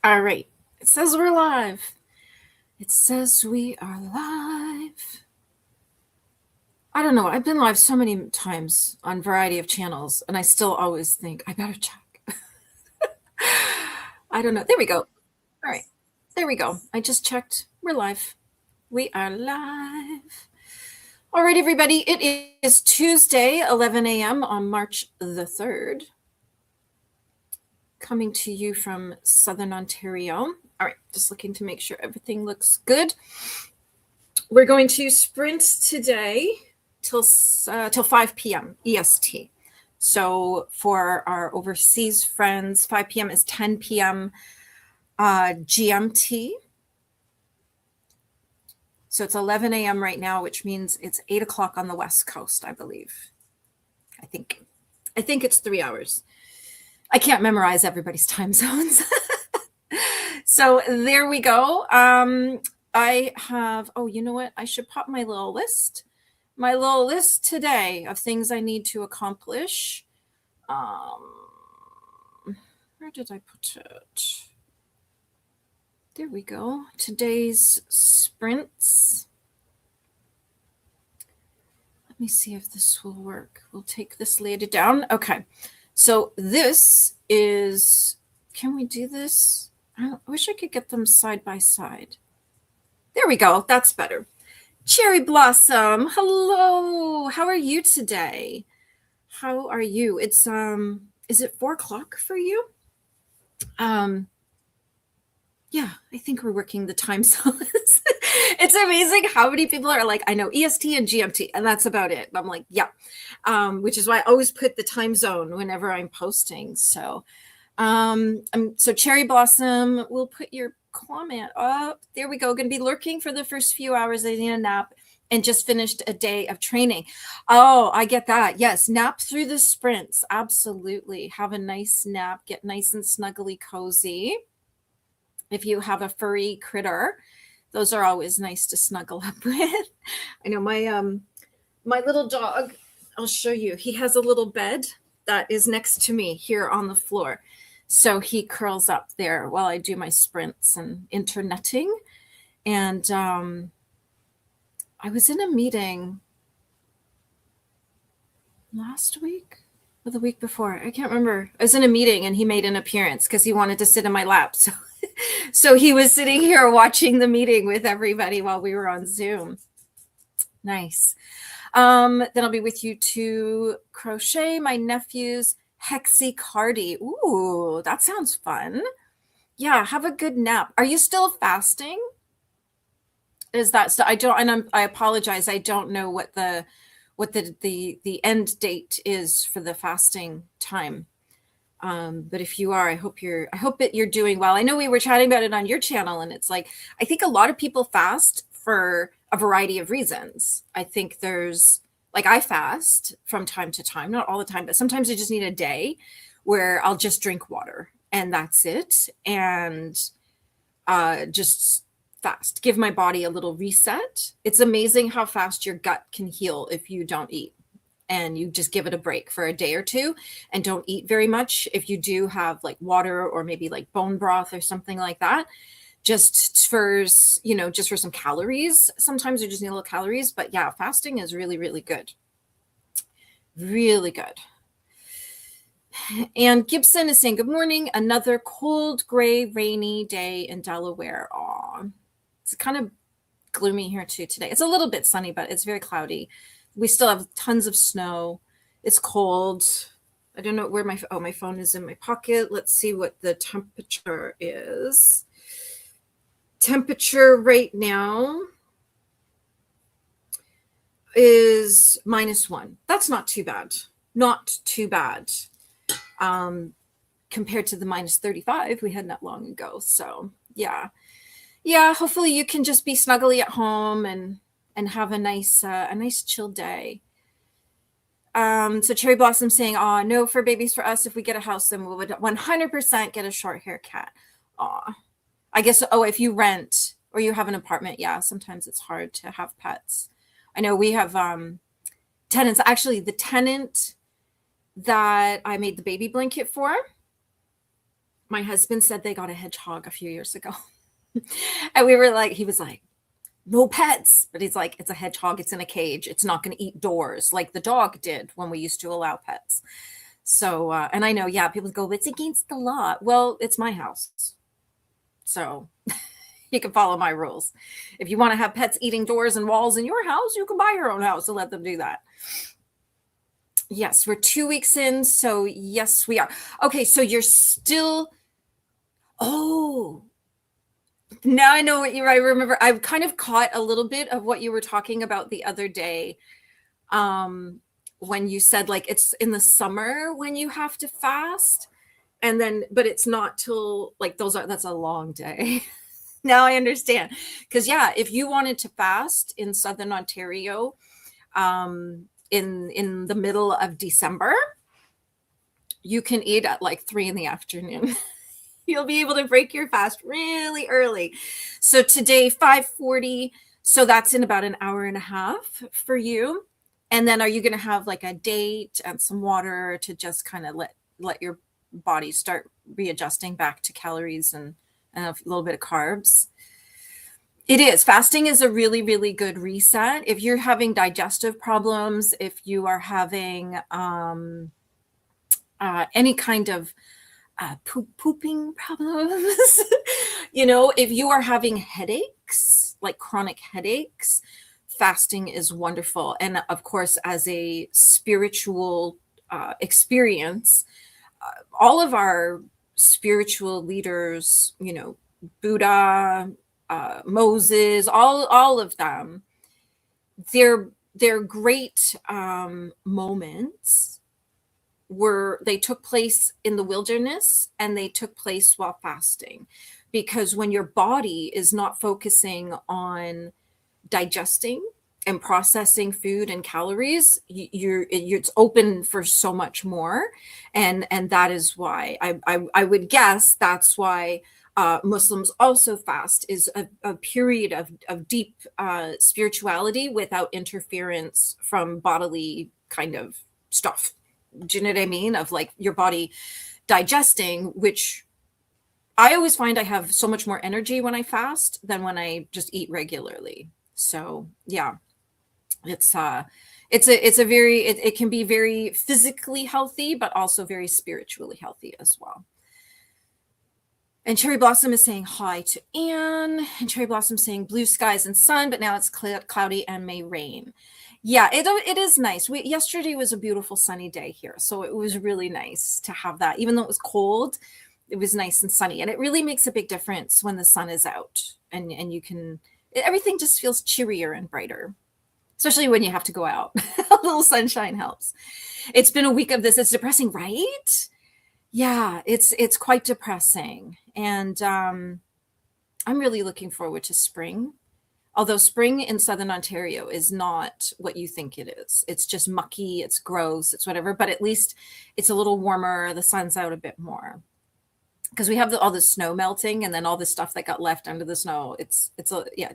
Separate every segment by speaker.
Speaker 1: All right. It says we're live. It says we are live. I don't know. I've been live so many times on a variety of channels, and I still always think I better check. I don't know. There we go. All right. There we go. I just checked. We're live. We are live. All right, everybody. It is Tuesday, 11 a.m. on March the 3rd. Coming to you from Southern Ontario. All right, just looking to make sure everything looks good. We're going to sprint today till 5 p.m. EST. So for our overseas friends, 5 p.m. is 10 p.m. GMT. So it's 11 a.m. right now, which means it's 8 o'clock on the West Coast, I believe. I think it's 3 hours. I can't memorize everybody's time zones. So there we go. I have, you know what? I should pop my little list today of things I need to accomplish. Where did I put it? There we go. Today's sprints. Let me see if this will work. We'll take this later down. Okay. So this is, can we do this? I wish I could get them side by side. There we go. That's better. Cherry Blossom. Hello. How are you today? How are you? It's, is it 4 o'clock for you? Yeah, I think we're working the time zones. It's amazing how many people are like, I know EST and GMT, and that's about it. I'm like, yeah, which is why I always put the time zone whenever I'm posting. So, so Cherry Blossom, we'll put your comment up. There we go. Going to be lurking for the first few hours. I need a nap and just finished a day of training. Oh, I get that. Yes, nap through the sprints. Absolutely. Have a nice nap. Get nice and snuggly cozy. If you have a furry critter, those are always nice to snuggle up with. I know my little dog, I'll show you. He has a little bed that is next to me here on the floor. So he curls up there while I do my sprints and interneting. And I was in a meeting last week or the week before. I can't remember. I was in a meeting and he made an appearance because he wanted to sit in my lap. So he was sitting here watching the meeting with everybody while we were on Zoom. Nice. Then I'll be with you to crochet my nephew's hexacardy. Ooh, that sounds fun. Yeah, have a good nap. Are you still fasting? Is that so? I apologize. I don't know what the end date is for the fasting time. But if you are, I hope that you're doing well. I know we were chatting about it on your channel, and it's like, I think a lot of people fast for a variety of reasons. I think there's, like, I fast from time to time, not all the time, but sometimes I just need a day where I'll just drink water and that's it. And just fast, give my body a little reset. It's amazing how fast your gut can heal if you don't eat. And you just give it a break for a day or two and don't eat very much. If you do have like water or maybe like bone broth or something like that, just for some calories. Sometimes you just need a little calories, but yeah, fasting is really, really good. Really good. And Gibson is saying, good morning. Another cold, gray, rainy day in Delaware. Aw, it's kind of gloomy here too today. It's a little bit sunny, but it's very cloudy. We still have tons of snow. It's cold. I don't know where my phone is in my pocket. Let's see what the temperature is. Temperature right now is -1. That's not too bad. Not too bad. Compared to the -35 we had not long ago. So yeah. Yeah, hopefully you can just be snuggly at home and have a nice chill day. So Cherry Blossom saying, no for babies for us. If we get a house, then we would 100% get a short hair cat. I guess, if you rent or you have an apartment, yeah, sometimes it's hard to have pets. I know we have tenants. Actually, the tenant that I made the baby blanket for, My husband said they got a hedgehog a few years ago. And we were like, he was like, no pets. But he's like, it's a hedgehog. It's in a cage. It's not going to eat doors like the dog did when we used to allow pets. So, and I know, yeah, people go, it's against the law. Well, it's my house. So you can follow my rules. If you want to have pets eating doors and walls in your house, you can buy your own house and let them do that. Yes, we're 2 weeks in. So yes, we are. Okay. So you're still, oh, now I know what I remember. I kind of caught a little bit of what you were talking about the other day. When you said like, it's in the summer when you have to fast, and then, but it's not till like, that's a long day. Now I understand. Because yeah, if you wanted to fast in Southern Ontario, in the middle of December, you can eat at like 3 p.m. You'll be able to break your fast really early. So today, 5:40. So that's in about an hour and a half for you. And then are you going to have like a date and some water to just kind of let your body start readjusting back to calories and a little bit of carbs? It is. Fasting is a really, really good reset. If you're having digestive problems, if you are having any kind of pooping problems, if you are having headaches, like chronic headaches, fasting is wonderful. And of course, as a spiritual experience, all of our spiritual leaders, Buddha, Moses, all of them, they're great moments they took place in the wilderness, and they took place while fasting, because when your body is not focusing on digesting and processing food and calories, it's open for so much more. And that is why I would guess that's why Muslims also fast, is a period of deep spirituality without interference from bodily kind of stuff. Do you know what I mean? Of like your body digesting, which I always find I have so much more energy when I fast than when I just eat regularly. So yeah, it can be very physically healthy, but also very spiritually healthy as well. And Cherry Blossom is saying hi to Anne, and Cherry Blossom saying blue skies and sun, but now it's cloudy and may rain. Yeah, it is nice. Yesterday was a beautiful sunny day here, so it was really nice to have that. Even though it was cold, it was nice and sunny, and it really makes a big difference when the sun is out, and everything just feels cheerier and brighter, especially when you have to go out. A little sunshine helps. It's been a week of this. It's depressing, right? Yeah, it's quite depressing, and I'm really looking forward to spring. Although spring in Southern Ontario is not what you think it is. It's just mucky, it's gross, it's whatever, but at least it's a little warmer, the sun's out a bit more. Because we have all the snow melting, and then all the stuff that got left under the snow. It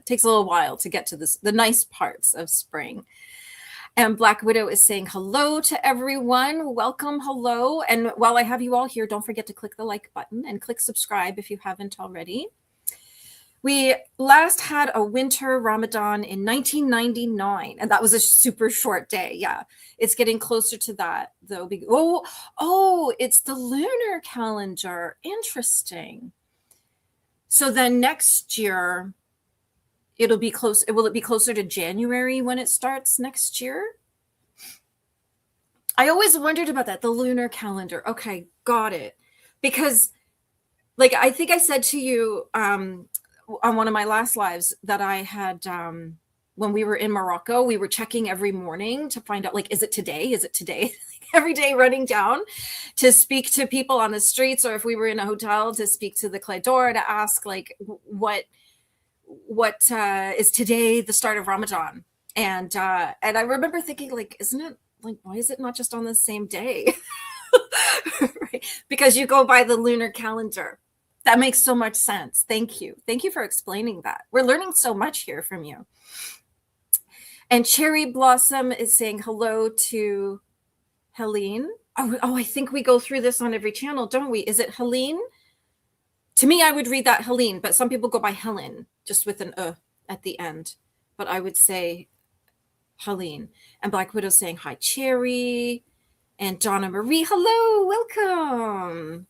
Speaker 1: takes a little while to get to the nice parts of spring. And Black Widow is saying hello to everyone. Welcome, hello. And while I have you all here, don't forget to click the like button and click subscribe if you haven't already. We last had a winter Ramadan in 1999, and that was a super short day. Yeah, it's getting closer to that, though. It's the lunar calendar. Interesting. So then next year, it'll be close. Will it be closer to January when it starts next year? I always wondered about that, the lunar calendar. Okay, got it. Because, like, I think I said to you, on one of my last lives that I had, when we were in Morocco, we were checking every morning to find out, like, is it today? Is it today? Every day running down to speak to people on the streets, or if we were in a hotel, to speak to the Claydor to ask, like, what is today the start of Ramadan? And I remember thinking, like, isn't it, like, why is it not just on the same day? Right? Because you go by the lunar calendar. That makes so much sense. Thank you. Thank you for explaining that. We're learning so much here from you. And Cherry Blossom is saying hello to Helene. Oh, I think we go through this on every channel, don't we? Is it Helene? To me, I would read that Helene, but some people go by Helen, just with an at the end. But I would say Helene. And Black Widow saying hi, Cherry. And Donna Marie, hello, welcome.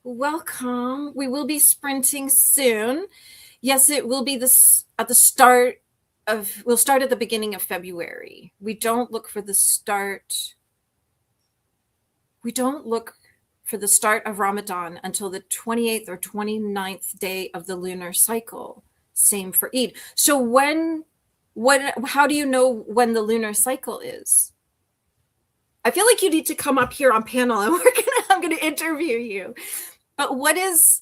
Speaker 1: Welcome. We will be sprinting soon. Yes, it will be this at the start of, we'll start at the beginning of February. We don't look for the start. We don't look for the start of Ramadan until the 28th or 29th day of the lunar cycle. Same for Eid. So how do you know when the lunar cycle is? I feel like you need to come up here on panel and I'm going to interview you. But what is,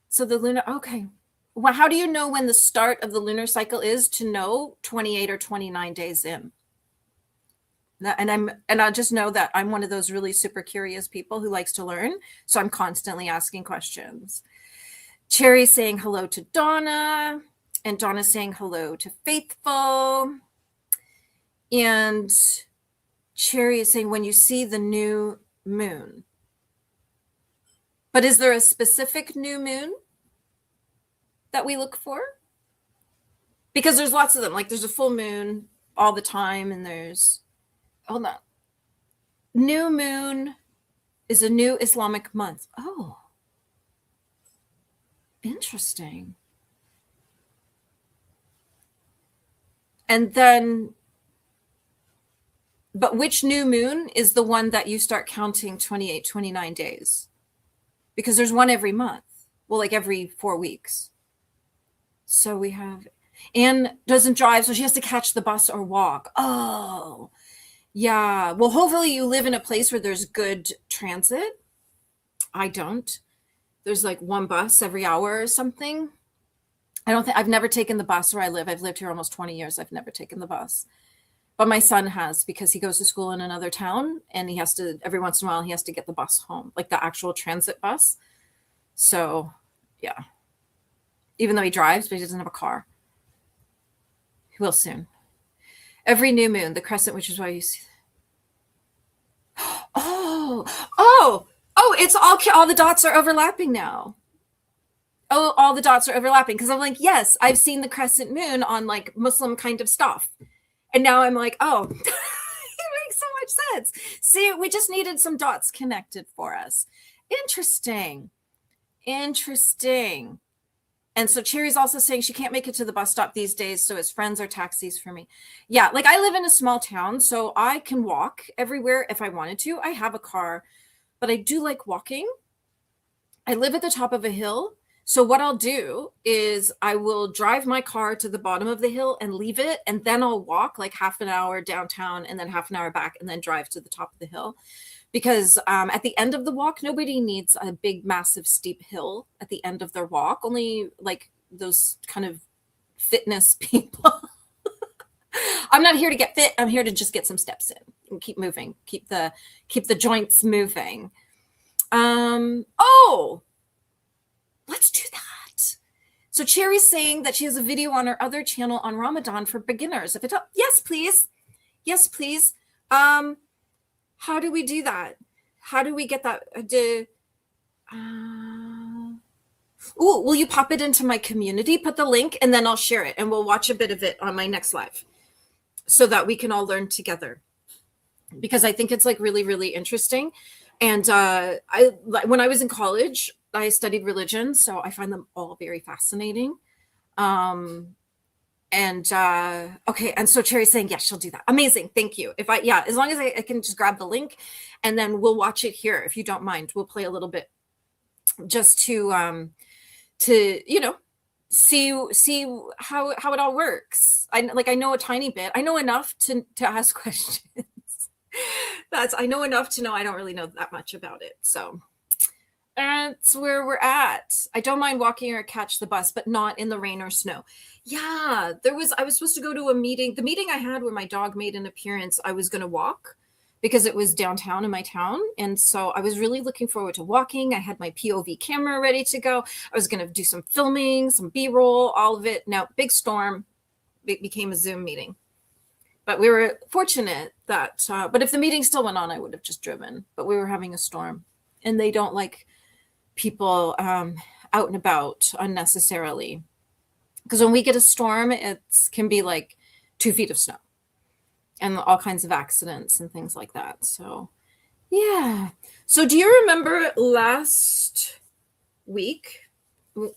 Speaker 1: so the lunar, okay. Well, how do you know when the start of the lunar cycle is to know 28 or 29 days in? And I just know that I'm one of those really super curious people who likes to learn. So I'm constantly asking questions. Cherry saying hello to Donna, and Donna saying hello to Faithful. And Cherry is saying when you see the new moon. But is there a specific new moon that we look for? Because there's lots of them. Like there's a full moon all the time, and there's, hold on. New moon is a new Islamic month. Oh, interesting. And then, but which new moon is the one that you start counting 28, 29 days? Because there's one every month. Well, like every 4 weeks. So we have, Anne doesn't drive, so she has to catch the bus or walk. Oh, yeah. Well, hopefully you live in a place where there's good transit. I don't. There's like one bus every hour or something. I've never taken the bus where I live. I've lived here almost 20 years. I've never taken the bus. But my son has, because he goes to school in another town, and he has to, every once in a while, he has to get the bus home, like the actual transit bus. So, yeah. Even though he drives, but he doesn't have a car. He will soon. Every new moon, the crescent, which is why you see. Oh, it's all the dots are overlapping now. Oh, all the dots are overlapping. Because I'm like, yes, I've seen the crescent moon on like Muslim kind of stuff. And now I'm like, oh, it makes so much sense. See, we just needed some dots connected for us. Interesting. And so Cherry's also saying she can't make it to the bus stop these days, so it's friends or taxis for me. Yeah, like I live in a small town, so I can walk everywhere if I wanted to. I have a car, but I do like walking. I live at the top of a hill. So what I'll do is I will drive my car to the bottom of the hill and leave it, and then I'll walk like half an hour downtown and then half an hour back and then drive to the top of the hill. Because at the end of the walk, nobody needs a big, massive, steep hill at the end of their walk. Only like those kind of fitness people. I'm not here to get fit. I'm here to just get some steps in and keep moving, keep the joints moving. Oh, let's do that. So Cherry's saying that she has a video on her other channel on Ramadan for beginners. If it's up, yes, please. How do we do that? How do we get that? Will you pop it into my community? Put the link, and then I'll share it, and we'll watch a bit of it on my next live, so that we can all learn together. Because I think it's like really, really interesting. And when I was in college, I studied religion, so I find them all very fascinating. Okay, and so Cherry's saying yes, she'll do that. Amazing, thank you. As long as I can just grab the link, and then we'll watch it here, if you don't mind. We'll play a little bit, just to see how it all works. I know a tiny bit. I know enough to ask questions. I know enough to know I don't really know that much about it. So that's where we're at. I don't mind walking or catch the bus, but not in the rain or snow. Yeah, I was supposed to go to a meeting. The meeting I had where my dog made an appearance, I was going to walk because it was downtown in my town. And so I was really looking forward to walking. I had my POV camera ready to go. I was going to do some filming, some B-roll, all of it. Now, big storm, it became a Zoom meeting. But we were fortunate that, but if the meeting still went on, I would have just driven. But we were having a storm, and they don't like people out and about unnecessarily. Because when we get a storm, it can be like 2 feet of snow and all kinds of accidents and things like that. So, yeah. So, do you remember last week?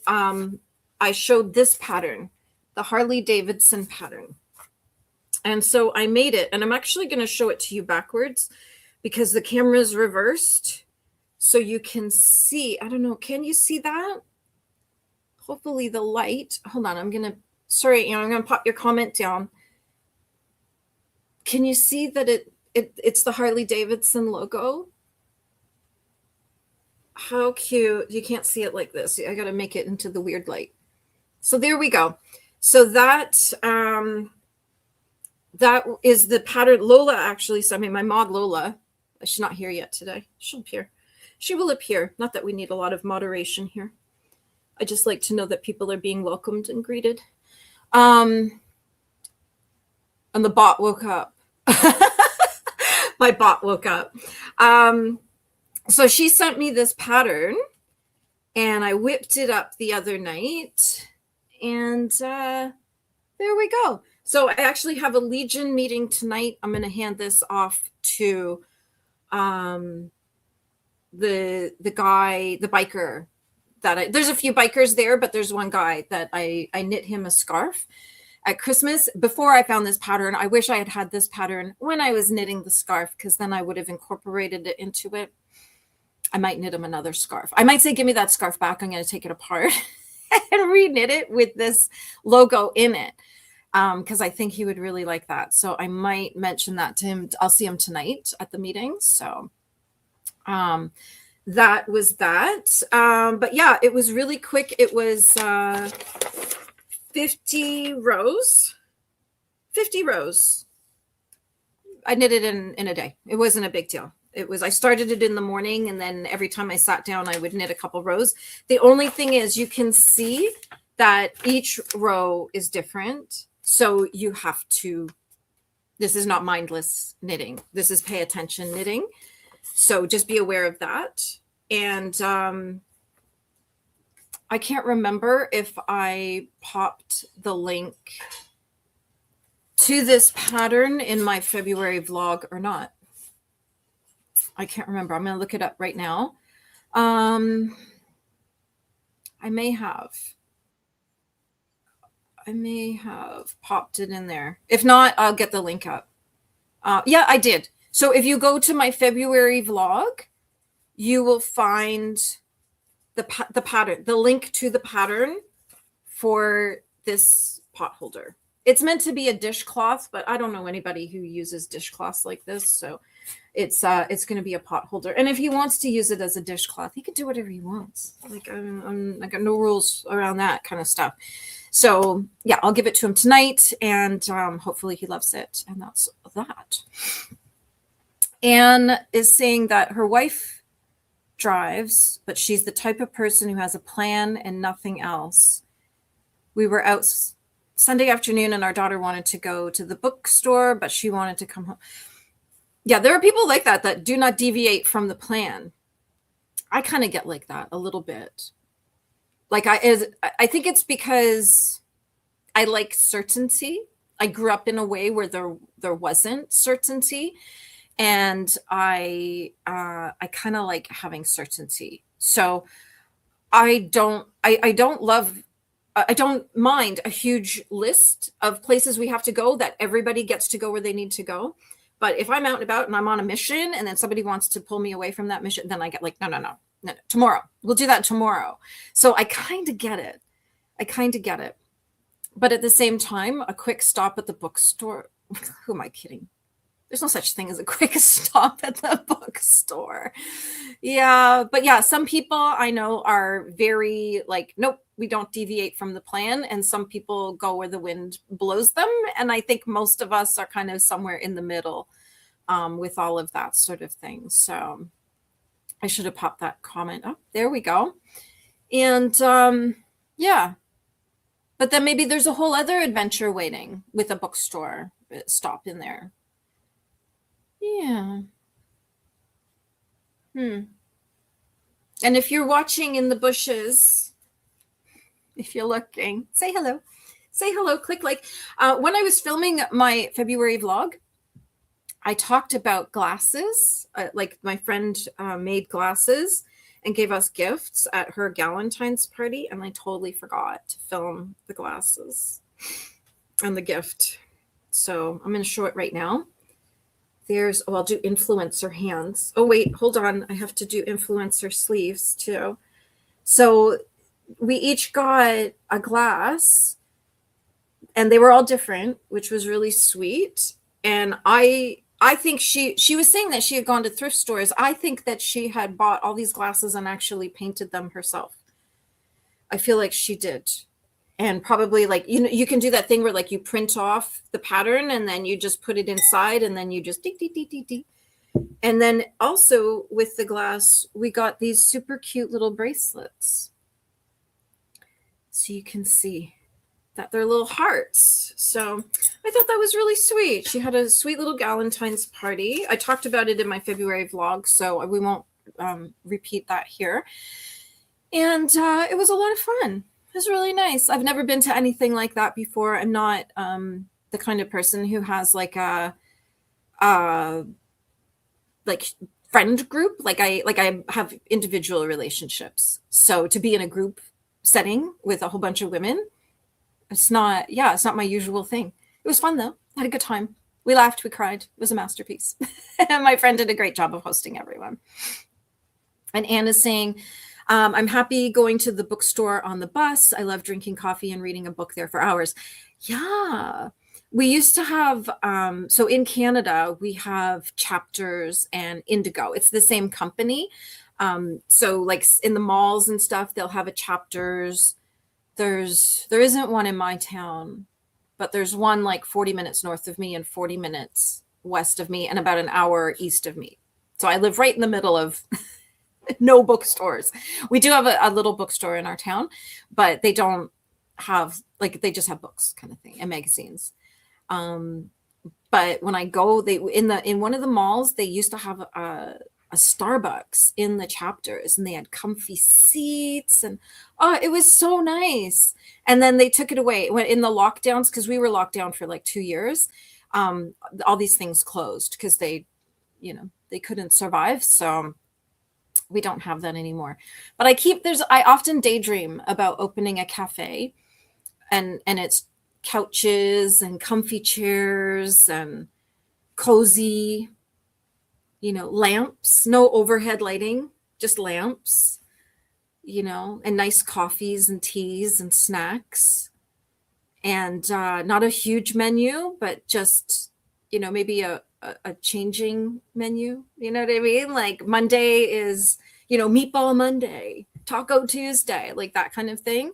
Speaker 1: I showed this pattern, the Harley Davidson pattern. And so I made it, and I'm actually going to show it to you backwards because the camera is reversed. So you can see, I don't know, can you see that? Hopefully the light, hold on, I'm going to pop your comment down. Can you see that it's the Harley Davidson logo? How cute. You can't see it like this. I got to make it into the weird light. So there we go. So that is the pattern. Lola actually sent me, my mod Lola. She's not here yet today. She'll appear. She will appear. Not that we need a lot of moderation here. I just like to know that people are being welcomed and greeted. And the bot woke up. My bot woke up. So she sent me this pattern, and I whipped it up the other night, and there we go. So I actually have a Legion meeting tonight. I'm going to hand this off to the guy, the biker there's a few bikers there, but there's one guy that I knit him a scarf at Christmas. Before I found this pattern, I wish I had had this pattern when I was knitting the scarf, because then I would have incorporated it into it. I might knit him another scarf. I might say, give me that scarf back. I'm going to take it apart and reknit it with this logo in it, because I think he would really like that. So I might mention that to him. I'll see him tonight at the meeting. So that was that. But yeah, it was really quick. It was 50 rows. 50 rows. I knit it in a day. It wasn't a big deal. I started it in the morning, and then every time I sat down, I would knit a couple rows. The only thing is, you can see that each row is different. So you have to, this is not mindless knitting. This is pay attention knitting. So just be aware of that. And I can't remember if I popped the link to this pattern in my February vlog or not. I can't remember. I'm going to look it up right now. I may have popped it in there. If not, I'll get the link up. Yeah, I did. So if you go to my February vlog, you will find the pattern, the link to the pattern for this pot holder. It's meant to be a dishcloth, but I don't know anybody who uses dishcloths like this. So it's going to be a pot holder. And if he wants to use it as a dishcloth, he can do whatever he wants. Like I got no rules around that kind of stuff. So yeah, I'll give it to him tonight, and hopefully he loves it. And that's that. Anne is saying that her wife drives, but she's the type of person who has a plan and nothing else. We were out Sunday afternoon, and our daughter wanted to go to the bookstore, but she wanted to come home. Yeah, there are people like that do not deviate from the plan. I kind of get like that a little bit. Like I think it's because I like certainty. I grew up in a way where there wasn't certainty, and I kind of like having certainty. So I don't mind a huge list of places we have to go that everybody gets to go where they need to go. But if I'm out and about and I'm on a mission, and then somebody wants to pull me away from that mission, then I get like, no, tomorrow. We'll do that tomorrow. So I kind of get it. But at the same time, a quick stop at the bookstore. Who am I kidding? There's no such thing as a quick stop at the bookstore. Yeah, but yeah, some people I know are very like, nope, we don't deviate from the plan. And some people go where the wind blows them. And I think most of us are kind of somewhere in the middle with all of that sort of thing. So I should have popped that comment up. There we go. And yeah, but then maybe there's a whole other adventure waiting with a bookstore stop in there. Yeah. And if you're watching in the bushes, if you're looking, say hello. Say hello, click like. When I was filming my February vlog, I talked about glasses. Like my friend made glasses and gave us gifts at her Galentine's party, and I totally forgot to film the glasses and the gift. So I'm going to show it right now. I'll do influencer hands. Oh, wait, hold on. I have to do influencer sleeves too. So we each got a glass, and they were all different, which was really sweet. And I think she was saying that she had gone to thrift stores. I think that she had bought all these glasses and actually painted them herself. I feel like she did. And probably like, you can do that thing where like you print off the pattern and then you just put it inside and then you just dee, dee, dee, dee, dee. And then also with the glass, we got these super cute little bracelets. So you can see that they're little hearts. So I thought that was really sweet. She had a sweet little Galentine's party. I talked about it in my February vlog, so we won't repeat that here. And it was a lot of fun. It was really nice. I've never been to anything like that before. I'm not the kind of person who has like a like friend group. Like I have individual relationships. So to be in a group setting with a whole bunch of women, it's not my usual thing. It was fun though. I had a good time. We laughed, we cried. It was a masterpiece. And my friend did a great job of hosting everyone. And Anna's saying, I'm happy going to the bookstore on the bus. I love drinking coffee and reading a book there for hours. Yeah. We used to have, so in Canada, we have Chapters and Indigo. It's the same company. So like in the malls and stuff, they'll have a Chapters. There isn't one in my town, but there's one like 40 minutes north of me and 40 minutes west of me and about an hour east of me. So I live right in the middle of no bookstores. We do have a little bookstore in our town, but they don't have, like, they just have books kind of thing and magazines. But when I go, in one of the malls, they used to have a Starbucks in the Chapters, and they had comfy seats, and it was so nice. And then they took it away in the lockdowns, because we were locked down for like 2 years. All these things closed because they couldn't survive. So we don't have that anymore. But I often daydream about opening a cafe, and it's couches and comfy chairs and cozy, lamps, no overhead lighting, just lamps, and nice coffees and teas and snacks, and not a huge menu, but just, maybe a changing menu. You know what I mean? Like Monday is, Meatball Monday, Taco Tuesday, like that kind of thing.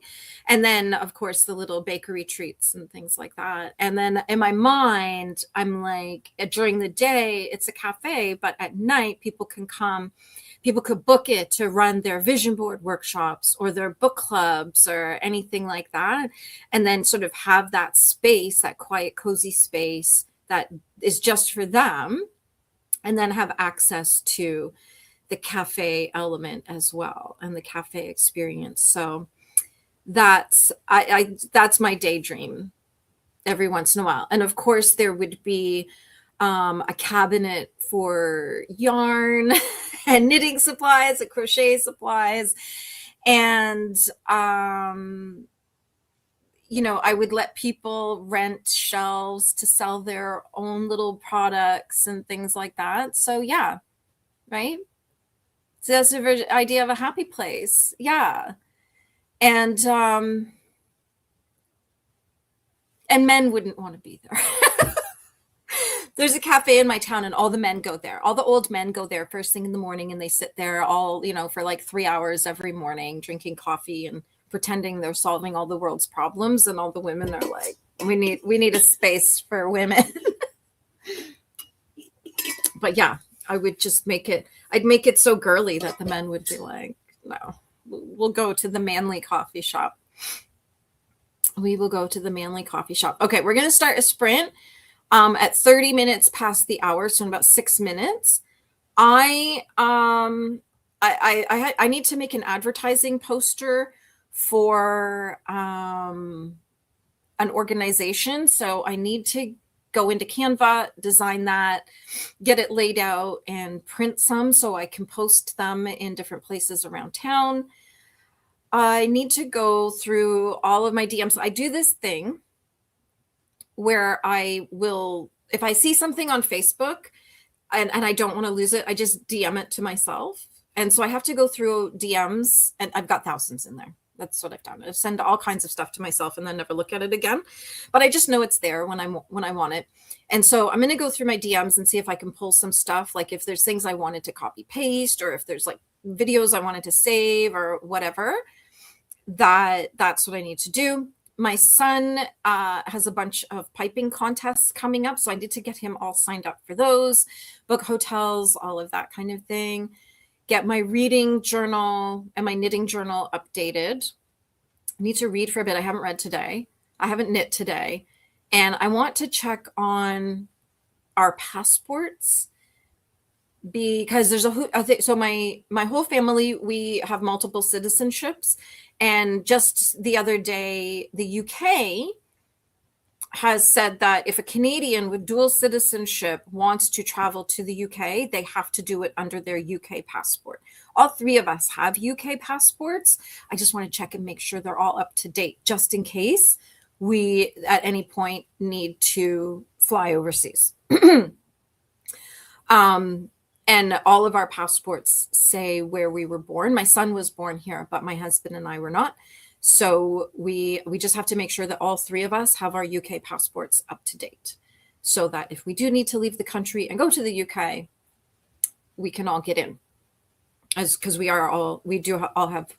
Speaker 1: And then, of course, the little bakery treats and things like that. And then in my mind, I'm like, during the day, it's a cafe, but at night, people can come. People could book it to run their vision board workshops or their book clubs or anything like that. And then sort of have that space, that quiet, cozy space that is just for them, and then have access to the cafe element as well and the cafe experience. So that's my daydream every once in a while. And of course there would be a cabinet for yarn and knitting supplies and crochet supplies. And I would let people rent shelves to sell their own little products and things like that. So yeah, right? So that's the idea of a happy place. Yeah. And men wouldn't want to be there. There's a cafe in my town and all the men go there. All the old men go there first thing in the morning, and they sit there all, for like 3 hours every morning, drinking coffee and pretending they're solving all the world's problems. And all the women are like, we need a space for women. But yeah, I would just I'd make it so girly that the men would be like, no, we'll go to the manly coffee shop. We will go to the manly coffee shop. Okay, we're going to start a sprint at 30 minutes past the hour, so in about 6 minutes. I I need to make an advertising poster for an organization. So I need to go into Canva, design that, get it laid out, and print some so I can post them in different places around town. I need to go through all of my DMs. I do this thing where I will, if I see something on Facebook and I don't want to lose it, I just DM it to myself. And so I have to go through DMs, and I've got thousands in there. That's what I've done. I send all kinds of stuff to myself and then never look at it again. But I just know it's there when I want it. And so I'm going to go through my DMs and see if I can pull some stuff. Like if there's things I wanted to copy paste, or if there's like videos I wanted to save or whatever, that's what I need to do. My son has a bunch of piping contests coming up, so I need to get him all signed up for those, book hotels, all of that kind of thing. Get my reading journal and my knitting journal updated. I need to read for a bit. I haven't read today. I haven't knit today. And I want to check on our passports, because there's so my whole family, we have multiple citizenships. And just the other day, the UK has said that if a Canadian with dual citizenship wants to travel to the UK, they have to do it under their UK passport. All three of us have UK passports. I just want to check and make sure they're all up to date, just in case we at any point need to fly overseas. And all of our passports say where we were born. My son was born here, but my husband and I were not. So we just have to make sure that all three of us have our UK passports up to date, so that if we do need to leave the country and go to the UK, we can all get in. Because we do all have,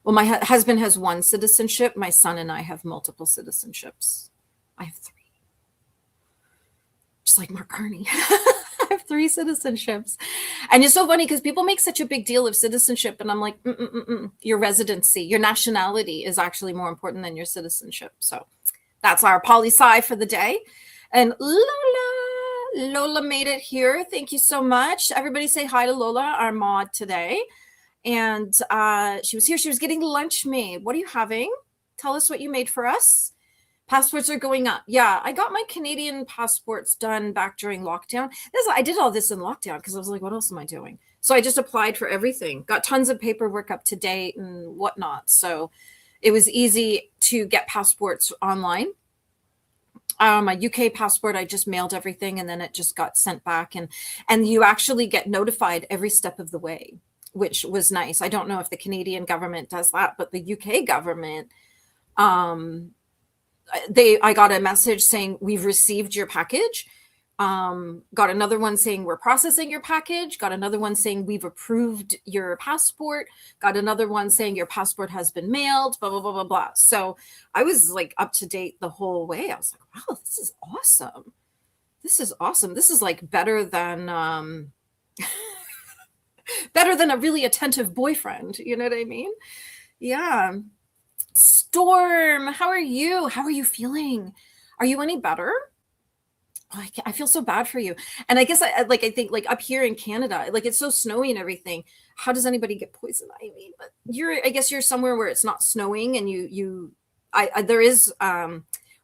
Speaker 1: well, my husband has one citizenship. My son and I have multiple citizenships. I have three. Just like Mark Carney. I have three citizenships. And it's so funny because people make such a big deal of citizenship. And I'm like, your residency, your nationality is actually more important than your citizenship. So that's our poli-sci for the day. And Lola made it here. Thank you so much. Everybody say hi to Lola, our mod today. And she was here. She was getting lunch made. What are you having? Tell us what you made for us. Passports are going up. Yeah, I got my Canadian passports done back during lockdown. I did all this in lockdown because I was like, what else am I doing? So I just applied for everything, got tons of paperwork up to date and whatnot. So it was easy to get passports online. My UK passport, I just mailed everything and then it just got sent back. And you actually get notified every step of the way, which was nice. I don't know if the Canadian government does that, but the UK government, I got a message saying we've received your package. Got another one saying we're processing your package. Got another one saying we've approved your passport. Got another one saying your passport has been mailed. Blah blah blah blah blah. So I was like up to date the whole way. I was like, wow, this is awesome. This is awesome. This is like better than better than a really attentive boyfriend. You know what I mean? Yeah. Storm, how are you? How are you feeling? Are you any better? Oh, I feel so bad for you. And I guess I think like up here in Canada, like it's so snowy and everything. How does anybody get poison ivy? But I guess you're somewhere where it's not snowing, and there is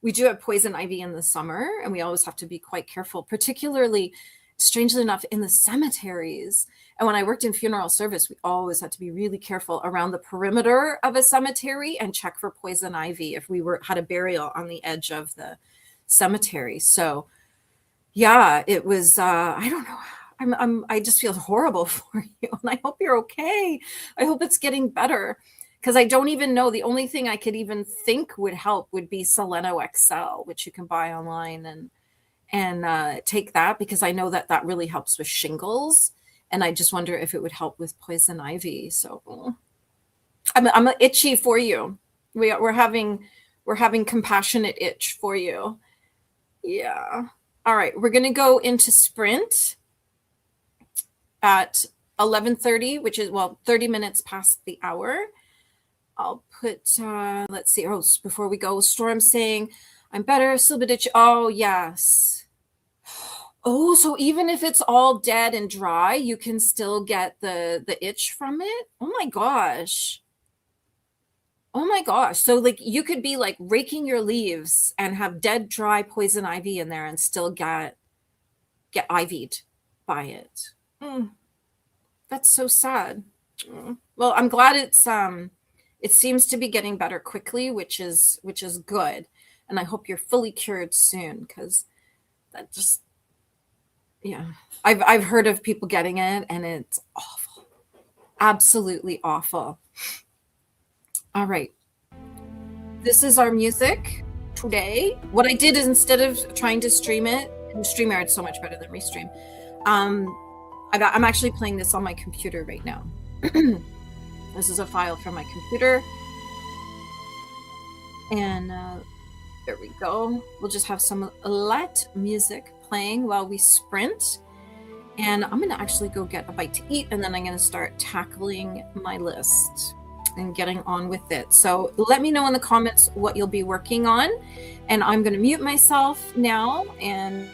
Speaker 1: we do have poison ivy in the summer, and we always have to be quite careful, particularly, strangely enough, in the cemeteries. And when I worked in funeral service, we always had to be really careful around the perimeter of a cemetery and check for poison ivy if we had a burial on the edge of the cemetery. So yeah, it was, I don't know. I just feel horrible for you, and I hope you're okay. I hope it's getting better, because I don't even know. The only thing I could even think would help would be Seleno XL, which you can buy online and take that, because I know that really helps with shingles. And I just wonder if it would help with poison ivy. So I'm itchy for you. We're having compassionate itch for you. Yeah. All right. We're going to go into sprint at 11:30, which is, 30 minutes past the hour. I'll put, let's see. Oh, before we go, Storm saying, I'm better, still a bit itchy. Oh, yes. Oh, so even if it's all dead and dry, you can still get the itch from it? Oh my gosh. Oh my gosh. So like you could be like raking your leaves and have dead dry poison ivy in there and still get IV'd by it. Mm, that's so sad. Mm. Well, I'm glad it seems to be getting better quickly, which is good. And I hope you're fully cured soon because that just yeah. I've heard of people getting it and it's awful. Absolutely awful. All right. This is our music today. What I did is instead of trying to stream it, and StreamYard's so much better than Restream. Um, I'm actually playing this on my computer right now. This is a file from my computer, and there we go. We'll just have some light music playing while we sprint. And I'm gonna actually go get a bite to eat, and then I'm gonna start tackling my list and getting on with it. So let me know in the comments what you'll be working on. And I'm gonna mute myself now and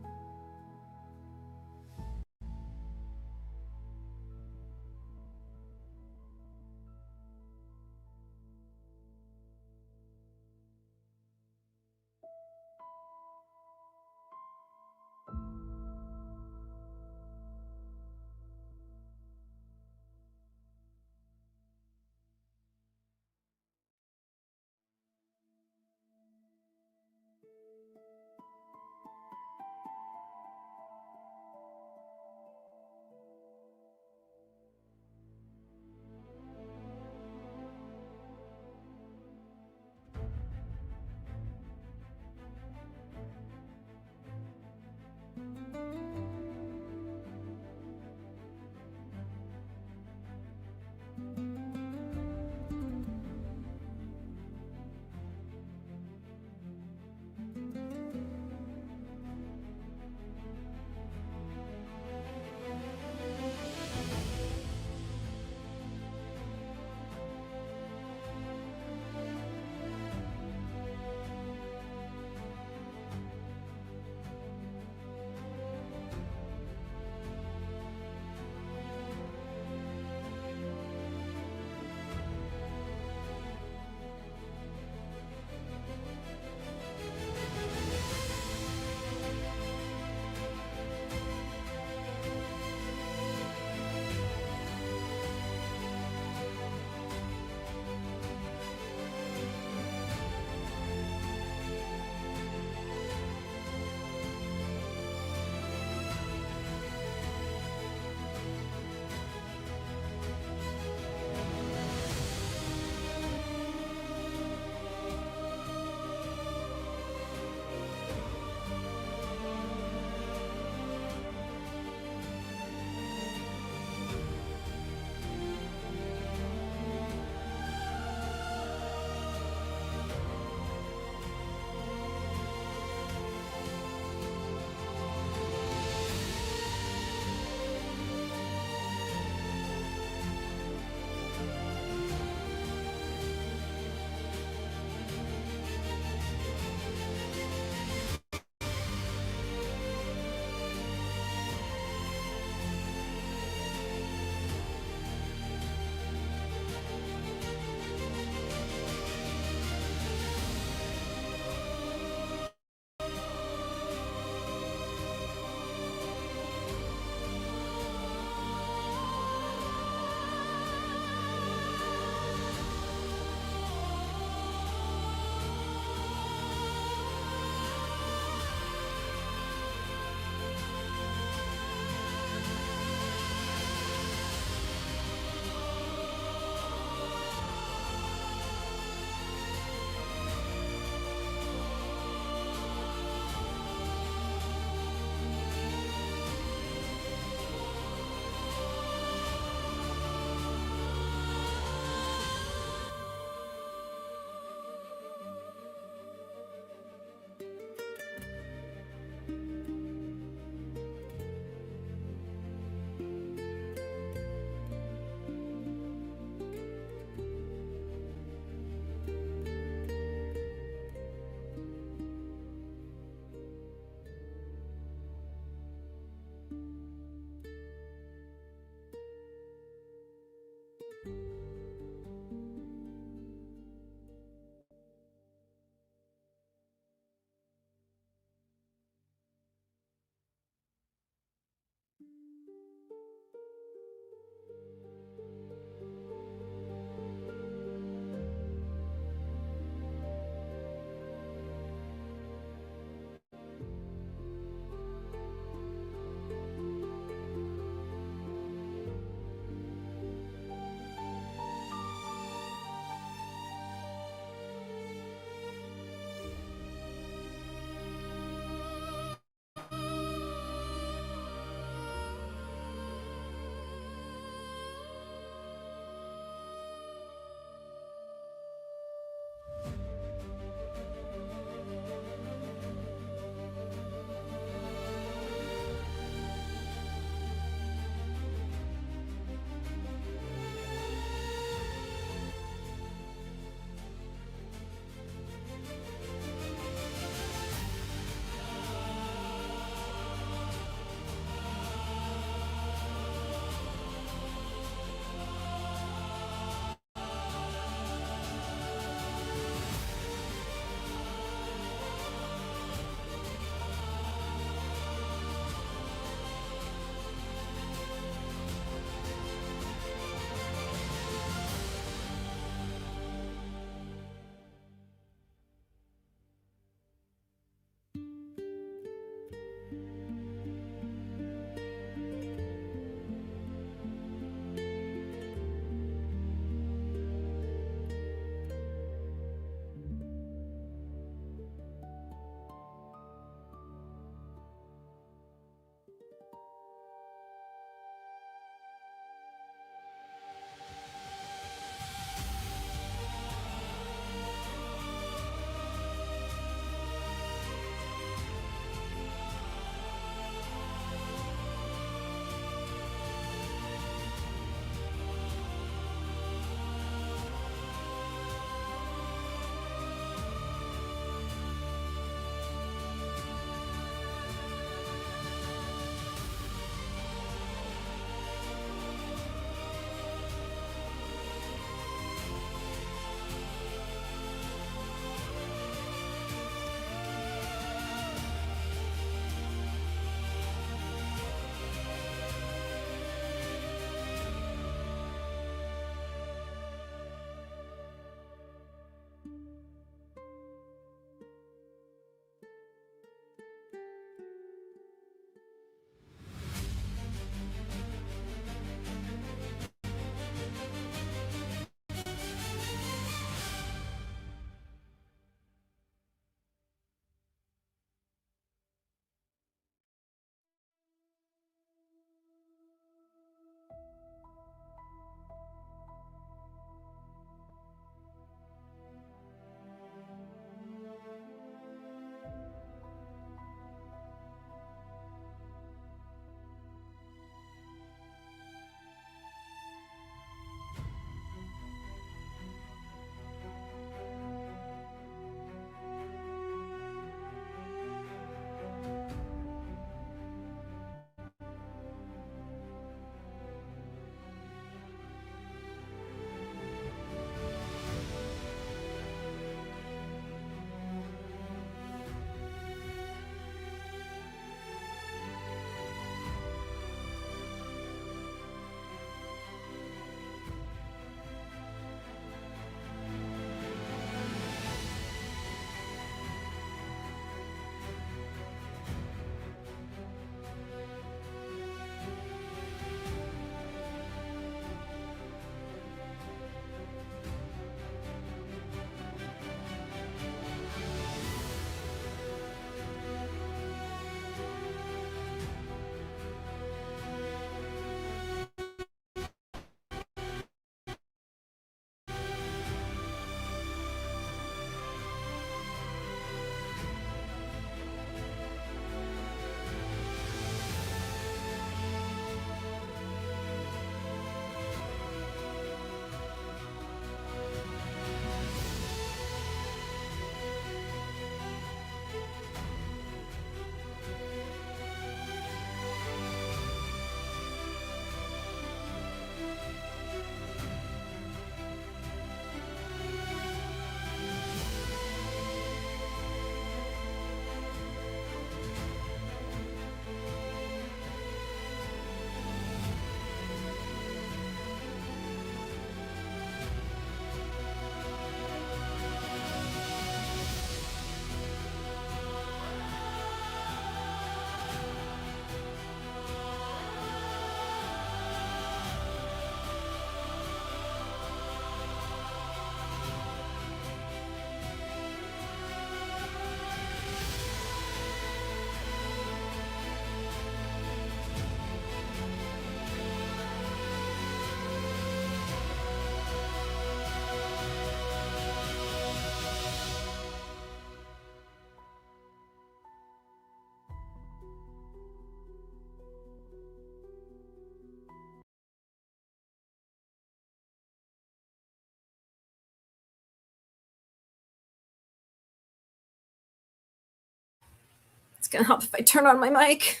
Speaker 1: gonna help if I turn on my mic.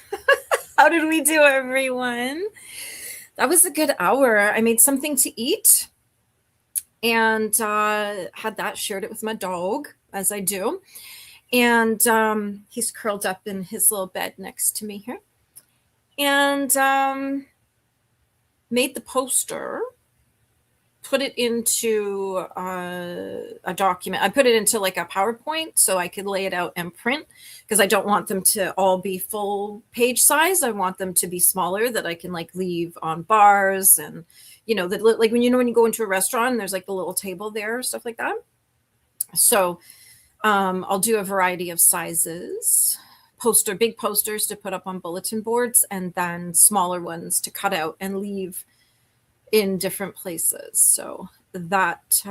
Speaker 1: How did we do, everyone? That was a good hour. I made something to eat and had that, shared it with my dog, as I do. And he's curled up in his little bed next to me here. And made the poster, put it into a document. I put it into like a PowerPoint so I could lay it out and print, because I don't want them to all be full page size. I want them to be smaller, that I can like leave on bars, and that, like when you go into a restaurant and there's like the little table there, stuff like that. So I'll do a variety of sizes, big posters to put up on bulletin boards, and then smaller ones to cut out and leave in different places. So that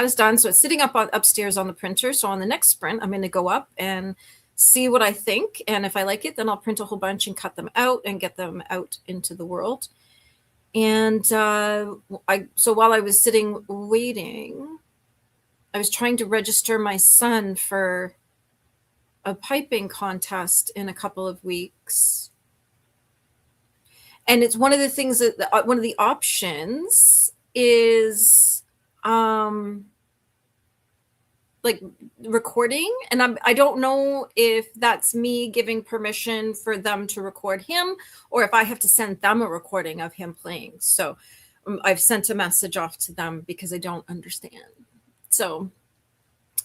Speaker 1: is done. So it's sitting upstairs on the printer. So on the next sprint, I'm going to go up and see what I think. And if I like it, then I'll print a whole bunch and cut them out and get them out into the world. And so while I was sitting waiting, I was trying to register my son for a piping contest in a couple of weeks. And it's one of the things that one of the options is like recording. And I don't know if that's me giving permission for them to record him, or if I have to send them a recording of him playing. So I've sent a message off to them because I don't understand. So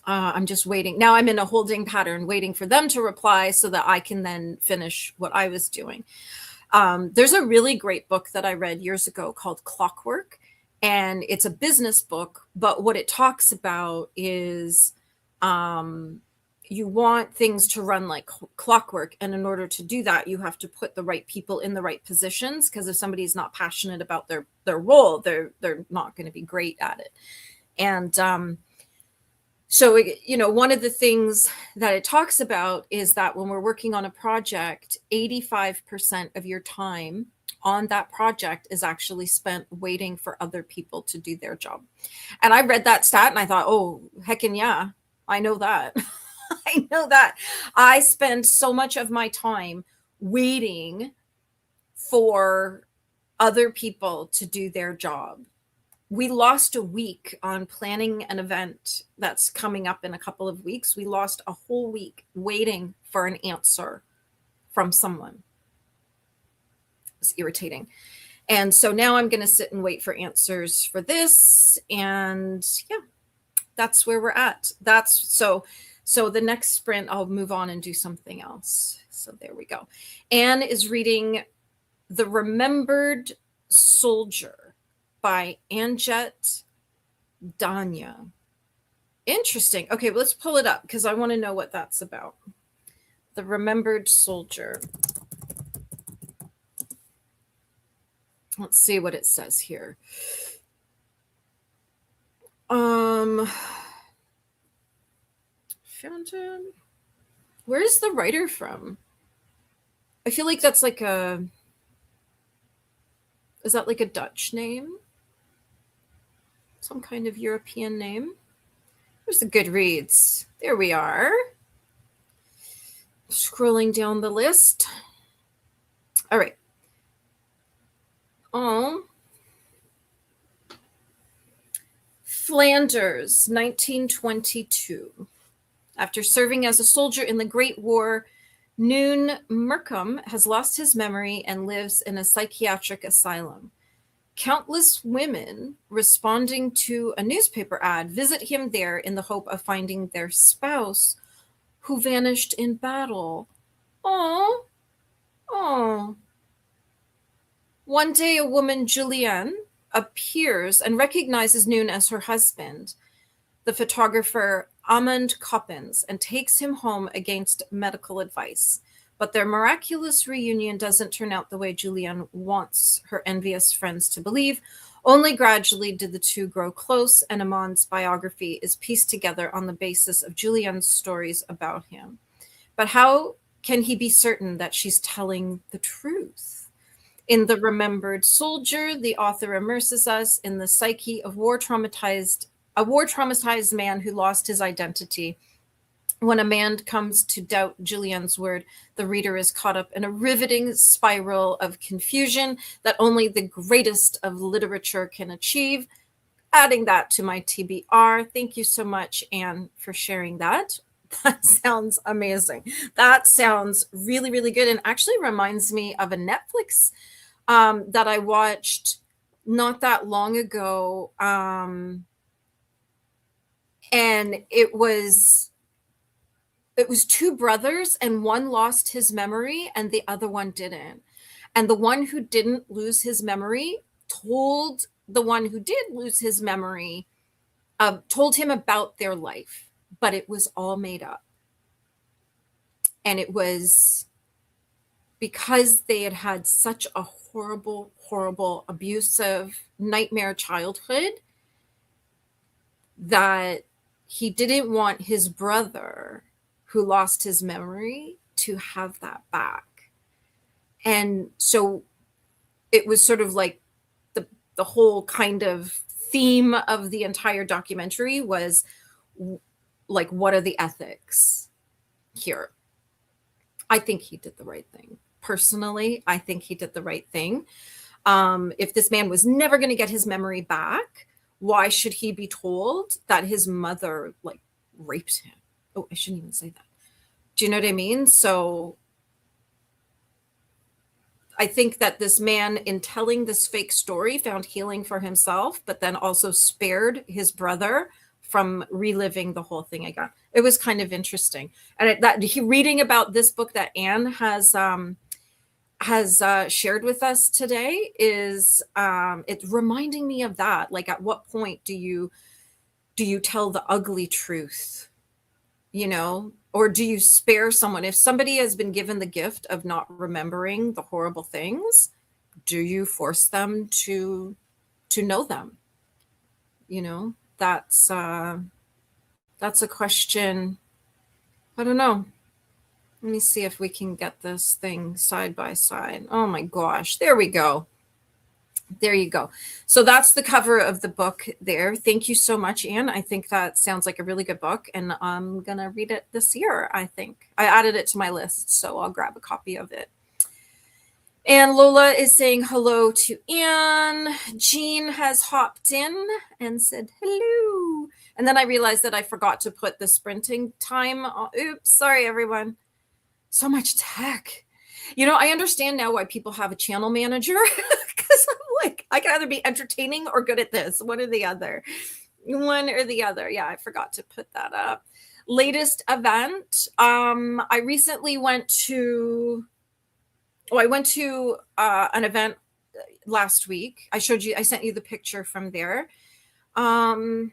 Speaker 1: I'm just waiting. Now I'm in a holding pattern, waiting for them to reply so that I can then finish what I was doing. There's a really great book that I read years ago called Clockwork, and it's a business book, but what it talks about is you want things to run like clockwork, and in order to do that, you have to put the right people in the right positions, because if somebody's not passionate about their role, they're not going to be great at it. And so, one of the things that it talks about is that when we're working on a project, 85% of your time on that project is actually spent waiting for other people to do their job. And I read that stat and I thought, oh, heckin' yeah, I know that. I know that. I spend so much of my time waiting for other people to do their job. We lost a week on planning an event that's coming up in a couple of weeks. We lost a whole week waiting for an answer from someone. It's irritating. And so now I'm going to sit and wait for answers for this. And yeah, that's where we're at. So the next sprint, I'll move on and do something else. So there we go. Anne is reading The Remembered Soldier by Anjet Danya. Interesting. Okay, let's pull it up because I want to know what that's about. The Remembered Soldier. Let's see what it says here. Found him. Where is the writer from? I feel like that's like is that like a Dutch name? Some kind of European name. Where's the Goodreads? There we are. Scrolling down the list. All right. Flanders, 1922. After serving as a soldier in the Great War, Noon Merkham has lost his memory and lives in a psychiatric asylum. Countless women responding to a newspaper ad visit him there in the hope of finding their spouse who vanished in battle. Oh. One day, a woman, Julianne, appears and recognizes Noon as her husband, the photographer Amand Coppens, and takes him home against medical advice. But their miraculous reunion doesn't turn out the way Julianne wants her envious friends to believe. Only gradually did the two grow close, and Amand's biography is pieced together on the basis of Julianne's stories about him. But how can he be certain that she's telling the truth? In The Remembered Soldier, the author immerses us in the psyche of a war-traumatized man who lost his identity When a man comes to doubt Julian's word, the reader is caught up in a riveting spiral of confusion that only the greatest of literature can achieve. Adding that to my TBR. Thank you so much, Anne, for sharing that. That sounds amazing. That sounds really, really good, and actually reminds me of a Netflix that I watched not that long ago. And it was two brothers, and one lost his memory and the other one didn't. And the one who didn't lose his memory told the one who did lose his memory, told him about their life, but it was all made up. And it was because they had had such a horrible, horrible, abusive, nightmare childhood that he didn't want his brother who lost his memory to have that back. And so it was sort of like the whole kind of theme of the entire documentary was like, what are the ethics here? I think he did the right thing. Personally, I think he did the right thing. If this man was never going to get his memory back, why should he be told that his mother like raped him? Oh, I shouldn't even say that. Do you know what I mean? So I think that this man, in telling this fake story, found healing for himself, but then also spared his brother from reliving the whole thing again. It was kind of interesting. And reading about this book that Anne has shared with us today is it's reminding me of that. Like, at what point do you tell the ugly truth, you know, or do you spare someone? If somebody has been given the gift of not remembering the horrible things, do you force them to know them? You know, that's a question. I don't know. Let me see if we can get this thing side by side. Oh my gosh, there we go. There you go. So that's the cover of the book there. Thank you so much, Anne. I think that sounds like a really good book, and I'm going to read it this year, I think. I added it to my list, so I'll grab a copy of it. And Lola is saying hello to Anne. Jean has hopped in and said hello. And then I realized that I forgot to put the sprinting time. Oops, sorry, everyone. So much tech. You know, I understand now why people have a channel manager, because I'm like, I can either be entertaining or good at this, one or the other. One or the other. Yeah, I forgot to put that up. Latest event. I recently went to an event last week. I sent you the picture from there. The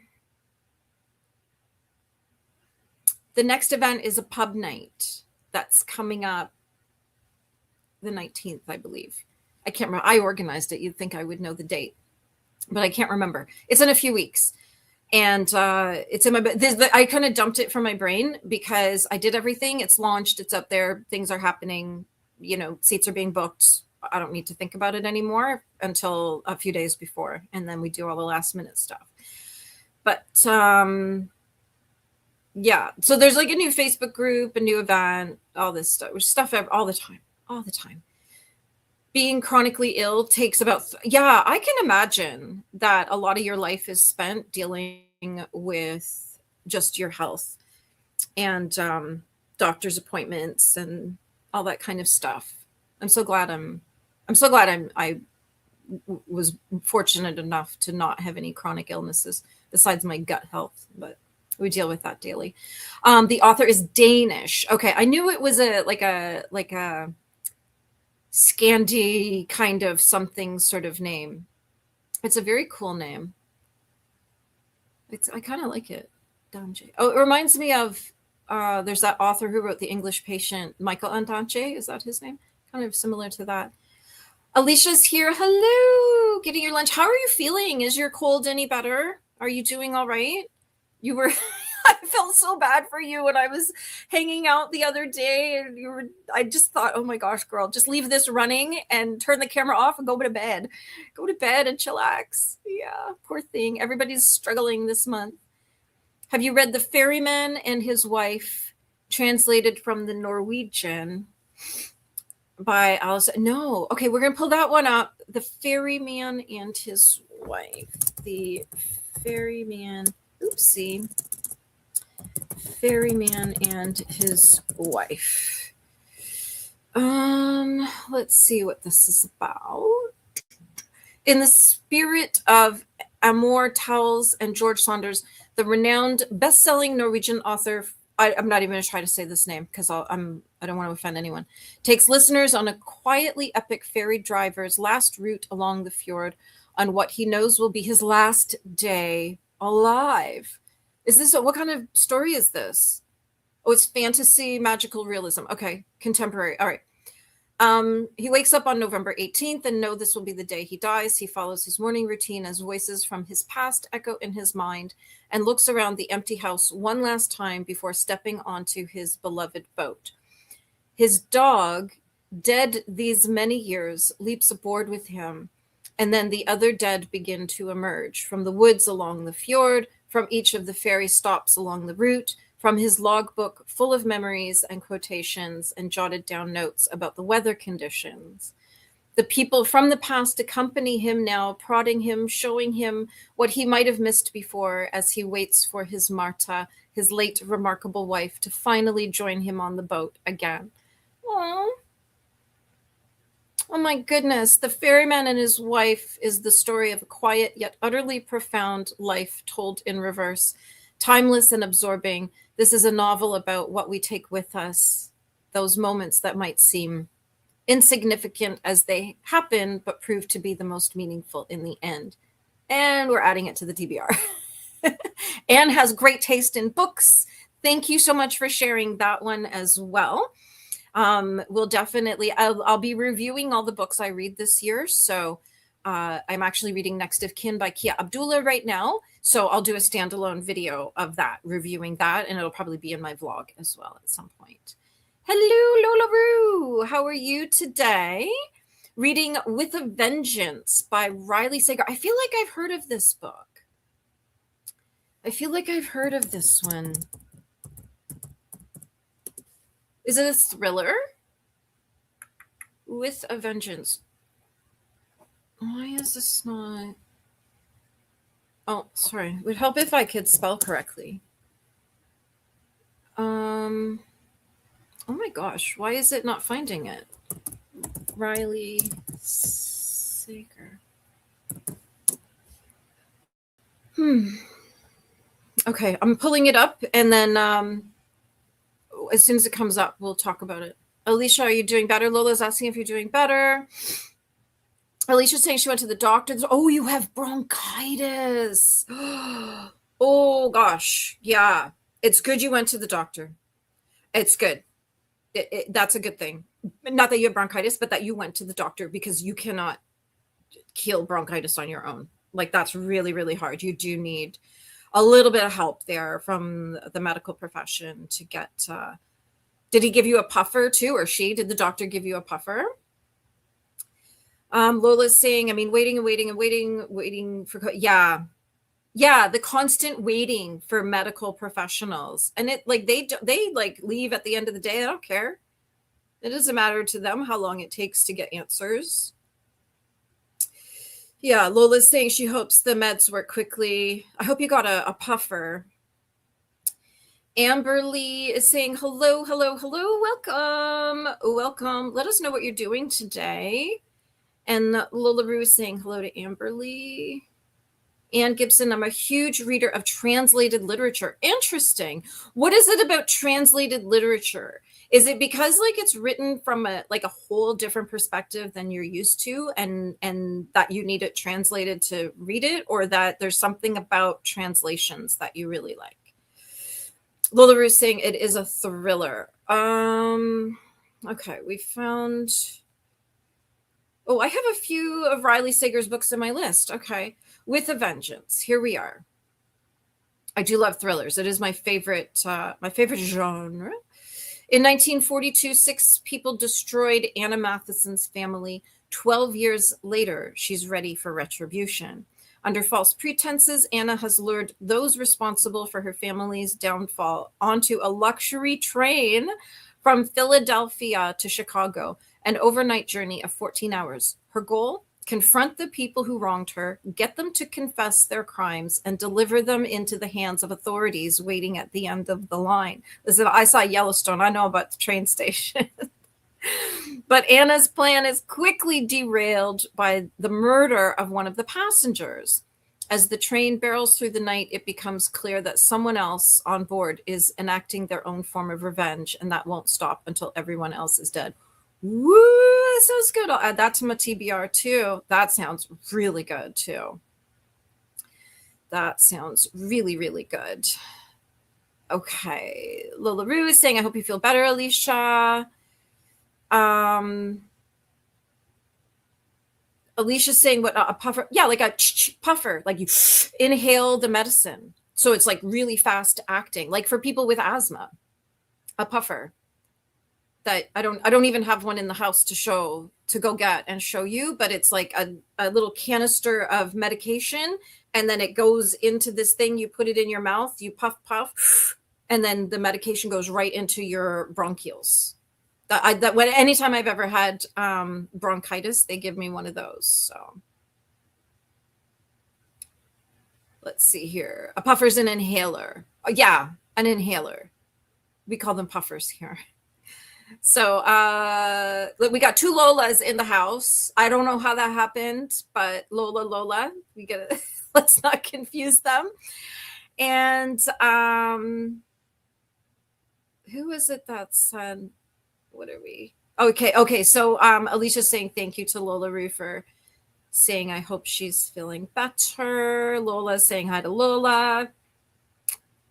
Speaker 1: next event is a pub night that's coming up the 19th, I believe. I can't remember. I organized it. You'd think I would know the date, but I can't remember. It's in a few weeks. And it's in my, I kind of dumped it from my brain because I did everything. It's launched. It's up there. Things are happening. You know, seats are being booked. I don't need to think about it anymore until a few days before. And then we do all the last minute stuff. But yeah, so there's like a new Facebook group, a new event, all this stuff all the time. Being chronically ill takes about, I can imagine that a lot of your life is spent dealing with just your health and doctor's appointments and all that kind of stuff. I'm so glad I was fortunate enough to not have any chronic illnesses besides my gut health, but we deal with that daily. The author is Danish. Okay, I knew it was like a Scandi kind of something sort of name. It's a very cool name. I kind of like it. Danje. Oh, it reminds me of there's that author who wrote The English Patient, Michael Andance. Is that his name? Kind of similar to that. Alicia's here. Hello. Getting your lunch. How are you feeling? Is your cold any better? Are you doing all right? You were I felt so bad for you when I was hanging out the other day, and I just thought, oh my gosh, girl, just leave this running and turn the camera off and go to bed. Go to bed and chillax. Yeah, poor thing. Everybody's struggling this month. Have you read The Ferryman and His Wife? translated from the Norwegian by Alice. No. Okay, we're going to pull that one up. The Ferryman and His Wife. The Ferryman. Oopsie. Ferryman and His Wife. Let's see what this is about. In the spirit of Amor Towles and George Saunders, the renowned best-selling Norwegian author, I'm not even going to try to say this name because I don't want to offend anyone, takes listeners on a quietly epic ferry driver's last route along the fjord on what he knows will be his last day alive. Is this what kind of story is this? Oh, it's fantasy, magical realism. Okay, contemporary. All right. He wakes up on November 18th and know this will be the day he dies. He follows his morning routine as voices from his past echo in his mind and looks around the empty house one last time before stepping onto his beloved boat. His dog, dead these many years, leaps aboard with him, and then the other dead begin to emerge from the woods along the fjord, from each of the ferry stops along the route, from his logbook full of memories and quotations and jotted down notes about the weather conditions. The people from the past accompany him now, prodding him, showing him what he might have missed before as he waits for his Marta, his late remarkable wife, to finally join him on the boat again. Aww. Oh my goodness. The Ferryman and His Wife is the story of a quiet yet utterly profound life told in reverse, timeless and absorbing. This is a novel about what we take with us, those moments that might seem insignificant as they happen, but prove to be the most meaningful in the end. And we're adding it to the TBR. Anne has great taste in books. Thank you so much for sharing that one as well. We'll definitely, I'll be reviewing all the books I read this year. So I'm actually reading Next of Kin by Kia Abdullah right now. So I'll do a standalone video of that, reviewing that, and it'll probably be in my vlog as well at some point. Hello, Lola Roo. How are you today? Reading With a Vengeance by Riley Sager. I feel like I've heard of this book. I feel like I've heard of this one. Is it a thriller? With a Vengeance. Why is this not? Oh, sorry. It would help if I could spell correctly. Oh my gosh. Why is it not finding it? Riley Sager. Okay, I'm pulling it up, and then as soon as it comes up, we'll talk about it. Alicia, are you doing better? Lola's asking if you're doing better. Alicia's saying she went to the doctor. Oh, you have bronchitis. Oh, gosh. Yeah. It's good you went to the doctor. It's good. That's a good thing. Not that you have bronchitis, but that you went to the doctor, because you cannot kill bronchitis on your own. Like, that's really, really hard. You do need a little bit of help there from the medical profession to get. Did he give you a puffer too, or she? Did the doctor give you a puffer? Lola's saying, I mean, waiting for, yeah, the constant waiting for medical professionals. And it, like, they like leave at the end of the day. I don't care. It doesn't matter to them how long it takes to get answers. Yeah, Lola's saying she hopes the meds work quickly. I hope you got a puffer. Amberly is saying, hello, welcome. Let us know what you're doing today. And Lola Rue is saying hello to Amberly. Ann Gibson, I'm a huge reader of translated literature. Interesting. What is it about translated literature? Is it because, like, it's written from a whole different perspective than you're used to, and that you need it translated to read it, or that there's something about translations that you really like? Lola Rue saying it is a thriller. Okay, we found. Oh, I have a few of Riley Sager's books in my list. Okay. With a Vengeance. Here we are. I do love thrillers. It is my favorite genre. In 1942, 6 people destroyed Anna Matheson's family. 12 years later, she's ready for retribution. Under false pretenses, Anna has lured those responsible for her family's downfall onto a luxury train from Philadelphia to Chicago, an overnight journey of 14 hours. Her goal? Confront the people who wronged her, get them to confess their crimes, and deliver them into the hands of authorities waiting at the end of the line. Listen, I saw Yellowstone. I know about the train station. But Anna's plan is quickly derailed by the murder of one of the passengers. As the train barrels through the night, it becomes clear that someone else on board is enacting their own form of revenge, and that won't stop until everyone else is dead. Woo, that sounds good. I'll add that to my TBR too. That sounds really good too. That sounds really, really good. Okay. Lola Rue is saying, I hope you feel better, Alicia. Alicia's saying what a puffer. Yeah, like a puffer, like you inhale the medicine. So it's like really fast acting, like for people with asthma, a puffer. That I don't even have one in the house to go get and show you, but it's like a little canister of medication, and then it goes into this thing. You put it in your mouth, you puff, and then the medication goes right into your bronchioles. Anytime I've ever had bronchitis, they give me one of those. So let's see here. A puffer's an inhaler. Oh, yeah, an inhaler. We call them puffers here. So we got two Lolas in the house. I don't know how that happened, but Lola, we get it. Let's not confuse them. And who is it that said, what are we? Okay. So Alicia's saying thank you to Lola Rue for saying, I hope she's feeling better. Lola's saying hi to Lola.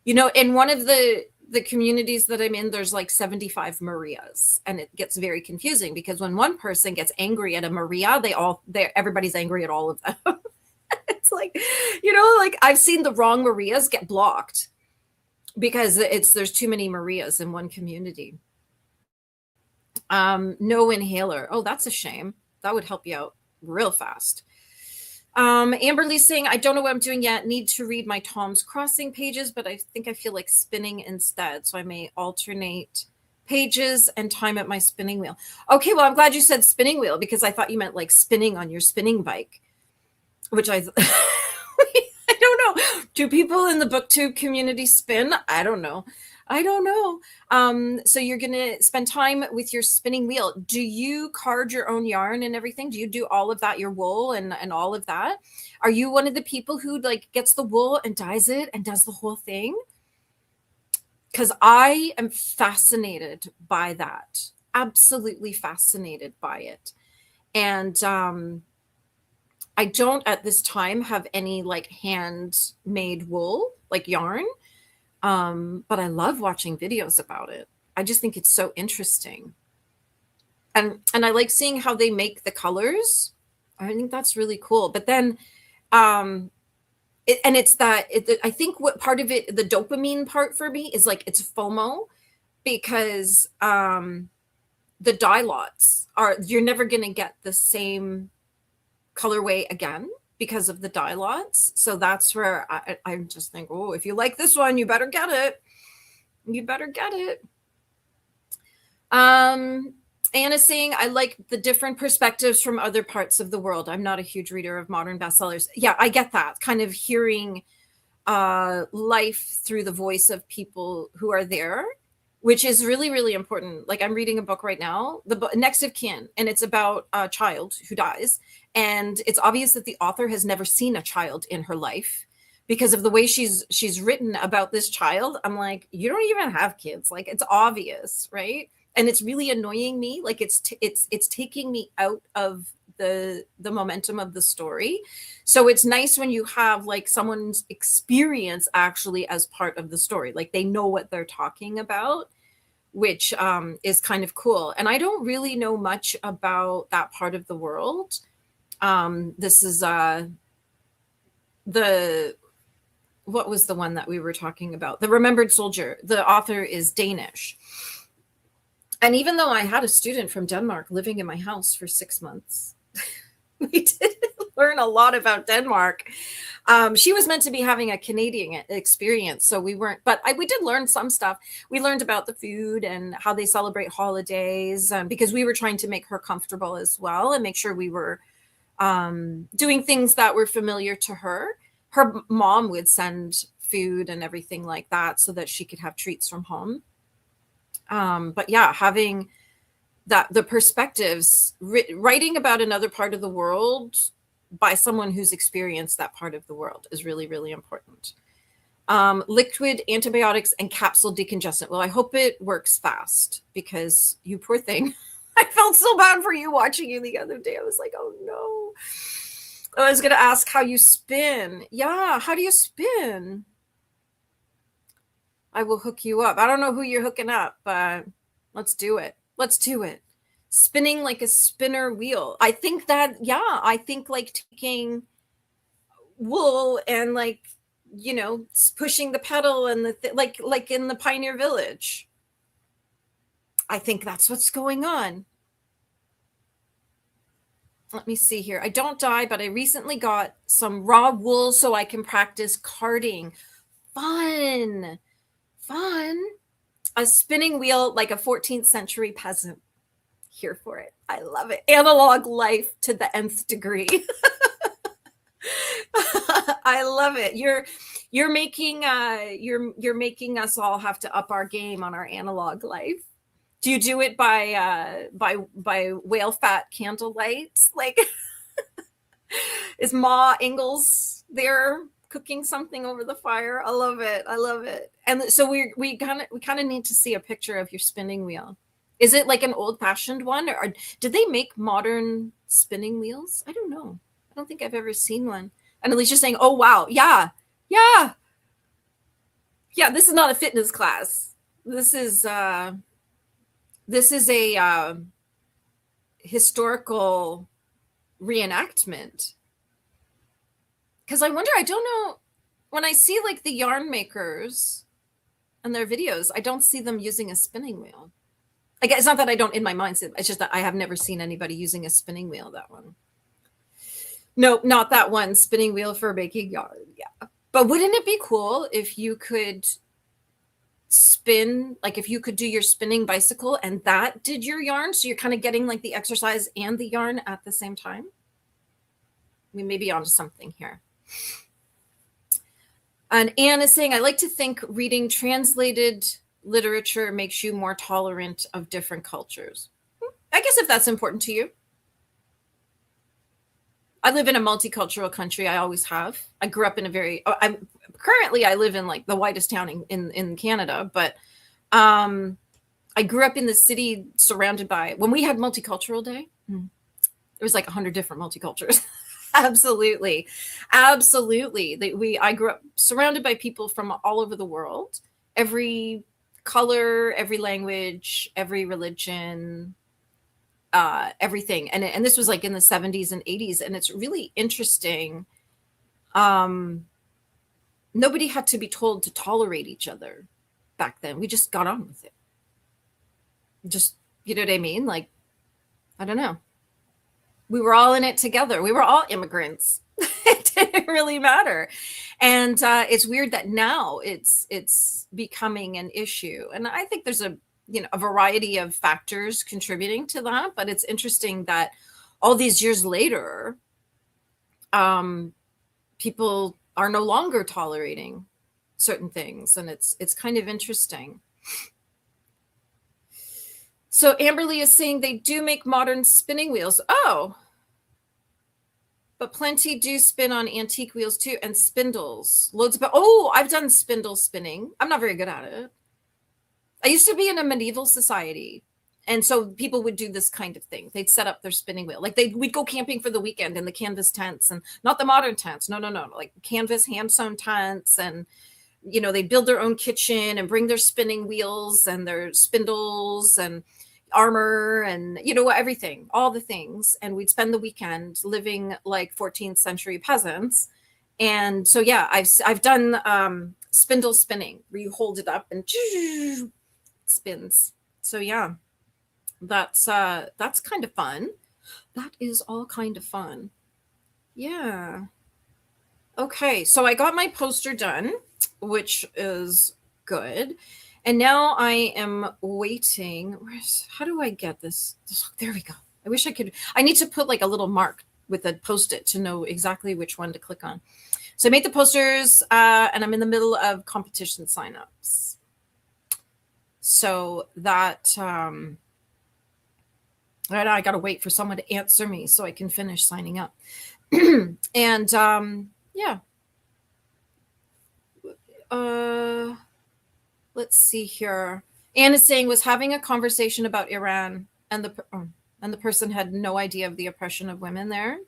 Speaker 1: You know, in one of the communities that I'm in, there's like 75 Marias, and it gets very confusing because when one person gets angry at a Maria, everybody's angry at all of them. It's like, like I've seen the wrong Marias get blocked because there's too many Marias in one community. No inhaler. Oh, that's a shame. That would help you out real fast. Amberly's saying, I don't know what I'm doing yet. Need to read my Tom's Crossing pages, but I think I feel like spinning instead. So I may alternate pages and time at my spinning wheel. Okay, well, I'm glad you said spinning wheel because I thought you meant like spinning on your spinning bike, which I don't know. Do people in the booktube community spin? I don't know. So you're going to spend time with your spinning wheel. Do you card your own yarn and everything? Do you do all of that, your wool and all of that? Are you one of the people who like gets the wool and dyes it and does the whole thing? Because I am fascinated by that. Absolutely fascinated by it. And I don't at this time have any like handmade wool, like yarn. But I love watching videos about it. I just think it's so interesting. And I like seeing how they make the colors. I think that's really cool. But then, I think what part of it, the dopamine part for me is like, it's FOMO because, the dye lots you're never going to get the same colorway again because of the dye lots. So that's where I just think, oh, if you like this one, you better get it. Anna's saying, I like the different perspectives from other parts of the world. I'm not a huge reader of modern bestsellers. Yeah, I get that. Kind of hearing life through the voice of people who are there, which is really, really important. Like I'm reading a book right now, the book Next of Kin, and it's about a child who dies. And it's obvious that the author has never seen a child in her life because of the way she's written about this child. I'm like, you don't even have kids. Like it's obvious, right? And it's really annoying me. Like it's taking me out of the momentum of the story. So it's nice when you have like someone's experience actually as part of the story. Like they know what they're talking about, which is kind of cool. And I don't really know much about that part of the world. This is what was the one that we were talking about? The Remembered Soldier. The author is Danish. And even though I had a student from Denmark living in my house for 6 months, we did learn a lot about Denmark. She was meant to be having a Canadian experience, so we weren't, but we did learn some stuff. We learned about the food and how they celebrate holidays, because we were trying to make her comfortable as well and make sure we were doing things that were familiar to her. Her mom would send food and everything like that so that she could have treats from home. But yeah, having the perspectives, writing about another part of the world by someone who's experienced that part of the world is really, really important. Liquid antibiotics and capsule decongestant. Well, I hope it works fast, because you poor thing. I felt so bad for you watching you the other day. I was like, oh no. I was going to ask how you spin. Yeah, how do you spin? I will hook you up. I don't know who you're hooking up, but let's do it. Let's do it. Spinning like a spinner wheel. I think that, yeah, I think like taking wool and like, you know, pushing the pedal and the like in the Pioneer Village. I think that's what's going on. Let me see here. I don't dye, but I recently got some raw wool so I can practice carding. Fun. Fun. A spinning wheel like a 14th century peasant. Here for it. I love it. Analog life to the nth degree. I love it. You're making us all have to up our game on our analog life. Do you do it by whale fat candlelight? Like, is Ma Ingalls there cooking something over the fire? I love it. I love it. And so we kind of need to see a picture of your spinning wheel. Is it like an old-fashioned one, or did they make modern spinning wheels? I don't know. I don't think I've ever seen one. And Alicia's saying, "Oh wow, yeah, yeah, yeah." This is not a fitness class. This is a historical reenactment. Because I wonder, I don't know, when I see like the yarn makers and their videos, I don't see them using a spinning wheel. Like, it's not that I don't in my mind, it's just that I have never seen anybody using a spinning wheel. That one. Nope, not that one. Spinning wheel for making yarn. Yeah. But wouldn't it be cool if you could spin, like if you could do your spinning bicycle and that did your yarn? So you're kind of getting like the exercise and the yarn at the same time. We may be onto something here. And Anne is saying, I like to think reading translated literature makes you more tolerant of different cultures. I guess if that's important to you. I live in a multicultural country. I always have. I grew up in I live in like the whitest town in Canada, but I grew up in the city surrounded by, when we had multicultural day, there was like 100 different multicultures. Absolutely. Absolutely. I grew up surrounded by people from all over the world, every color, every language, every religion, everything. And this was like in the 70s and 80s. And it's really interesting. Nobody had to be told to tolerate each other back then. We just got on with it. Just, you know what I mean? Like, I don't know. We were all in it together. We were all immigrants. It didn't really matter. And it's weird that now it's becoming an issue. And I think there's a variety of factors contributing to that. But it's interesting that all these years later, people are no longer tolerating certain things. And it's kind of interesting. So Amberly is saying they do make modern spinning wheels. Oh, but plenty do spin on antique wheels too, and spindles. Loads of, I've done spindle spinning. I'm not very good at it. I used to be in a medieval society. And so people would do this kind of thing. They'd set up their spinning wheel. Like we'd go camping for the weekend in the canvas tents, and not the modern tents. No. Like canvas hand sewn tents. And, they'd build their own kitchen and bring their spinning wheels and their spindles and armor and, everything, all the things. And we'd spend the weekend living like 14th century peasants. And so, yeah, I've done spindle spinning where you hold it up and it spins. So, yeah. That's kind of fun. That is all kind of fun. Yeah. Okay, so I got my poster done, which is good. And now I am waiting. How do I get this? There we go. I wish I could. I need to put like a little mark with a post-it to know exactly which one to click on. So I made the posters, and I'm in the middle of competition signups. So that right now I got to wait for someone to answer me so I can finish signing up. And yeah. Uh, let's see here. Anne is saying was having a conversation about Iran, and the person had no idea of the oppression of women there.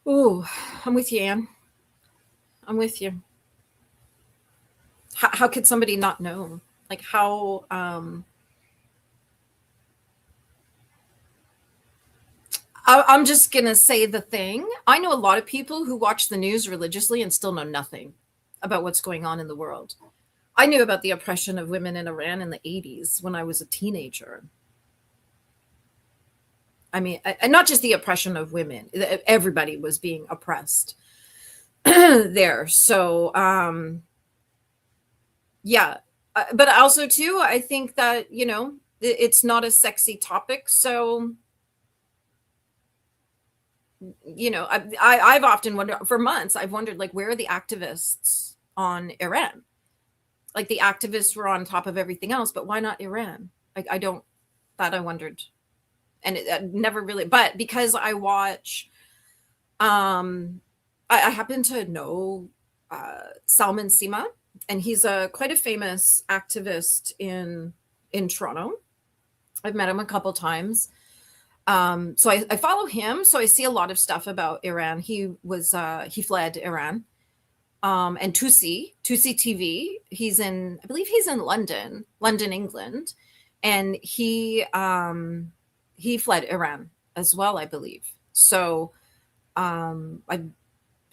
Speaker 1: Ooh, I'm with you, Anne. I'm with you. How could somebody not know? Like how I'm just gonna say the thing. I know a lot of people who watch the news religiously and still know nothing about what's going on in the world. I knew about the oppression of women in Iran in the 80s when I was a teenager. I mean, and not just the oppression of women, everybody was being oppressed there. So, yeah. But also, too, I think that, it's not a sexy topic. So, I've often wondered for months, I've wondered, like, where are the activists on Iran? Like, the activists were on top of everything else, but why not Iran? I don't, that I wondered. And it never really, but because I watch, I happen to know Salman Sima, and he's quite a famous activist in Toronto. I've met him a couple times. So I follow him, so I see a lot of stuff about Iran. He fled Iran, and Tusi TV. I believe he's in London, England, and he fled Iran as well, I believe. So I've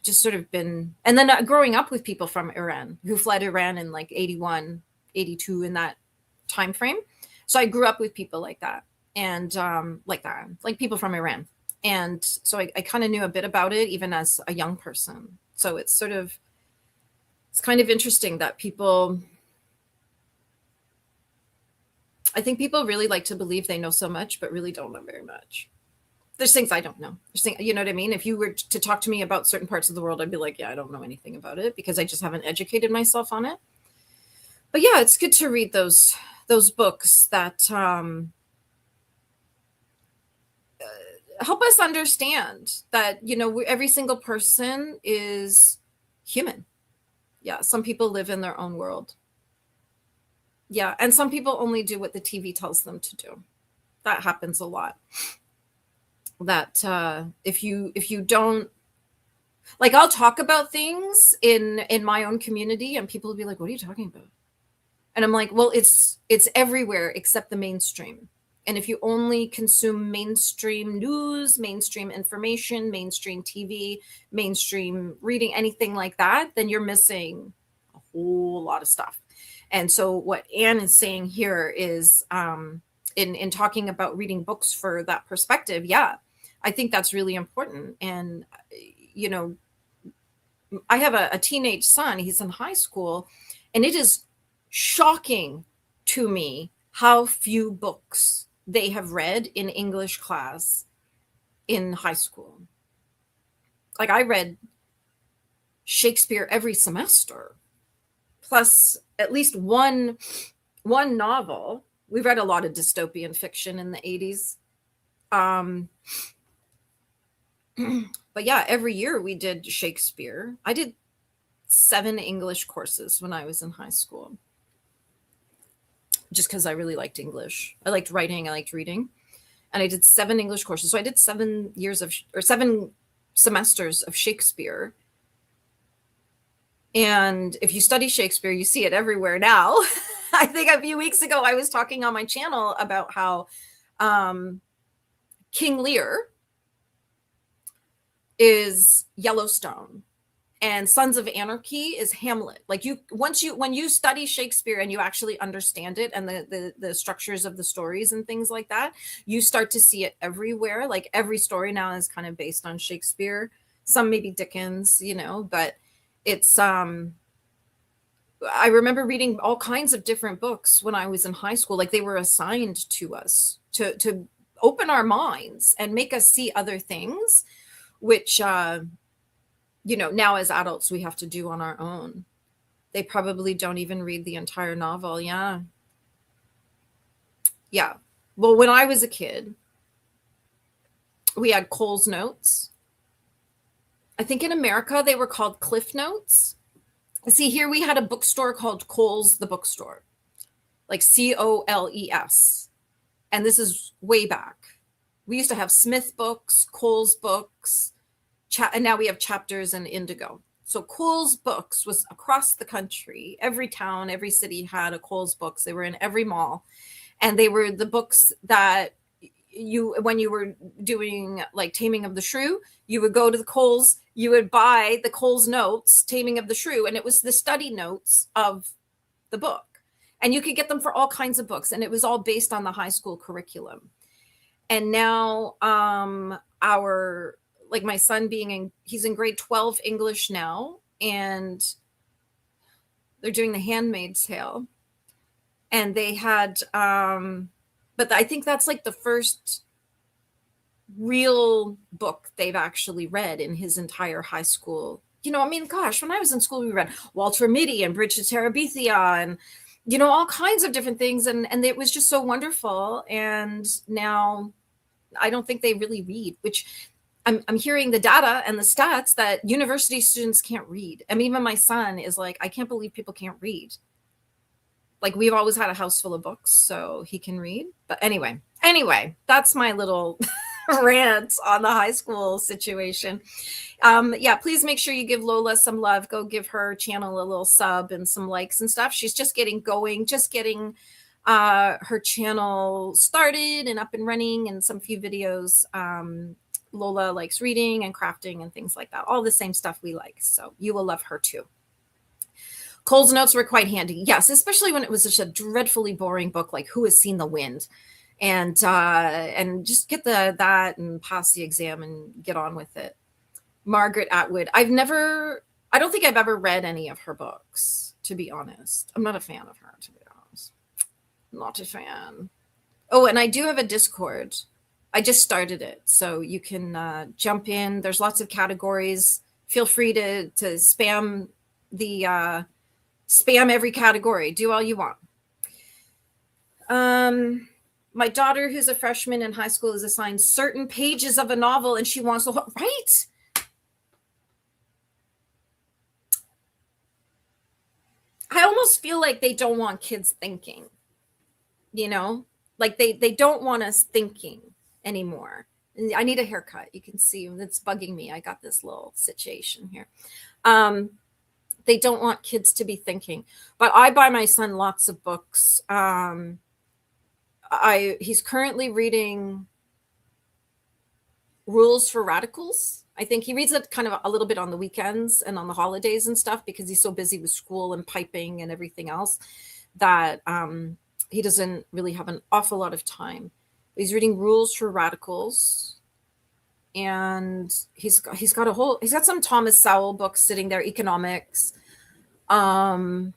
Speaker 1: just sort of been, and then growing up with people from Iran who fled Iran in like 81, 82 in that time frame. So I grew up with people like that, and like people from Iran. And so I kind of knew a bit about it even as a young person. So it's kind of interesting that I think people really like to believe they know so much, but really don't know very much. There's things I don't know. You know what I mean? If you were to talk to me about certain parts of the world, I'd be like, yeah, I don't know anything about it because I just haven't educated myself on it. But yeah, it's good to read those books that help us understand that, every single person is human. Yeah, some people live in their own world. Yeah, and some people only do what the TV tells them to do. That happens a lot. That if you don't, like, I'll talk about things in my own community and people will be like, what are you talking about? And I'm like, well, it's everywhere except the mainstream. And if you only consume mainstream news, mainstream information, mainstream TV, mainstream reading, anything like that, then you're missing a whole lot of stuff. And so what Anne is saying here is, in talking about reading books for that perspective, yeah, I think that's really important. And I have a teenage son. He's in high school, and it is shocking to me how few books they have read in English class in high school. Like, I read Shakespeare every semester, plus at least one novel. We read a lot of dystopian fiction in the 80s. But yeah, every year we did Shakespeare. I did 7 English courses when I was in high school, just because I really liked English. I liked writing, I liked reading. And I did 7 English courses. So I did 7 semesters of Shakespeare. And if you study Shakespeare, you see it everywhere now. I think a few weeks ago I was talking on my channel about how King Lear is Yellowstone, and Sons of Anarchy is Hamlet. Like when you study Shakespeare and you actually understand it and the structures of the stories and things like that, you start to see it everywhere. Like every story now is kind of based on Shakespeare, some maybe Dickens, but it's I remember reading all kinds of different books when I was in high school. Like they were assigned to us to open our minds and make us see other things, which now as adults we have to do on our own. They probably don't even read the entire novel. Yeah. Yeah. Well, when I was a kid, we had Cole's Notes. I think in America they were called Cliff Notes. See, here we had a bookstore called Cole's the Bookstore, like Coles. And this is way back. We used to have Smith books, Cole's books, and now we have Chapters and Indigo. So Cole's Books was across the country. Every town, every city had a Cole's Books. They were in every mall. And they were the books that when you were doing like Taming of the Shrew, you would go to the Cole's, you would buy the Cole's Notes, Taming of the Shrew, and it was the study notes of the book. And you could get them for all kinds of books. And it was all based on the high school curriculum. And now my son he's in grade 12 English now, and they're doing The Handmaid's Tale. And they had, but I think that's like the first real book they've actually read in his entire high school. Gosh, when I was in school, we read Walter Mitty and Bridge to Terabithia and, all kinds of different things. And it was just so wonderful. And now I don't think they really read, which I'm hearing the data and the stats that university students can't read. I mean, even my son is like, I can't believe people can't read. Like we've always had a house full of books, so he can read. But anyway, that's my little rant on the high school situation. Please make sure you give Lola some love. Go give her channel a little sub and some likes and stuff. She's just getting going, just getting her channel started and up and running, and some few videos. Lola likes reading and crafting and things like that. All the same stuff we like. So you will love her too. Cole's Notes were quite handy. Yes, especially when it was such a dreadfully boring book like Who Has Seen the Wind? And just get that and pass the exam and get on with it. Margaret Atwood. I don't think I've ever read any of her books, to be honest. I'm not a fan of her, to be honest. Not a fan. Oh, and I do have a Discord. I just started it, so you can jump in. There's lots of categories. Feel free to spam every category. Do all you want. My daughter, who's a freshman in high school, is assigned certain pages of a novel, and she wants the whole, right? I almost feel like they don't want kids thinking, like they don't want us thinking anymore. I need a haircut. You can see it's bugging me. I got this little situation here. They don't want kids to be thinking, but I buy my son lots of books. He's currently reading Rules for Radicals. I think he reads it kind of a little bit on the weekends and on the holidays and stuff because he's so busy with school and piping and everything else that he doesn't really have an awful lot of time. He's reading Rules for Radicals, and he's got some Thomas Sowell books sitting there, economics. My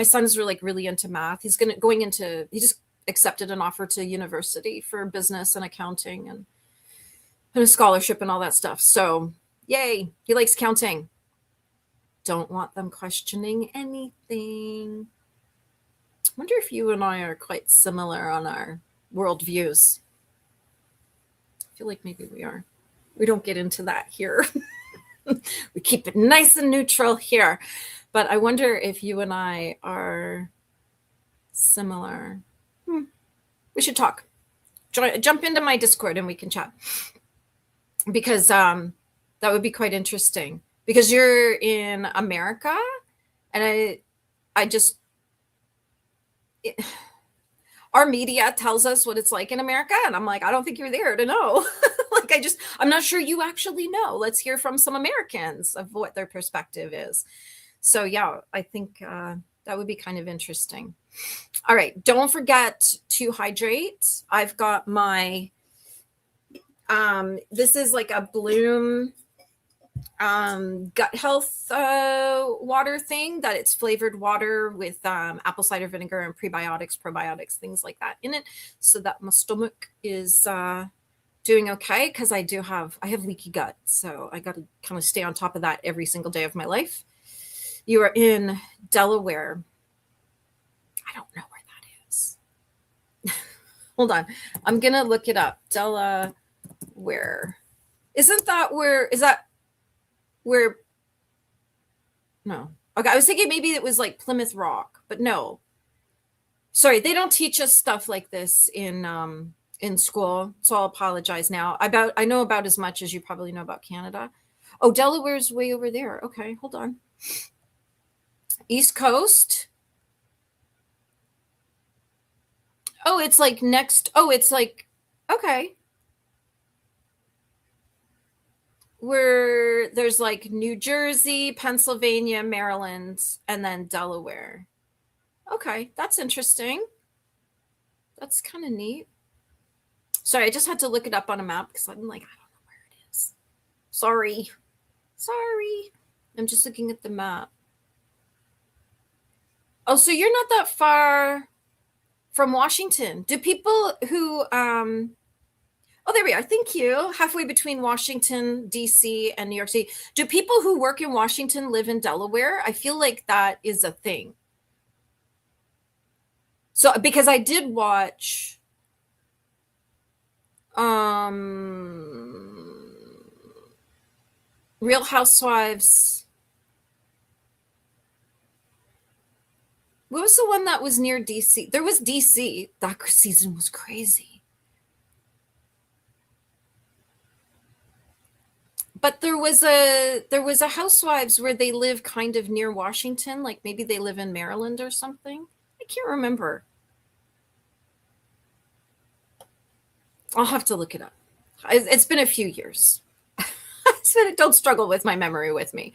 Speaker 1: son's really into math. He just accepted an offer to university for business and accounting and a scholarship and all that stuff. So yay, he likes counting. Don't want them questioning anything. I wonder if you and I are quite similar on our worldviews. I feel like maybe we are. We don't get into that here. We keep it nice and neutral here. But I wonder if you and I are similar. We should talk. Jump into my Discord and we can chat. Because that would be quite interesting. Because you're in America, and our media tells us what it's like in America, and I'm like, I don't think you're there to know. like, I'm not sure you actually know. Let's hear from some Americans of what their perspective is. So yeah, I think that would be kind of interesting. All right, don't forget to hydrate. I've got my this is like a Bloom gut health water thing, that it's flavored water with apple cider vinegar and prebiotics, probiotics, things like that in it, so that my stomach is doing okay, because I have leaky gut, so I got to kind of stay on top of that every single day of my life. You are in Delaware. I don't know where that is. Hold on, I'm gonna look it up. Delaware. Isn't that where? Is that where? No. Okay, I was thinking maybe it was like Plymouth Rock, but no. Sorry, they don't teach us stuff like this in school, so I'll apologize now. I know about as much as you probably know about Canada. Oh, Delaware's way over there. Okay, hold on. East Coast. Oh, it's like next. Oh, it's like, okay. Where there's like New Jersey, Pennsylvania, Maryland, and then Delaware. Okay, that's interesting. That's kind of neat. Sorry, I just had to look it up on a map because I'm like, I don't know where it is. Sorry. I'm just looking at the map. Oh, so you're not that far from Washington. Do people who oh, there we are. Thank you. Halfway between Washington, D.C. and New York City. Do people who work in Washington live in Delaware? I feel like that is a thing. So, because I did watch Real Housewives. What was the one that was near D.C.? There was D.C. That season was crazy. But there was a Housewives where they live kind of near Washington, like maybe they live in Maryland or something. I can't remember. I'll have to look it up. It's been a few years. Don't struggle with my memory with me.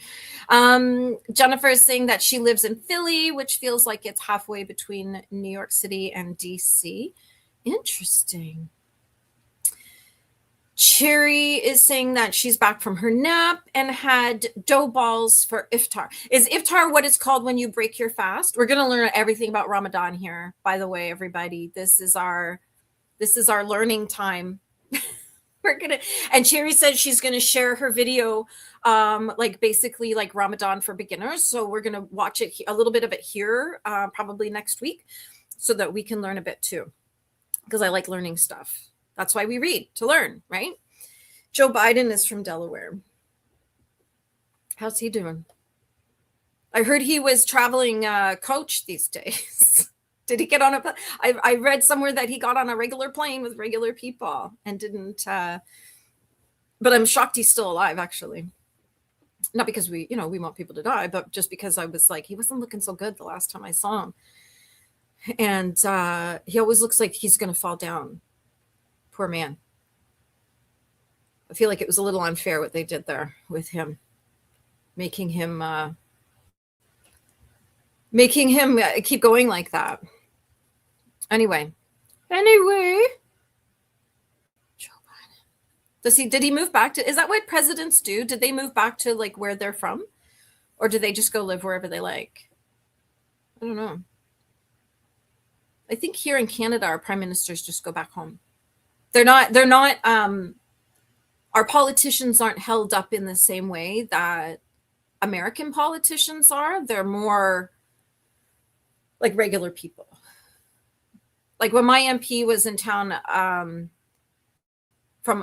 Speaker 1: Jennifer is saying that she lives in Philly, which feels like it's halfway between New York City and DC. Interesting. Cherry is saying that she's back from her nap and had dough balls for iftar. Is iftar what it's called when you break your fast? We're going to learn everything about Ramadan here. By the way, everybody, this is our learning time. And Cherry said she's going to share her video, like basically like Ramadan for beginners. So we're going to watch it, a little bit of it here, probably next week, so that we can learn a bit too, because I like learning stuff. That's why we read, to learn, right? Joe Biden is from Delaware. How's he doing? I heard he was traveling coach these days. Did he get on a? I read somewhere that he got on a regular plane with regular people and didn't. But I'm shocked he's still alive, actually. Not because we want people to die, but just because I was like, he wasn't looking so good the last time I saw him. And he always looks like he's going to fall down. Poor man. I feel like it was a little unfair what they did there with him, making him keep going like that. Anyway, Joe Biden. Did he move back to? Is that what presidents do? Did they move back to like where they're from, or do they just go live wherever they like? I don't know. I think here in Canada, our prime ministers just go back home. They're not our politicians aren't held up in the same way that American politicians are. They're more like regular people. Like when my MP was in town,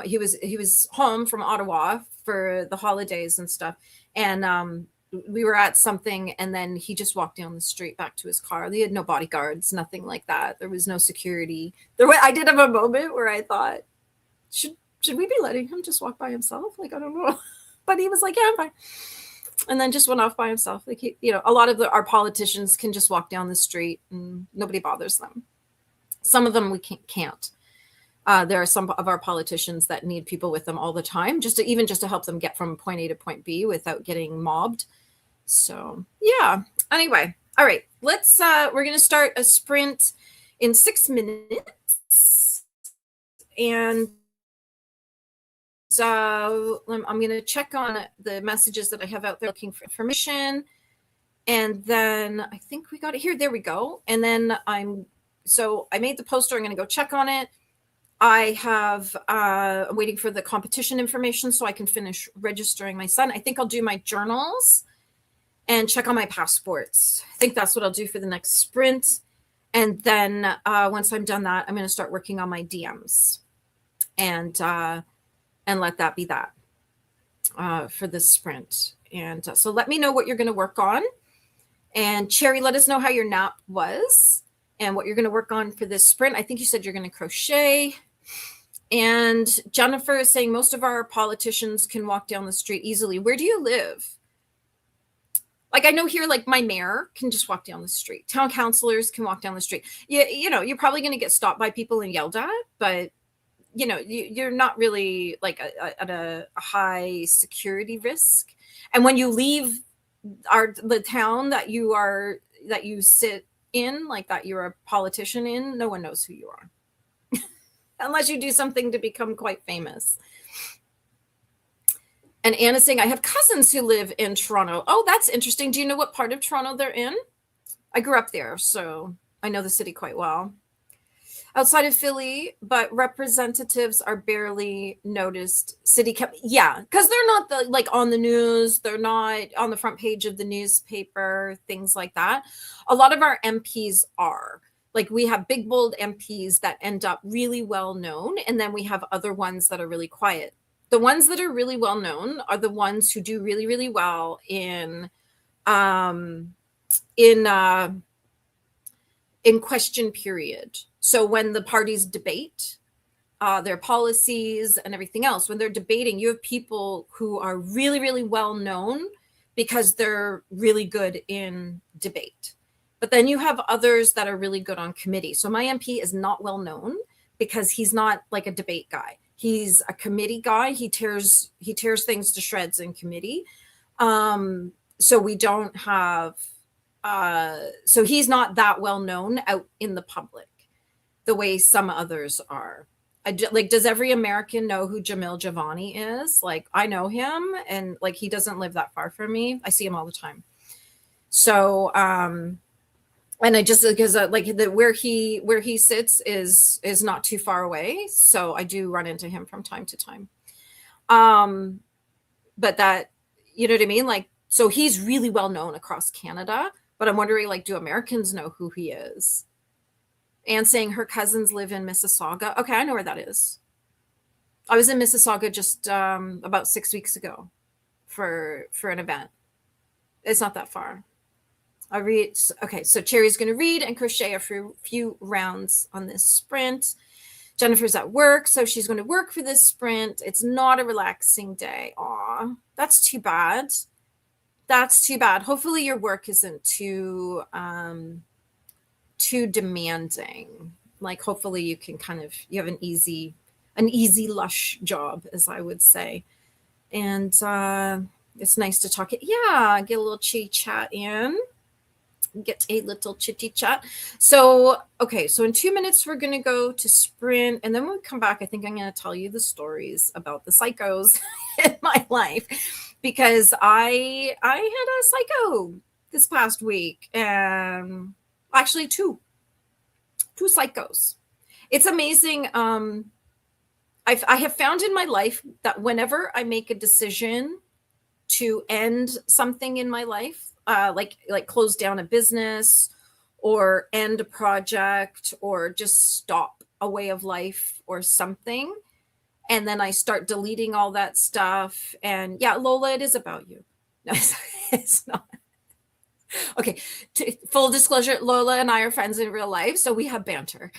Speaker 1: he was home from Ottawa for the holidays and stuff, and we were at something, and then he just walked down the street back to his car. They had no bodyguards, nothing like that. There was no security. I did have a moment where I thought, should we be letting him just walk by himself? Like, I don't know. But he was like, yeah, I'm fine. And then just went off by himself. Like, a lot of our politicians can just walk down the street and nobody bothers them. Some of them we can't. There are some of our politicians that need people with them all the time, even just to help them get from point A to point B without getting mobbed. So yeah. Anyway, all right. We're gonna start a sprint in 6 minutes, and so I'm gonna check on the messages that I have out there looking for information, and then I think we got it here. There we go. And then I made the poster. I'm gonna go check on it. I'm waiting for the competition information so I can finish registering my son. I think I'll do my journals and check on my passports. I think that's what I'll do for the next sprint. And then once I'm done that, I'm going to start working on my DMs and let that be that for this sprint. And so let me know what you're going to work on. And Cherry, let us know how your nap was and what you're going to work on for this sprint. I think you said you're going to crochet. And Jennifer is saying most of our politicians can walk down the street easily. Where do you live? Like, I know here, like, my mayor can just walk down the street. Town councilors can walk down the street. You know, you're probably going to get stopped by people and yelled at, but, you know, you're not really, like, at a high security risk. And when you leave the town that you sit in, like that you're a politician in, no one knows who you are. Unless you do something to become quite famous. And Anna's saying, I have cousins who live in Toronto. Oh, that's interesting. Do you know what part of Toronto they're in? I grew up there, so I know the city quite well. Outside of Philly, but representatives are barely noticed. Yeah, because they're not like on the news. They're not on the front page of the newspaper, things like that. A lot of our MPs are. Like, we have big, bold MPs that end up really well known, and then we have other ones that are really quiet. The ones that are really well known are the ones who do really, really well in question period. So when the parties debate their policies and everything else, when they're debating, you have people who are really, really well known because they're really good in debate. But then you have others that are really good on committee. So my MP is not well known because he's not like a debate guy. He's a committee guy. He tears things to shreds in committee. So we don't have, so he's not that well known out in the public the way some others are. Like, does every American know who Jamil Javani is? Like, I know him, and like, he doesn't live that far from me. I see him all the time. So, and I just, because where he sits is not too far away, so I do run into him from time to time. But that, you know what I mean? Like, so he's really well known across Canada, but I'm wondering, like, do Americans know who he is? And saying her cousins live in Mississauga. Okay, I know where that is. I was in Mississauga just about 6 weeks ago for an event. It's not that far. I read. Okay, so Cherry's going to read and crochet a few rounds on this sprint. Jennifer's at work, so she's going to work for this sprint. It's not a relaxing day. Aw, that's too bad. That's too bad. Hopefully your work isn't too demanding. Like, hopefully you can you have an easy, lush job, as I would say. And it's nice to talk. Yeah, get a little chitty chat in. Get a little chitty chat. So, okay, so in 2 minutes we're gonna go to sprint, and then when we come back, I think I'm gonna tell you the stories about the psychos in my life, because I had a psycho this past week, and actually two psychos. It's amazing. I have found in my life that whenever I make a decision to end something in my life, like close down a business or end a project or just stop a way of life or something, and then I start deleting all that stuff. And yeah, Lola, it is about you. No, it's not. Okay, full disclosure, Lola and I are friends in real life, so we have banter.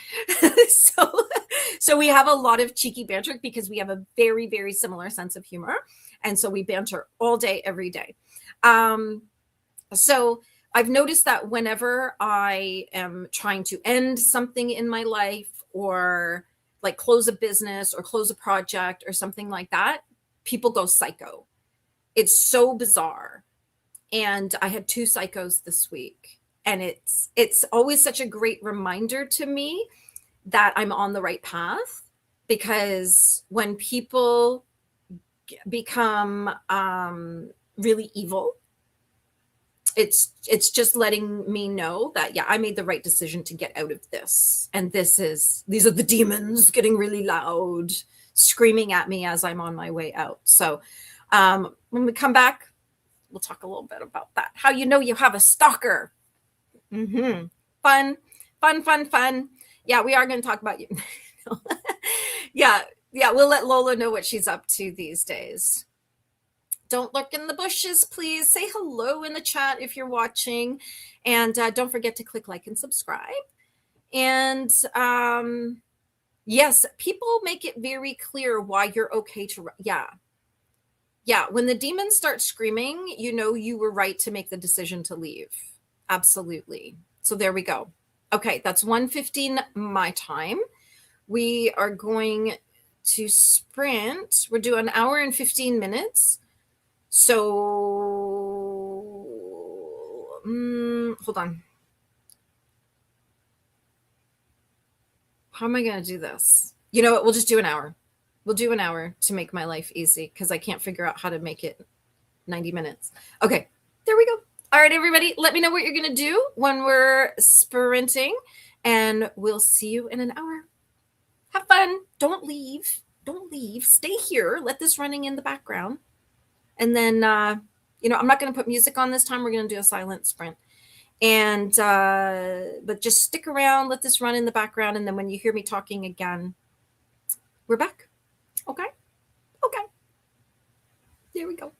Speaker 1: so we have a lot of cheeky banter because we have a very, very similar sense of humor, and so we banter all day, every day. So I've noticed that whenever I am trying to end something in my life, or like close a business or close a project or something like that, people go psycho. It's so bizarre. And I had two psychos this week. And it's always such a great reminder to me that I'm on the right path, because when people become really evil, it's just letting me know that, yeah, I made the right decision to get out of this. And these are the demons getting really loud, screaming at me as I'm on my way out. So when we come back, we'll talk a little bit about that. How you know you have a stalker. Mm-hmm. Fun, fun, fun, fun. Yeah, we are going to talk about you. yeah, yeah, we'll let Lola know what she's up to these days. Don't lurk in the bushes, please. Say hello in the chat if you're watching. And don't forget to click like and subscribe. And yes, people make it very clear why you're okay to, yeah. Yeah, when the demons start screaming, you know you were right to make the decision to leave. Absolutely. So there we go. Okay, that's 1:15 my time. We are going to sprint. We're doing an hour and 15 minutes. So, hold on. How am I going to do this? You know what? We'll just do an hour. We'll do an hour to make my life easy, because I can't figure out how to make it 90 minutes. Okay, there we go. All right, everybody, let me know what you're going to do when we're sprinting, and we'll see you in an hour. Have fun. Don't leave. Don't leave. Stay here. Let this running in the background. And then, I'm not going to put music on this time. We're going to do a silent sprint. And, but just stick around. Let this run in the background. And then when you hear me talking again, we're back. Okay? Okay. There we go.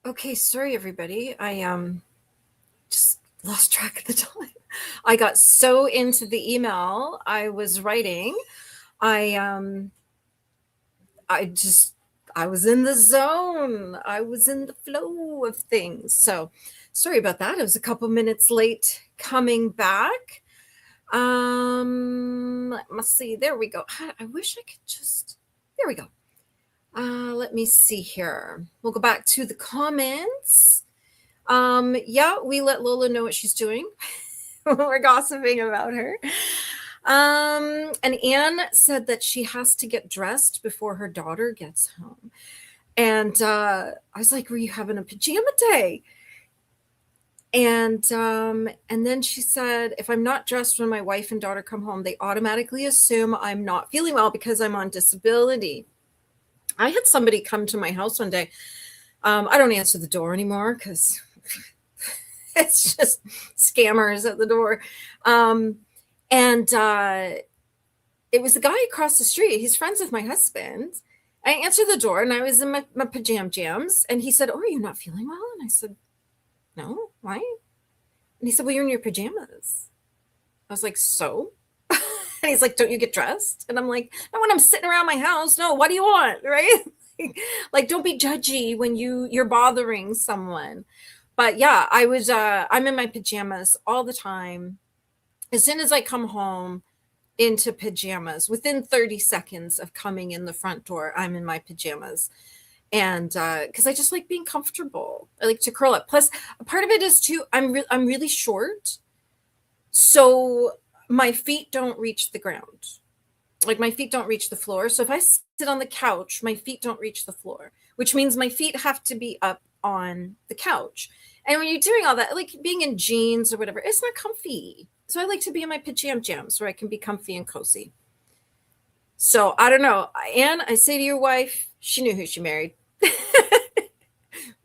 Speaker 1: Okay, sorry everybody. I just lost track of the time. I got so into the email I was writing. I I was in the zone. I was in the flow of things. So sorry about that. I was a couple minutes late coming back. Let's see. There we go. I wish I could just, there we go. Let me see here. We'll go back to the comments. Yeah, we let Lola know what she's doing. We're gossiping about her. And Anne said that she has to get dressed before her daughter gets home. And I was like, were you having a pajama day? And then she said, if I'm not dressed when my wife and daughter come home, they automatically assume I'm not feeling well because I'm on disability. I had somebody come to my house one day. I don't answer the door anymore because it's just scammers at the door. It was the guy across the street. He's friends with my husband. I answered the door and I was in my pajama jams. And he said, oh, are you not feeling well? And I said, no, why? And he said, well, you're in your pajamas. I was like, so? And he's like, don't you get dressed? And I'm like, no, when I'm sitting around my house. No, what do you want? Right? Like, don't be judgy when you're bothering someone. But yeah, I'm in my pajamas all the time. As soon as I come home, into pajamas, within 30 seconds of coming in the front door, I'm in my pajamas. And because I just like being comfortable. I like to curl up. Plus, a part of it is too, I'm really short. So my feet don't reach the ground. Like my feet don't reach the floor. So if I sit on the couch, my feet don't reach the floor, which means my feet have to be up on the couch. And when you're doing all that, like being in jeans or whatever, it's not comfy. So I like to be in my pajama jams where I can be comfy and cozy. So I don't know. Anne, I say to your wife, she knew who she married.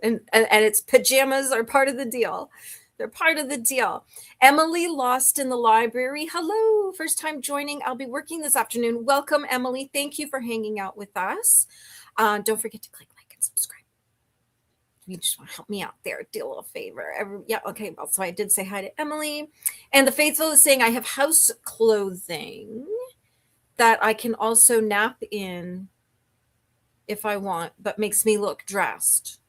Speaker 1: and it's pajamas are part of the deal. They're part of the deal. Emily lost in the library. Hello, first time joining. I'll be working this afternoon. Welcome, Emily. Thank you for hanging out with us. Don't forget to click like and subscribe. You just want to help me out there. Do a little favor. Yeah, okay. Well, so I did say hi to Emily. And the Faithful is saying I have house clothing that I can also nap in if I want, but makes me look dressed.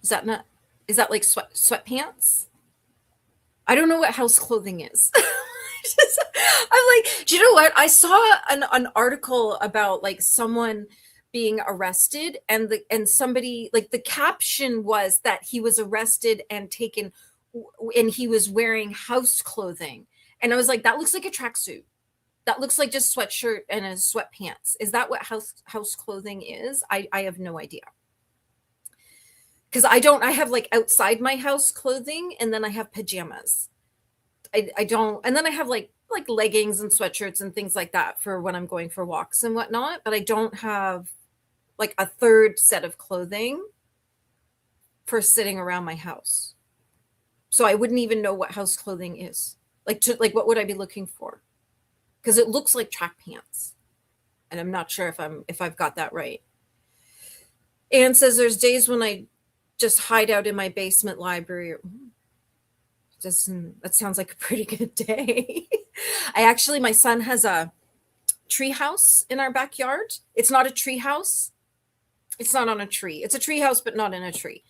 Speaker 1: Is that like sweatpants? I don't know what house clothing is. I'm like, do you know what? I saw an article about like someone being arrested and somebody, like, the caption was that he was arrested and taken and he was wearing house clothing. And I was like, that looks like a tracksuit. That looks like just sweatshirt and a sweatpants. Is that what house clothing is? I have no idea. Because I have like outside my house clothing and then I have pajamas. I don't, and then I have like leggings and sweatshirts and things like that for when I'm going for walks and whatnot, but I don't have like a third set of clothing for sitting around my house. So I wouldn't even know what house clothing is. Like what would I be looking for? Because it looks like track pants. And I'm not sure if I've got that right. Anne says there's days when I just hide out in my basement library. That sounds like a pretty good day. My son has a tree house in our backyard. It's not a tree house. It's not on a tree. It's a tree house, but not in a tree.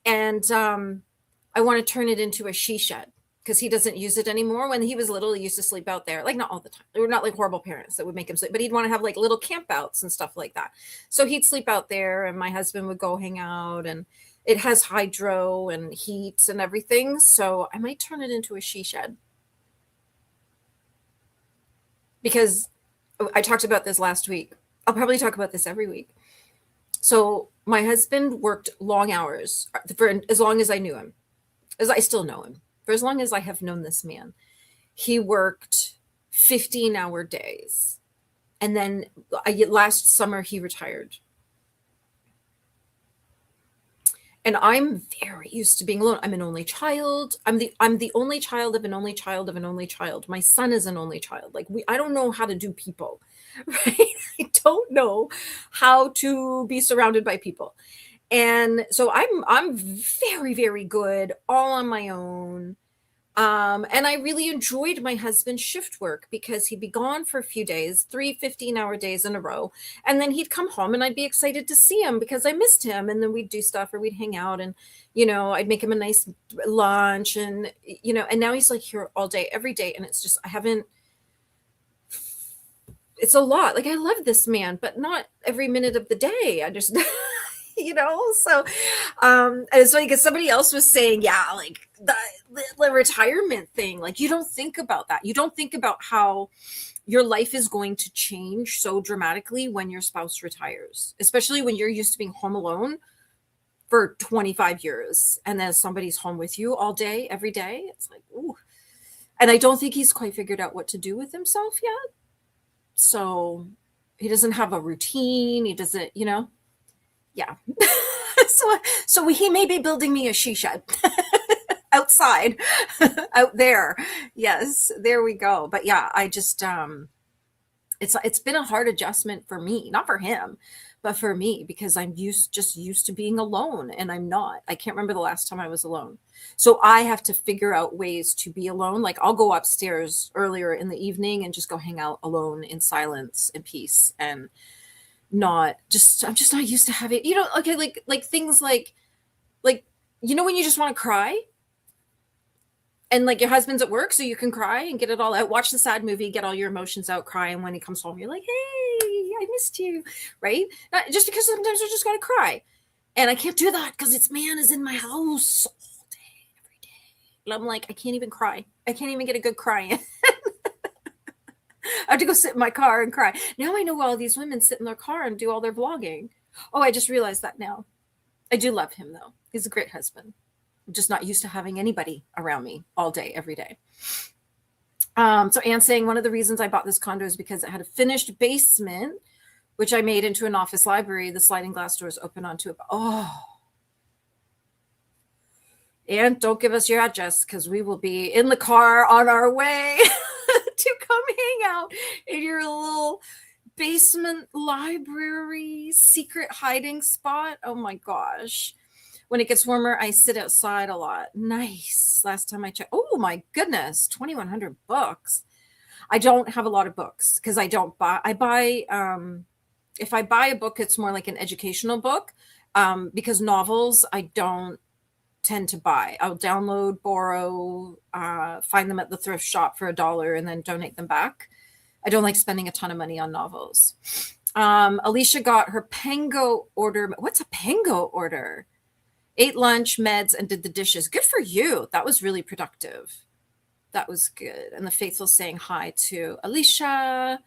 Speaker 1: And I want to turn it into a she shed because he doesn't use it anymore. When he was little, he used to sleep out there, like not all the time. We're not like horrible parents that would make him sleep, but he'd want to have like little campouts and stuff like that. So he'd sleep out there and my husband would go hang out, and it has hydro and heat and everything. So I might turn it into a she shed. Because I talked about this last week. I'll probably talk about this every week. So my husband worked long hours for as long as I knew him, as I still know him, for as long as I have known this man. He worked 15-hour days. And then last summer he retired. And I'm very used to being alone. I'm an only child. I'm the only child of an only child of an only child. My son is an only child. Like I don't know how to do people, right? don't know how to be surrounded by people. And so I'm very, very good all on my own. And I really enjoyed my husband's shift work because he'd be gone for a few days, 3 15-hour days in a row. And then he'd come home and I'd be excited to see him because I missed him. And then we'd do stuff or we'd hang out and, I'd make him a nice lunch and, and now he's like here all day, every day. And it's just, it's a lot. Like I love this man, but not every minute of the day. I just, so it's like somebody else was saying, yeah, like the retirement thing, like you don't think about that. You don't think about how your life is going to change so dramatically when your spouse retires, especially when you're used to being home alone for 25 years and then somebody's home with you all day, every day. It's like, ooh. And I don't think he's quite figured out what to do with himself yet. So he doesn't have a routine. He doesn't, yeah. so he may be building me a she shed outside, out there. Yes, there we go. But yeah, I just it's been a hard adjustment for me, not for him, but for me, because I'm used to being alone and I'm not. I can't remember the last time I was alone. So I have to figure out ways to be alone. Like I'll go upstairs earlier in the evening and just go hang out alone in silence and peace and I'm just not used to having, okay, like things like when you just want to cry and like your husband's at work so you can cry and get it all out, watch the sad movie, get all your emotions out, cry, and when he comes home you're like, hey, I missed you, right? Not just because sometimes I just gotta cry and I can't do that because its man is in my house all day every day and I'm like, I can't even cry, I can't even get a good cry in. I have to go sit in my car and cry. Now I know all these women sit in their car and do all their vlogging. Oh, I just realized that now. I do love him though. He's a great husband. I'm just not used to having anybody around me all day, every day. So Anne's saying one of the reasons I bought this condo is because it had a finished basement, which I made into an office library. The sliding glass doors open onto it. Oh. And don't give us your address because we will be in the car on our way to come hang out in your little basement library secret hiding spot. Oh my gosh. When it gets warmer, I sit outside a lot. Nice. Last time I checked. Oh my goodness. 2,100 books. I don't have a lot of books because I don't buy. I buy, if I buy a book, it's more like an educational book because novels, I don't tend to buy. I'll download, borrow, find them at the thrift shop for $1 and then donate them back. I don't like spending a ton of money on novels. Alicia got her Pango order. What's a Pango order? Ate lunch, meds, and did the dishes. Good for you. That was really productive. That was good. And the faithful saying hi to Alicia.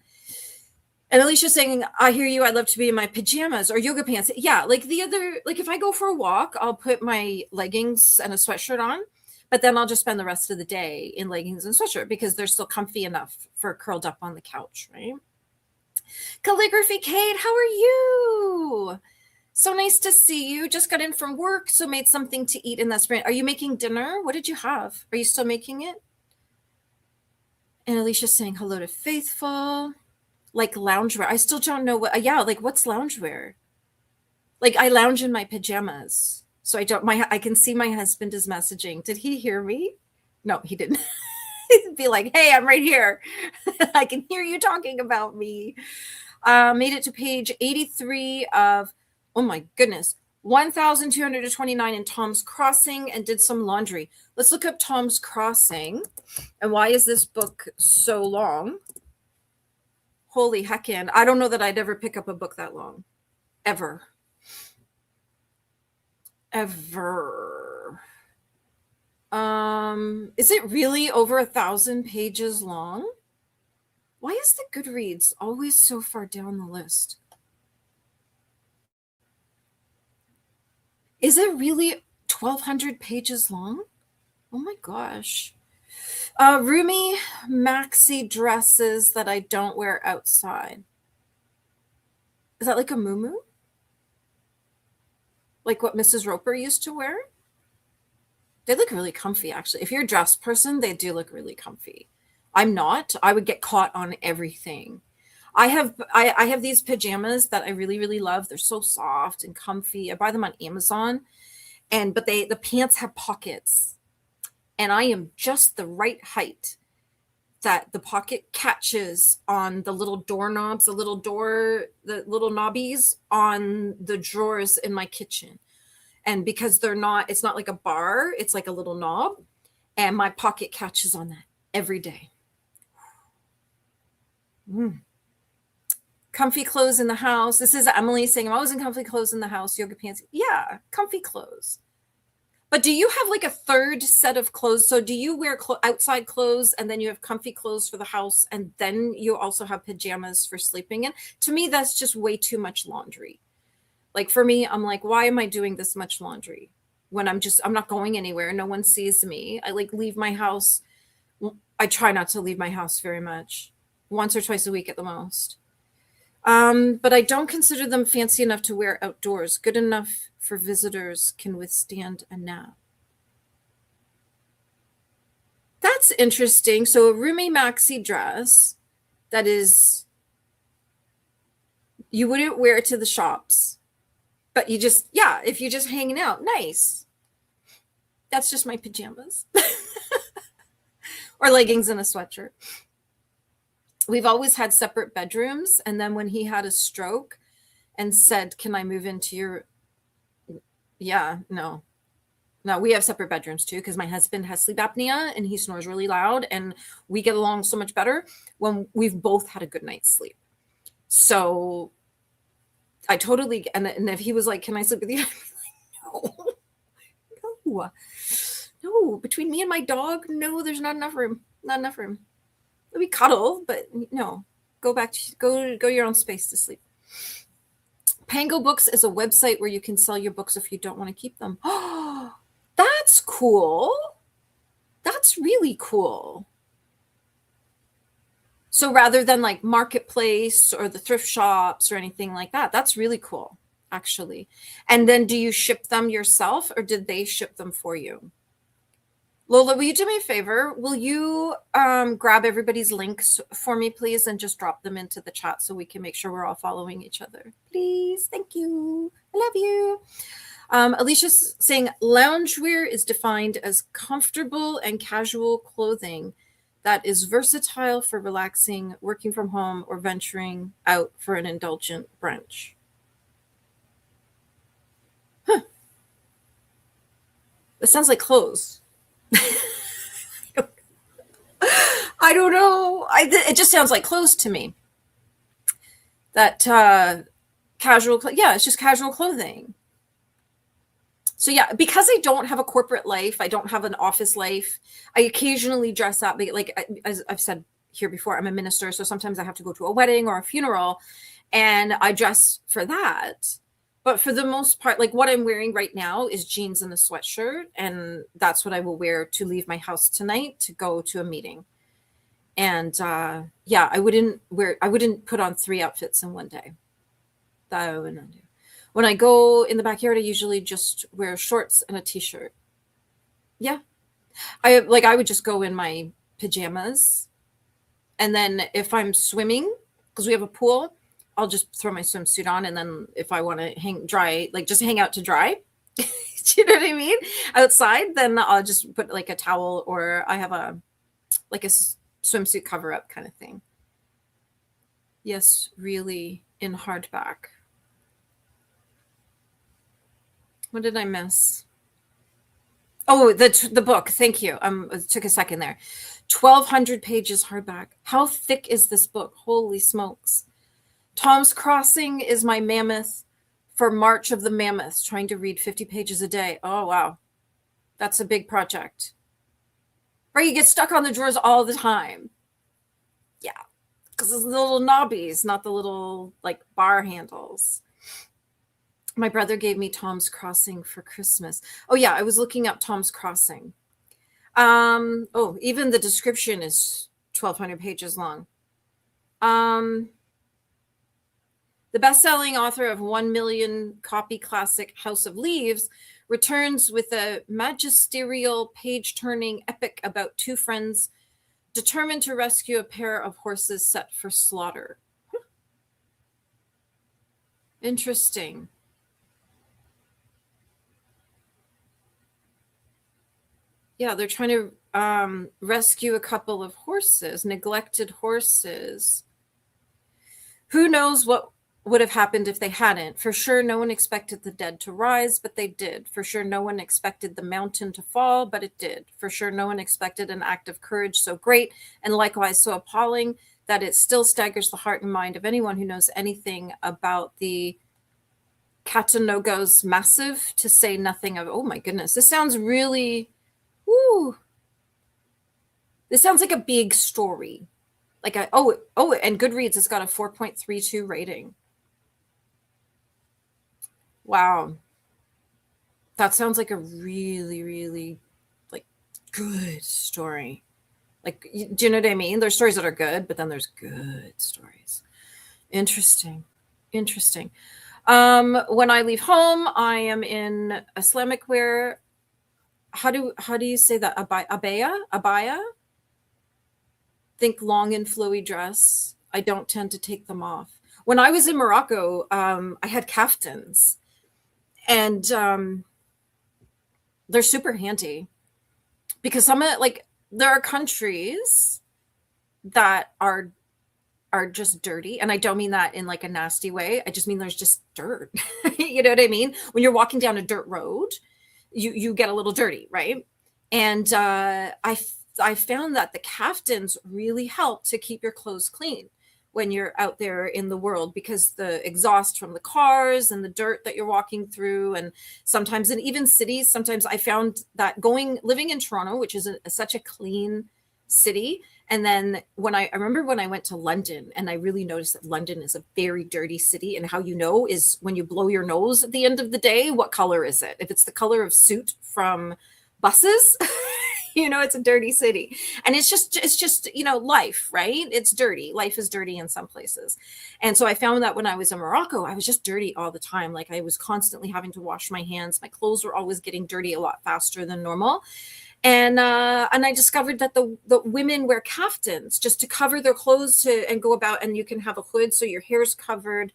Speaker 1: And Alicia's saying, I hear you. I love to be in my pajamas or yoga pants. Yeah, like if I go for a walk, I'll put my leggings and a sweatshirt on, but then I'll just spend the rest of the day in leggings and sweatshirt because they're still comfy enough for curled up on the couch, right? Calligraphy Kate, how are you? So nice to see you. Just got in from work, so made something to eat in that sprint. Are you making dinner? What did you have? Are you still making it? And Alicia's saying hello to Faithful. Like loungewear. I still don't know what, yeah, like what's loungewear? Like I lounge in my pajamas. So I can see my husband is messaging. Did he hear me? No, he didn't. He'd be like, hey, I'm right here. I can hear you talking about me. Made it to page 83 of, oh my goodness, 1,229 in Tom's Crossing and did some laundry. Let's look up Tom's Crossing. And why is this book so long? Holy heckin'. I don't know that I'd ever pick up a book that long. Ever. Is it really over 1,000 pages long? Why is the Goodreads always so far down the list? Is it really 1,200 pages long? Oh my gosh. Roomy maxi dresses that I don't wear outside. Is that like a muumuu? Like what Mrs. Roper used to wear? They look really comfy, actually. If you're a dress person, they do look really comfy. I'm not. I would get caught on everything. I have these pajamas that I really, really love. They're so soft and comfy. I buy them on Amazon, but the pants have pockets, and I am just the right height that the pocket catches on the little doorknobs, the little knobbies on the drawers in my kitchen. And because it's not like a bar, it's like a little knob, and my pocket catches on that every day. Comfy clothes in the house. This is Emily saying, I'm always in comfy clothes in the house, yoga pants. Yeah, comfy clothes. But do you have like a third set of clothes? So do you wear outside clothes, and then you have comfy clothes for the house, and then you also have pajamas for sleeping in? To me, that's just way too much laundry. Like for me, I'm like, why am I doing this much laundry when I'm not going anywhere? No one sees me. I like leave my house. I try not to leave my house very much, once or twice a week at the most. But I don't consider them fancy enough to wear outdoors. Good enough for visitors, can withstand a nap. That's interesting. So a roomy maxi dress that is, you wouldn't wear it to the shops, but if you're just hanging out, nice. That's just my pajamas. Or leggings and a sweatshirt. We've always had separate bedrooms. And then when he had a stroke and said, can I move into your... Yeah, no, we have separate bedrooms too, because my husband has sleep apnea and he snores really loud, and we get along so much better when we've both had a good night's sleep. So I totally, and if he was like, can I sleep with you? No, between me and my dog, no, there's not enough room. We cuddle, but no, go your own space to sleep. Pango Books is a website where you can sell your books if you don't want to keep them. Oh, that's cool. That's really cool. So rather than like Marketplace or the thrift shops or anything like that, that's really cool, actually. And then do you ship them yourself, or did they ship them for you? Lola, will you do me a favor? Will you grab everybody's links for me, please, and just drop them into the chat so we can make sure we're all following each other? Please. Thank you. I love you. Alicia's saying loungewear is defined as comfortable and casual clothing that is versatile for relaxing, working from home, or venturing out for an indulgent brunch. Huh. That sounds like clothes. I don't know. It just sounds like clothes to me. That casual, it's just casual clothing. So yeah, because I don't have a corporate life, I don't have an office life. I occasionally dress up, like as I've said here before, I'm a minister, so sometimes I have to go to a wedding or a funeral, and I dress for that. But for the most part, like what I'm wearing right now is jeans and a sweatshirt, and that's what I will wear to leave my house tonight to go to a meeting. And I wouldn't put on 3 outfits in one day. That I would not do. When I go in the backyard, I usually just wear shorts and a t-shirt. Yeah. I would just go in my pajamas. And then if I'm swimming, because we have a pool, I'll just throw my swimsuit on. And then if I want to just hang out to dry, do you know what I mean? Outside, then I'll just put like a towel, or I have a swimsuit cover up kind of thing. Yes, really, in hardback. What did I miss? Oh, the book. Thank you. It took a second there. 1,200 pages hardback. How thick is this book? Holy smokes. Tom's Crossing is my mammoth for March of the Mammoths, trying to read 50 pages a day. Oh, wow. That's a big project. Right? You get stuck on the drawers all the time. Yeah. Because it's the little knobbies, not the little like bar handles. My brother gave me Tom's Crossing for Christmas. Oh, yeah. I was looking up Tom's Crossing. Even the description is 1,200 pages long. The best-selling author of 1 million copy classic House of Leaves returns with a magisterial page-turning epic about 2 friends determined to rescue a pair of horses set for slaughter. Interesting. Yeah, they're trying to rescue a couple of horses, neglected horses. Who knows what would have happened if they hadn't? For sure, no one expected the dead to rise, but they did. For sure, no one expected the mountain to fall, but it did. For sure, no one expected an act of courage so great and likewise so appalling that it still staggers the heart and mind of anyone who knows anything about the Katanogos Massive, to say nothing of, oh my goodness, this sounds really, woo. This sounds like a big story. Like and Goodreads has got a 4.32 rating. Wow. That sounds like a really, really like good story. Like, do you know what I mean? There's stories that are good, but then there's good stories. Interesting. Interesting. When I leave home, I am in Islamic wear. How do you say that? Abaya? Think long and flowy dress. I don't tend to take them off. When I was in Morocco, I had kaftans, and they're super handy because there are countries that are just dirty, and I don't mean that in like a nasty way. I just mean there's just dirt. You know what I mean? When you're walking down a dirt road, you get a little dirty, right? And I found that the kaftans really help to keep your clothes clean when you're out there in the world, because the exhaust from the cars and the dirt that you're walking through, and sometimes in even cities, sometimes I found that living in Toronto, which is such a clean city. And then I remember when I went to London, and I really noticed that London is a very dirty city. And how you know is when you blow your nose at the end of the day, what color is it? If it's the color of soot from buses, it's a dirty city. And it's just, life, right? It's dirty. Life is dirty in some places. And so I found that when I was in Morocco, I was just dirty all the time. Like, I was constantly having to wash my hands. My clothes were always getting dirty a lot faster than normal. And I discovered that the women wear kaftans just to cover their clothes and go about, and you can have a hood so your hair's covered.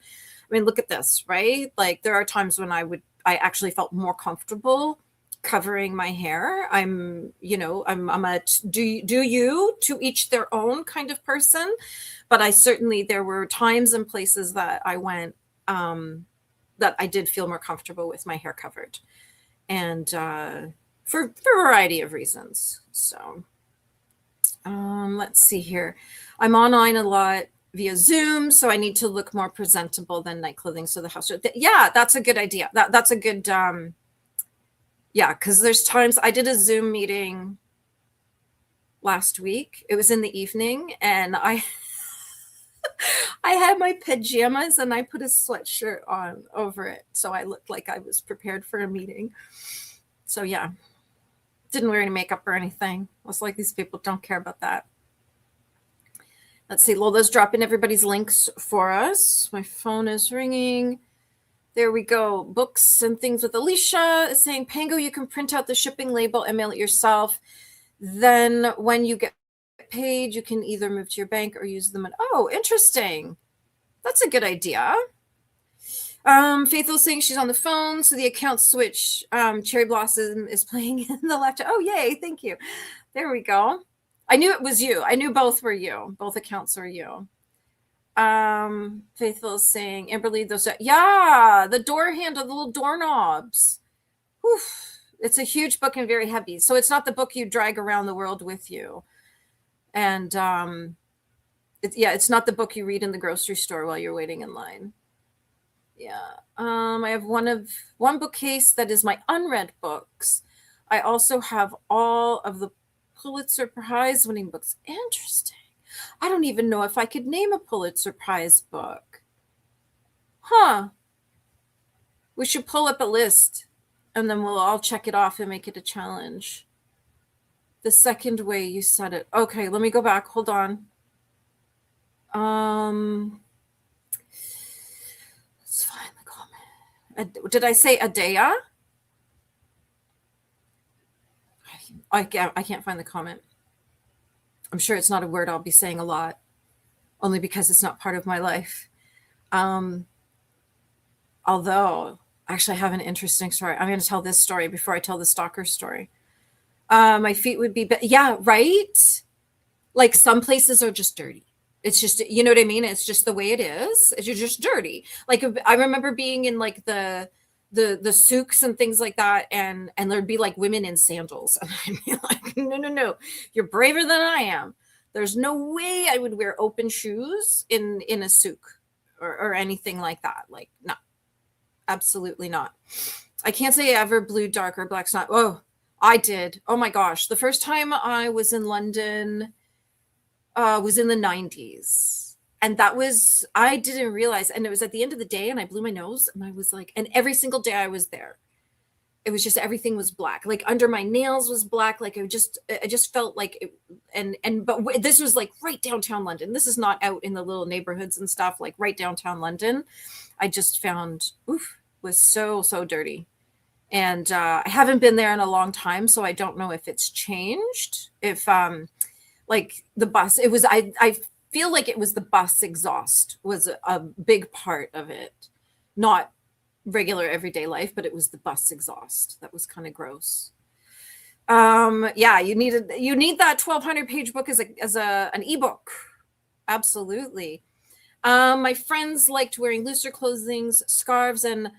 Speaker 1: I mean, look at this, right? Like, there are times when I actually felt more comfortable covering my hair. I'm a do you to each their own kind of person, but there were times and places that I went that I did feel more comfortable with my hair covered, and for a variety of reasons. So let's see here. I'm online a lot via Zoom, so I need to look more presentable than night clothing. So the house, yeah, that's a good idea. That's a good yeah, because there's times I did a Zoom meeting last week. It was in the evening, and I had my pajamas and I put a sweatshirt on over it, so I looked like I was prepared for a meeting. So yeah, didn't wear any makeup or anything. I was like, these people don't care about that. Let's see. Lola's dropping everybody's links for us. My phone is ringing. There we go. Books and things with Alicia is saying, Pango, you can print out the shipping label and mail it yourself. Then when you get paid, you can either move to your bank or use them. Oh, interesting. That's a good idea. Faithful saying she's on the phone, so the account switch. Cherry Blossom is playing in the left. Oh, yay. Thank you. There we go. I knew it was you. I knew both were you. Both accounts are you. Faithful is saying, Amberly, the door handle, the little doorknobs. Whew. It's a huge book and very heavy. So it's not the book you drag around the world with you. And it's not the book you read in the grocery store while you're waiting in line. Yeah. I have one bookcase that is my unread books. I also have all of the Pulitzer Prize winning books. Interesting. I don't even know if I could name a Pulitzer Prize book. Huh. We should pull up a list, and then we'll all check it off and make it a challenge. The second way you said it. Okay, let me go back. Hold on. Let's find the comment. Did I say Adea? I can't find the comment. I'm sure it's not a word I'll be saying a lot, only because it's not part of my life. Although, actually, I have an interesting story. I'm going to tell this story before I tell the stalker story. My feet would be, yeah, right. Like some places are just dirty. It's just, you know what I mean? It's just the way it is. It's just dirty. Like I remember being in like the souks and things like that, and there'd be like women in sandals, and I'd be like, no, no, no, you're braver than I am. There's no way I would wear open shoes in a souk or anything like that. Like, no, absolutely not. I can't say I ever blue, dark, or black snot. Oh, I did. Oh my gosh. The first time I was in London was in the 90s. And that was, I didn't realize, and it was at the end of the day, and I blew my nose, and I was like, and every single day I was there, it was just everything was black. Like under my nails was black. Like I just felt like it, but this was like right downtown London. This is not out in the little neighborhoods and stuff, like right downtown London. I just found, oof, was so dirty. And I haven't been there in a long time, so I don't know if it's changed. If like the bus, it was, I feel like it was the bus exhaust was a big part of it. Not regular everyday life, but it was the bus exhaust that was kind of gross. Yeah, you need that 1,200 page book as an ebook. Absolutely. My friends liked wearing looser clothings, scarves, and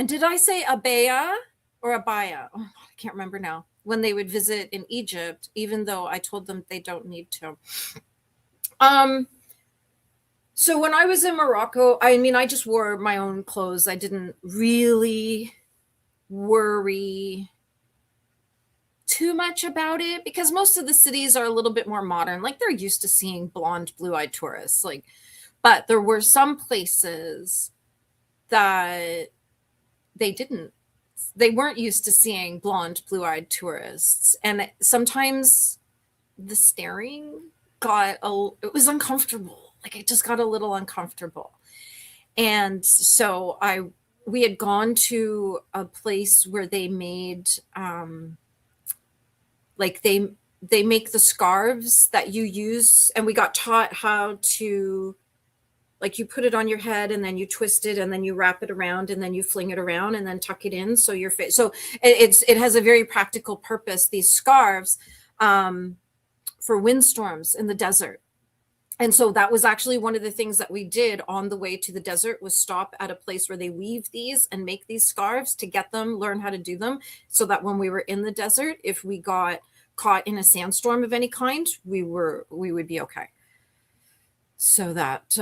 Speaker 1: did I say abaya or abaya? Oh, I can't remember now. When they would visit in Egypt, even though I told them they don't need to. So when I was in Morocco, I mean, I just wore my own clothes. I didn't really worry too much about it because most of the cities are a little bit more modern. Like they're used to seeing blonde, blue-eyed tourists. Like, but there were some places that they weren't used to seeing blonde, blue-eyed tourists. And sometimes the staring it was uncomfortable. Like it just got a little uncomfortable. And so we had gone to a place where they made like they make the scarves that you use, and we got taught how to, like, you put it on your head and then you twist it and then you wrap it around and then you fling it around and then tuck it in so your face. So it has a very practical purpose, these scarves, for windstorms in the desert. And so that was actually one of the things that we did on the way to the desert, was stop at a place where they weave these and make these scarves to get them, learn how to do them, so that when we were in the desert, if we got caught in a sandstorm of any kind, we would be okay. So that,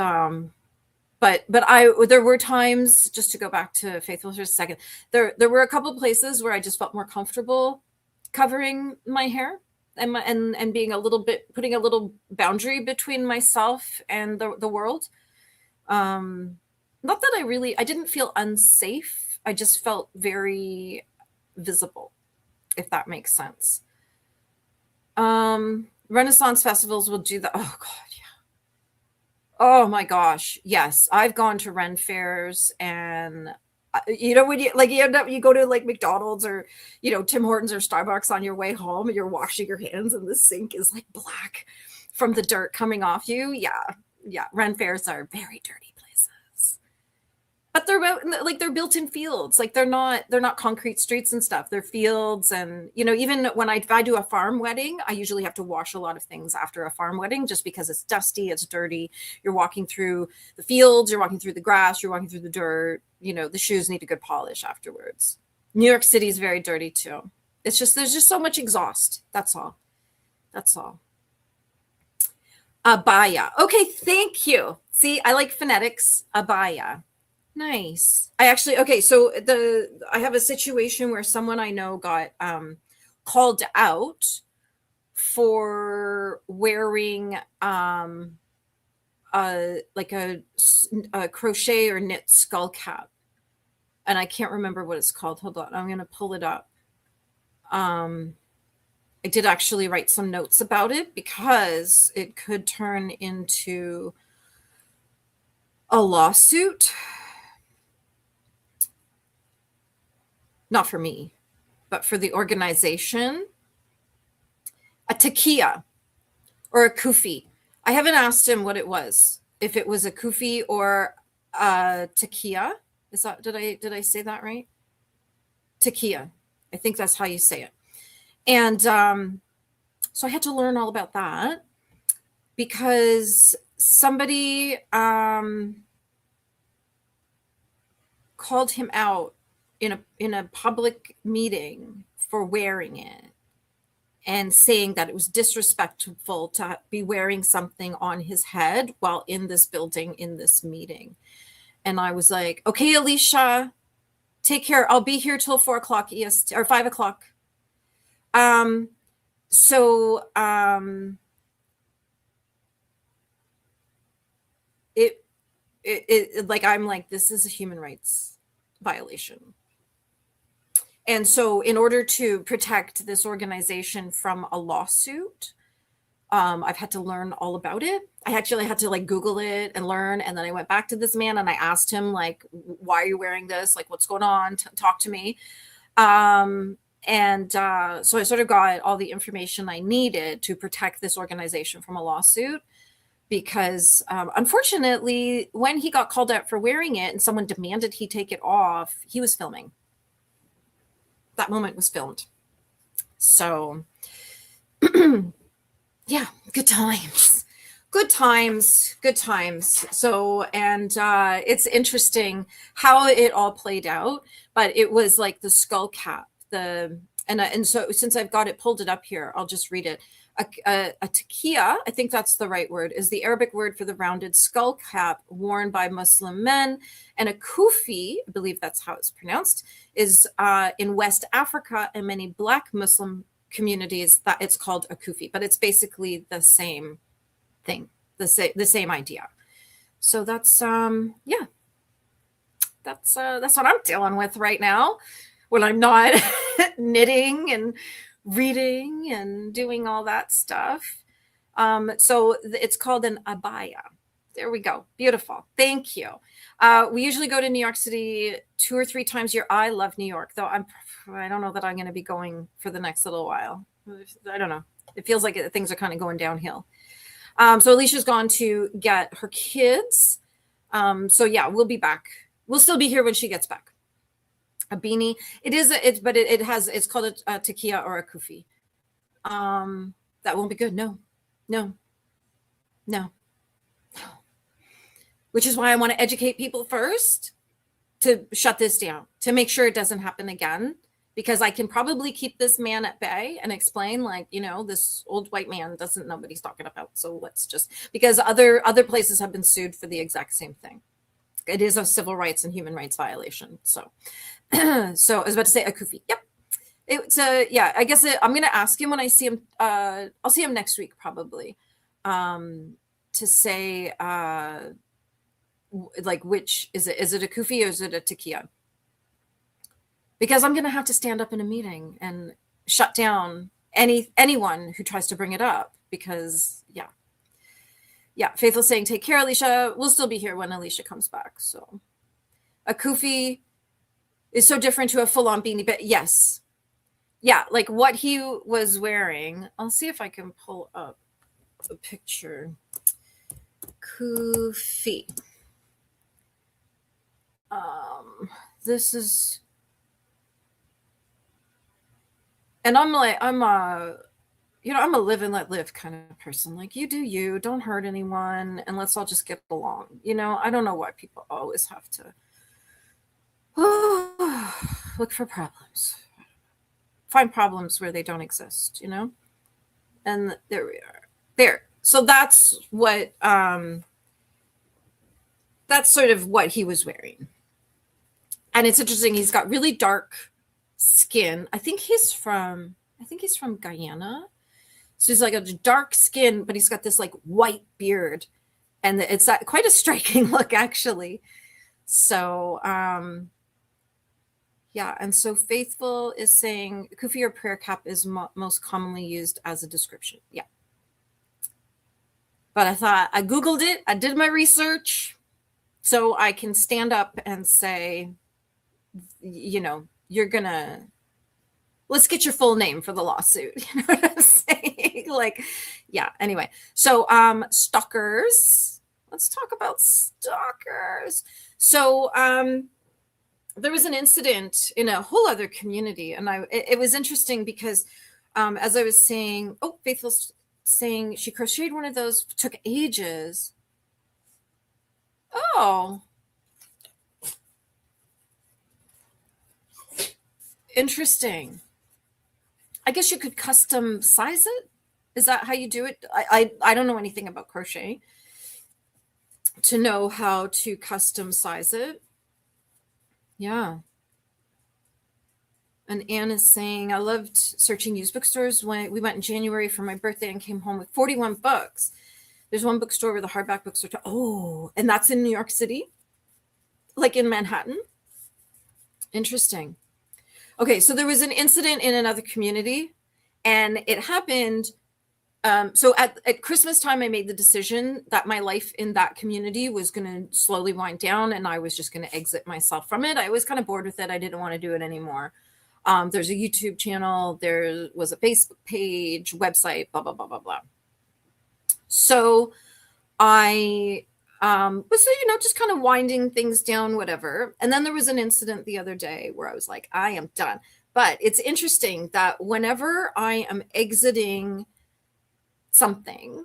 Speaker 1: but there were times, just to go back to Faithful for a second, there were a couple of places where I just felt more comfortable covering my hair and being a little bit, putting a little boundary between myself and the world. Not that I didn't feel unsafe. I just felt very visible, if that makes sense. Renaissance festivals will do that. Oh God. Oh my gosh. Yes. I've gone to Ren fairs, and you know, when you like, you go to like McDonald's or, you know, Tim Hortons or Starbucks on your way home, and you're washing your hands and the sink is like black from the dirt coming off you. Yeah. Yeah. Ren fairs are very dirty places, but they're built in fields. Like they're not concrete streets and stuff. They're fields. And, you know, even if I do a farm wedding, I usually have to wash a lot of things after a farm wedding, just because it's dusty, it's dirty. You're walking through the fields, you're walking through the grass, you're walking through the dirt. You know, the shoes need a good polish afterwards. New York City is very dirty too. It's just, there's just so much exhaust. That's all. Abaya. Okay. Thank you. See, I like phonetics. Abaya. Nice. Okay, so I have a situation where someone I know got called out for wearing like a crochet or knit skull cap, and I can't remember what it's called. Hold on, I'm gonna pull it up. I did actually write some notes about it because it could turn into a lawsuit. Not for me, but for the organization. A takia or a kufi. I haven't asked him what it was, if it was a kufi or a takia. Is that, did I say that right? Takia. I think that's how you say it. And so I had to learn all about that because somebody called him out in a public meeting for wearing it and saying that it was disrespectful to be wearing something on his head while in this building in this meeting. And I was like, okay, Alicia, take care. I'll be here till 4:00 EST or 5:00. So it like, I'm like, this is a human rights violation. And so in order to protect this organization from a lawsuit, I've had to learn all about it. I actually had to like Google it and learn. And then I went back to this man and I asked him, like, why are you wearing this? Like, what's going on? Talk to me. So I sort of got all the information I needed to protect this organization from a lawsuit. Because unfortunately, when he got called out for wearing it and someone demanded he take it off, he was filming. That moment was filmed. So yeah, good times. So, and it's interesting how it all played out, but it was like the skull cap, and so since I've got it pulled it up here, I'll just read it. A takia, I think that's the right word, is the Arabic word for the rounded skull cap worn by Muslim men. And a kufi, I believe that's how it's pronounced, is in West Africa and many Black Muslim communities that it's called a kufi, but it's basically the same thing, the same idea. So that's yeah, that's what I'm dealing with right now when I'm not knitting and reading and doing all that stuff. So it's called an abaya. There we go. Beautiful. Thank you. We usually go to New York City 2 or 3 times a year. I love New York, though I don't know that I'm going to be going for the next little while. I don't know. It feels like things are kind of going downhill. So Alicia's gone to get her kids. So yeah, we'll be back. We'll still be here when she gets back. A beanie. It's called a takia or a kufi. That won't be good. No. Which is why I want to educate people first to shut this down, to make sure it doesn't happen again, because I can probably keep this man at bay and explain, like, this old white man doesn't know what he's talking about. So let's just, because other places have been sued for the exact same thing. It is a civil rights and human rights violation. So, so I was about to say a kufi. Yep. It's yeah, I guess I'm going to ask him when I see him. I'll see him next week, probably, to say, like, which is it? Is it a kufi or is it a takia? Because I'm going to have to stand up in a meeting and shut down anyone who tries to bring it up, because yeah, Faithful saying, take care, Alicia. We'll still be here when Alicia comes back. So a kufi is so different to a full-on beanie, but yes. Yeah, like what he was wearing. I'll see if I can pull up a picture. Kufi. This is, and I'm a live and let live kind of person. Like, you do you, don't hurt anyone, and let's all just get along. I don't know why people always have to look for problems, find problems where they don't exist, and there we are. There. So that's what, that's sort of what he was wearing. And it's interesting. He's got really dark skin. I think he's from Guyana. So he's like a dark skin, but he's got this like white beard, and it's quite a striking look, actually. So, yeah. And so Faithful is saying kufi or prayer cap is most commonly used as a description. Yeah. But I thought, I Googled it. I did my research so I can stand up and say, you're gonna, let's get your full name for the lawsuit. You know what I'm saying? Like, yeah. Anyway, so stalkers. Let's talk about stalkers. So there was an incident in a whole other community, and it was interesting because as I was saying, oh, Faithful's saying she crocheted one of those, took ages. Oh, interesting. I guess you could custom size it. Is that how you do it? I don't know anything about crochet to know how to custom size it. Yeah. And Anne is saying, I loved searching used bookstores when we went in January for my birthday and came home with 41 books. There's one bookstore with a hardback bookstore. Oh, and that's in New York City? Like in Manhattan? Interesting. Okay, so there was an incident in another community, and it happened. So at Christmas time, I made the decision that my life in that community was going to slowly wind down, and I was just going to exit myself from it. I was kind of bored with it. I didn't want to do it anymore. There's a YouTube channel. There was a Facebook page, website, blah, blah, blah, blah, blah. So I was, just kind of winding things down, whatever. And then there was an incident the other day where I was like, I am done. But it's interesting that whenever I am exiting something,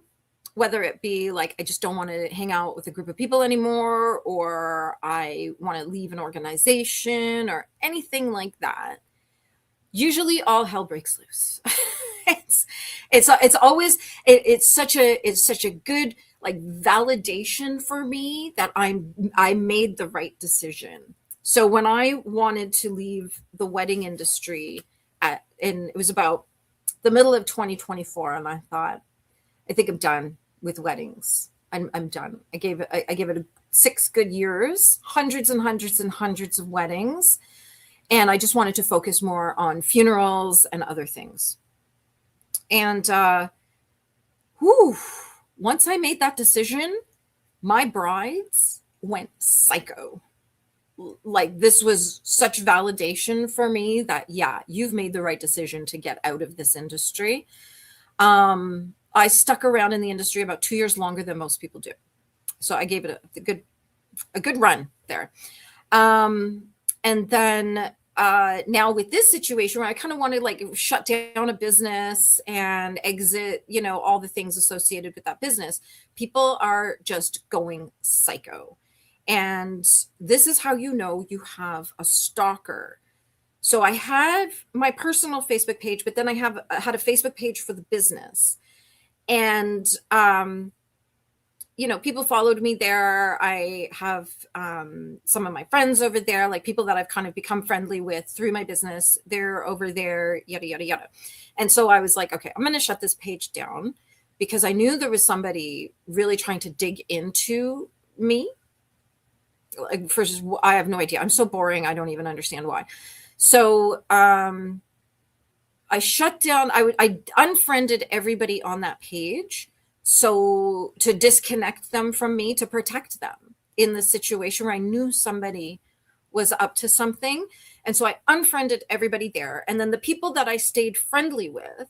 Speaker 1: whether it be like I just don't want to hang out with a group of people anymore, or I want to leave an organization or anything like that, usually all hell breaks loose. it's always it's such a good like validation for me that I made the right decision. So when I wanted to leave the wedding industry and it was about the middle of 2024, and I thought, I think I'm done with weddings. I'm done. I gave it 6 good years, hundreds and hundreds and hundreds of weddings. And I just wanted to focus more on funerals and other things. And once I made that decision, my brides went psycho. Like, this was such validation for me that, yeah, you've made the right decision to get out of this industry. I stuck around in the industry about 2 years longer than most people do. So I gave it a good run there. And then now with this situation where I kind of want to like shut down a business and exit, all the things associated with that business, people are just going psycho. And this is how you have a stalker. So I had my personal Facebook page, but then I had a Facebook page for the business. And people followed me there. I have some of my friends over there, like people that I've kind of become friendly with through my business. They're over there, yada, yada, yada. And so I was like, okay, I'm going to shut this page down because I knew there was somebody really trying to dig into me. Like, first, I have no idea. I'm so boring. I don't even understand why. So I shut down. I unfriended everybody on that page. So to disconnect them from me, to protect them in the situation where I knew somebody was up to something. And so I unfriended everybody there. And then the people that I stayed friendly with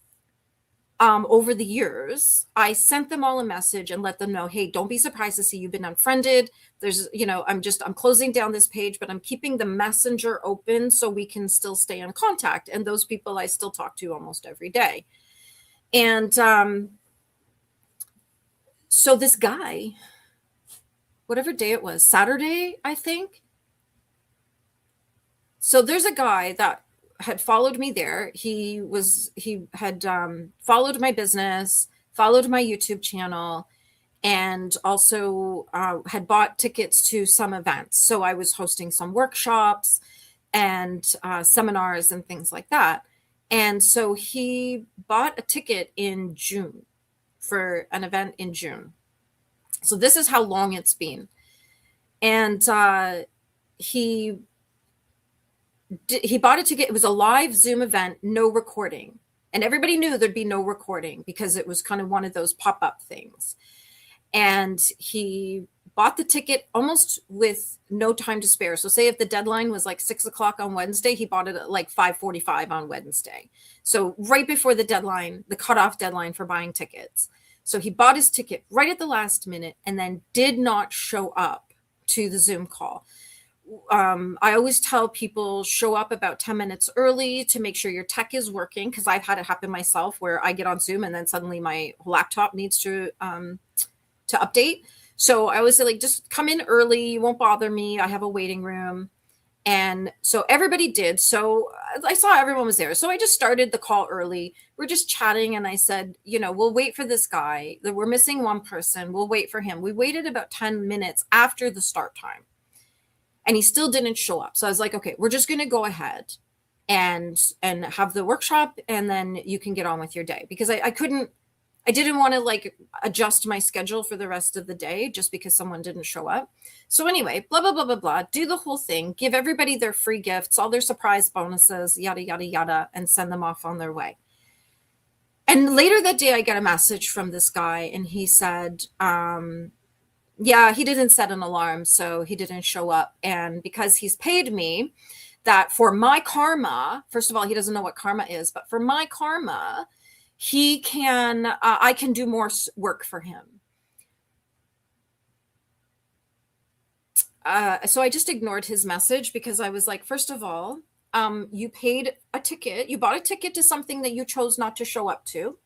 Speaker 1: over the years, I sent them all a message and let them know, hey, don't be surprised to see you've been unfriended. There's, I'm closing down this page, but I'm keeping the messenger open so we can still stay in contact. And those people I still talk to almost every day. And so this guy, whatever day it was, Saturday, I think. So there's a guy that had followed me there. He had followed my business, followed my YouTube channel, and also had bought tickets to some events. So I was hosting some workshops and seminars and things like that. And so he bought a ticket in June for an event in June. So this is how long it's been. And he bought a ticket. It was a live Zoom event, no recording. And everybody knew there'd be no recording because it was kind of one of those pop-up things. And he bought the ticket almost with no time to spare. So say if the deadline was like 6:00 on Wednesday, he bought it at like 5:45 on Wednesday. So right before the deadline, the cutoff deadline for buying tickets. So he bought his ticket right at the last minute and then did not show up to the Zoom call. I always tell people show up about 10 minutes early to make sure your tech is working, because I've had it happen myself where I get on Zoom and then suddenly my laptop needs to update. So I always say, like, just come in early. You won't bother me. I have a waiting room. And so everybody did. So I saw everyone was there. So I just started the call early. We're just chatting. And I said, we'll wait for this guy. We're missing one person. We'll wait for him. We waited about 10 minutes after the start time, and he still didn't show up. So I was like, okay, we're just going to go ahead and have the workshop, and then you can get on with your day, because I didn't want to like adjust my schedule for the rest of the day just because someone didn't show up. So anyway, blah, blah, blah, blah, blah, do the whole thing, give everybody their free gifts, all their surprise bonuses, yada, yada, yada, and send them off on their way. And later that day, I got a message from this guy, and he said, yeah, he didn't set an alarm, so he didn't show up. And because he's paid me, that for my karma, first of all, he doesn't know what karma is, but for my karma, I can do more work for him. So I just ignored his message, because I was like, first of all, you paid a ticket. You bought a ticket to something that you chose not to show up to.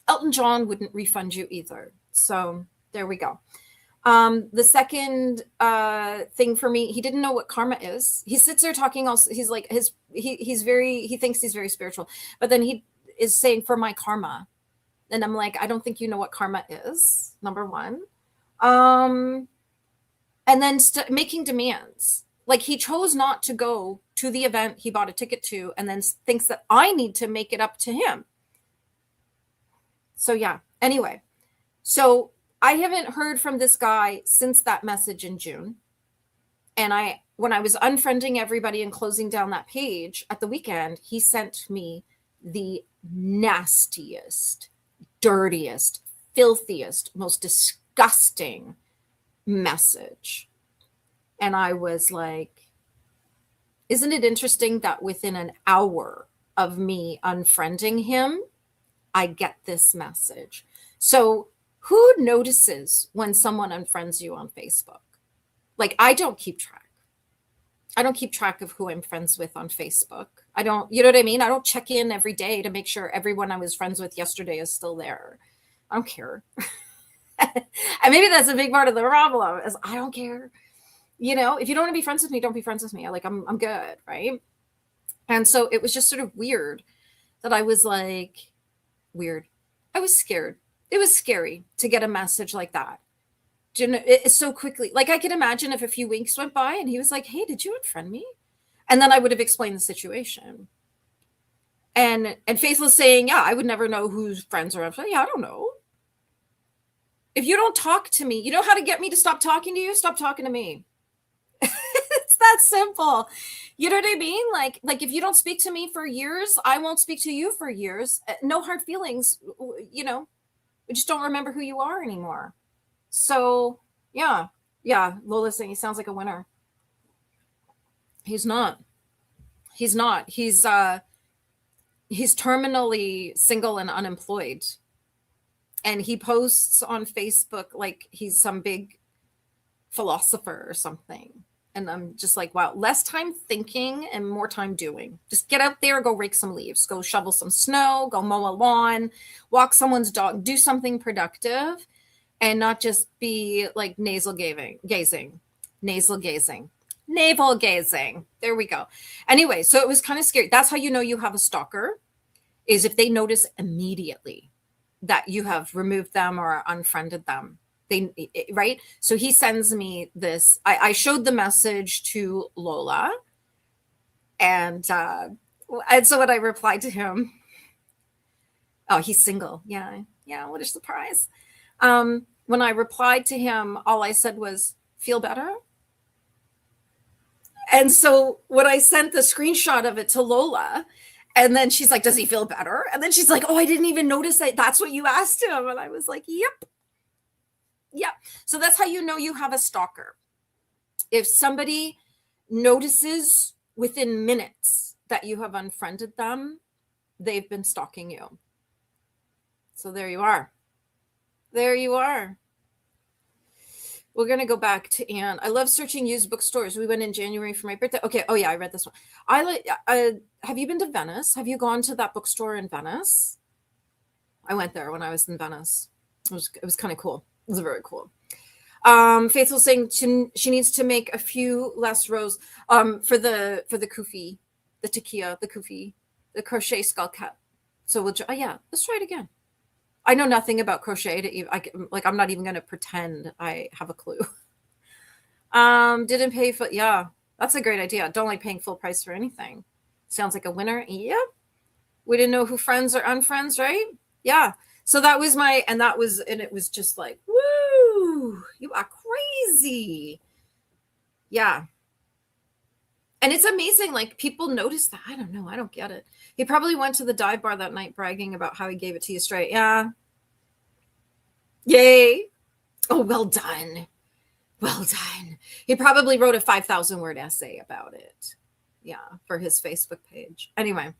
Speaker 1: Elton John wouldn't refund you either. So there we go. The second thing for me, he didn't know what karma is. He sits there talking also, he's like, he thinks he's very spiritual, but then he is saying for my karma. And I'm like, I don't think you know what karma is, number one. And then making demands. Like, he chose not to go to the event he bought a ticket to, and then thinks that I need to make it up to him. So yeah, anyway, so I haven't heard from this guy since that message in June. And when I was unfriending everybody and closing down that page at the weekend, he sent me the nastiest, dirtiest, filthiest, most disgusting message. And I was like, isn't it interesting that within an hour of me unfriending him, I get this message? So who notices when someone unfriends you on Facebook? Like, I don't keep track. I don't keep track of who I'm friends with on Facebook. I don't, you know what I mean? I don't check in every day to make sure everyone I was friends with yesterday is still there. I don't care. And maybe that's a big part of the problem, is I don't care. If you don't want to be friends with me, don't be friends with me. I'm good, right? And so it was just sort of weird that I was like, weird. I was scared. It was scary to get a message like that. It's so quickly. Like, I could imagine if a few weeks went by and he was like, hey, did you unfriend me? And then I would have explained the situation. And Faith was saying, yeah, I would never know whose friends are unfriended. Yeah, I don't know. If you don't talk to me, you know how to get me to stop talking to you? Stop talking to me. It's that simple. You know what I mean? Like if you don't speak to me for years, I won't speak to you for years. No hard feelings. We just don't remember who you are anymore. So yeah. Lola's saying he sounds like a winner. He's not. He's terminally single and unemployed. And he posts on Facebook like he's some big philosopher or something. And I'm just like, wow, less time thinking and more time doing. Just get out there, go rake some leaves, go shovel some snow, go mow a lawn, walk someone's dog, do something productive, and not just be like navel gazing. There we go. Anyway, so it was kind of scary. That's how you know you have a stalker, is if they notice immediately that you have removed them or unfriended them. Right? So he sends me this. I showed the message to Lola, and so when I replied to him, oh, he's single. Yeah. What a surprise. When I replied to him, all I said was, feel better? And so when I sent the screenshot of it to Lola, and then she's like, does he feel better? And then she's like, oh, I didn't even notice that. That's what you asked him. And I was like, yep. So that's how you know you have a stalker. If somebody notices within minutes that you have unfriended them, they've been stalking you. So there you are. We're gonna go back to Anne. I love searching used bookstores. We went in January for my birthday. Okay. Oh yeah, I read this one. I like. Have you been to Venice? Have you gone to that bookstore in Venice? I went there when I was in Venice. It was kind of cool. It was very cool. Faithful saying she needs to make a few less rows. For the kufi, the takia, the kufi, the crochet skull cap. So we'll. Yeah, let's try it again. I know nothing about crochet to even, I'm not even going to pretend I have a clue. Didn't pay for, yeah, that's a great idea. Don't like paying full price for anything. Sounds like a winner. Yep. We didn't know who friends or unfriends, right? Yeah. So that was and it was just like, woo, you are crazy. Yeah. And it's amazing. Like people notice that. I don't know. I don't get it. He probably went to the dive bar that night bragging about how he gave it to you straight. Yeah. Yay. Oh, well done. Well done. He probably wrote a 5,000 word essay about it. Yeah, for his Facebook page. Anyway,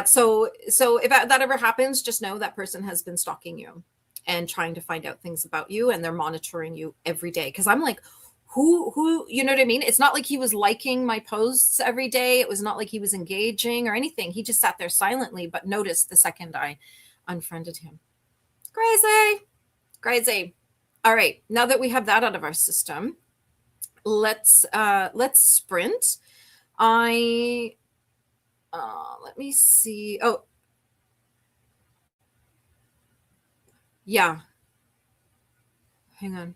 Speaker 1: so if that ever happens, just know that person has been stalking you and trying to find out things about you, and they're monitoring you every day. Because I'm like, who, you know what I mean? It's not like he was liking my posts every day. It was not like he was engaging or anything. He just sat there silently, but noticed the second I unfriended him. Crazy. All right. Now that we have that out of our system, let's sprint. Let me see. Oh, yeah. Hang on.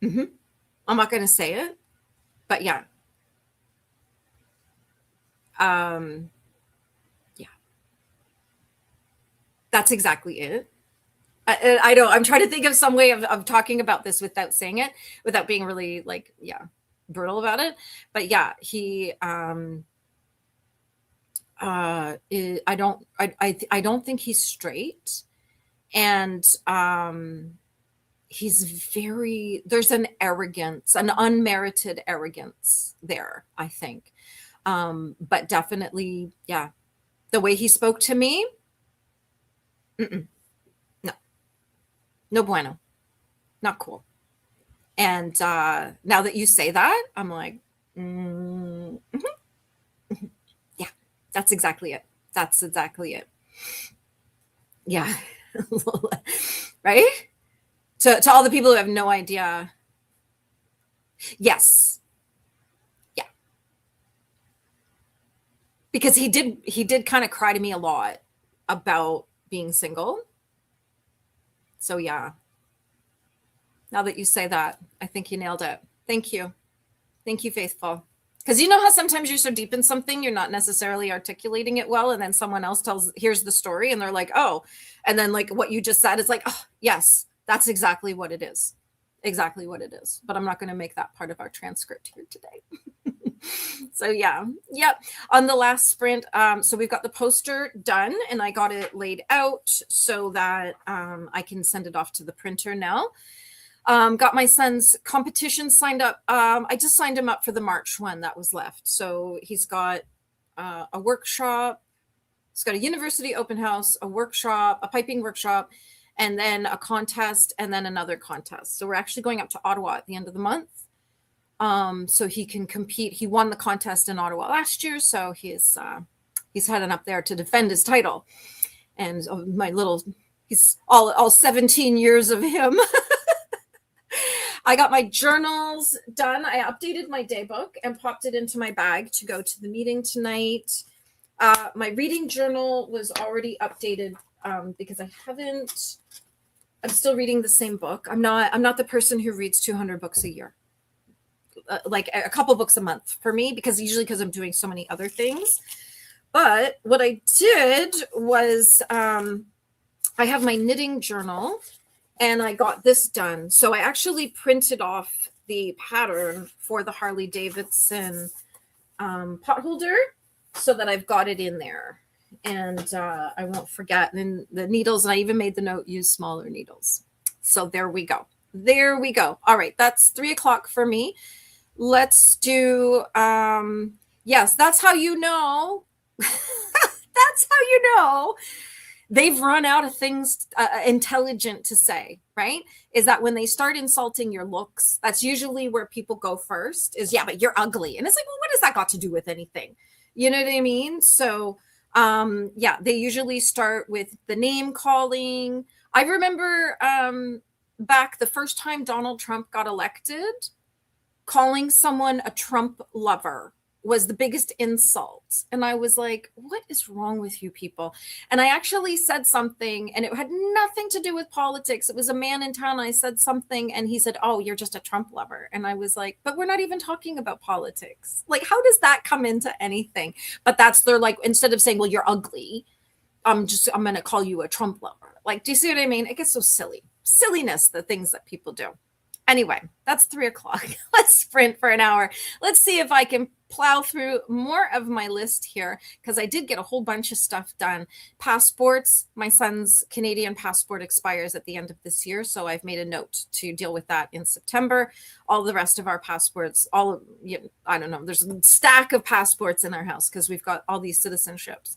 Speaker 1: I'm not going to say it, but yeah. Yeah. That's exactly it. I don't. I'm trying to think of some way of talking about this without saying it, without being really brutal about it. But yeah, he. I don't think he's straight, and there's an arrogance, an unmerited arrogance there, I think. But definitely, yeah, the way he spoke to me, no bueno, not cool. And now that you say that, I'm like, yeah, that's exactly it. Yeah. Right? To all the people who have no idea. Yes. Yeah. Because he did kind of cry to me a lot about being single. So yeah. Now that you say that, I think you nailed it. Thank you. Thank you, Faithful. Because you know how sometimes you're so deep in something, you're not necessarily articulating it well. And then someone else here's the story, and they're like, oh. And then like what you just said is like, oh, yes, that's exactly what it is. Exactly what it is. But I'm not going to make that part of our transcript here today. So yeah. Yep. On the last sprint, so we've got the poster done, and I got it laid out so that I can send it off to the printer now. Got my son's competition signed up. I just signed him up for the March one that was left. So he's got a workshop. He's got a university open house, a workshop, a piping workshop, and then a contest, and then another contest. So we're actually going up to Ottawa at the end of the month. So he can compete. He won the contest in Ottawa last year, so he's heading up there to defend his title. And he's all 17 years of him. I got my journals done. I updated my day book and popped it into my bag to go to the meeting tonight. My reading journal was already updated because I'm still reading the same book. I'm not the person who reads 200 books a year. Like a couple books a month for me, because I'm doing so many other things. But what I did was I have my knitting journal, and I got this done. So I actually printed off the pattern for the Harley Davidson pot holder so that I've got it in there, and I won't forget. And the needles, and I even made the note, use smaller needles. So there we go. All right, that's 3:00 for me. Let's do yes, that's how you know. That's how you know they've run out of things intelligent to say, right? Is that when they start insulting your looks, that's usually where people go first is, yeah, but you're ugly. And it's like, well, what does that got to do with anything? You know what I mean? So, yeah, they usually start with the name calling. I remember back the first time Donald Trump got elected, calling someone a Trump lover was the biggest insult. And I was like, what is wrong with you people? And I actually said something, and it had nothing to do with politics. It was a man in town. I said something, and he said, oh, you're just a Trump lover. And I was like, but we're not even talking about politics. Like, how does that come into anything? But that's their, like, instead of saying, well, you're ugly, I'm going to call you a Trump lover. Like, do you see what I mean? It gets so silly. Silliness, the things that people do. Anyway, that's 3 o'clock. Let's sprint for an hour. Let's see if I can plow through more of my list here because I did get a whole bunch of stuff done. Passports, my son's Canadian passport expires at the end of this year, so I've made a note to deal with that in September. All the rest of our passports, I don't know, there's a stack of passports in our house because we've got all these citizenships.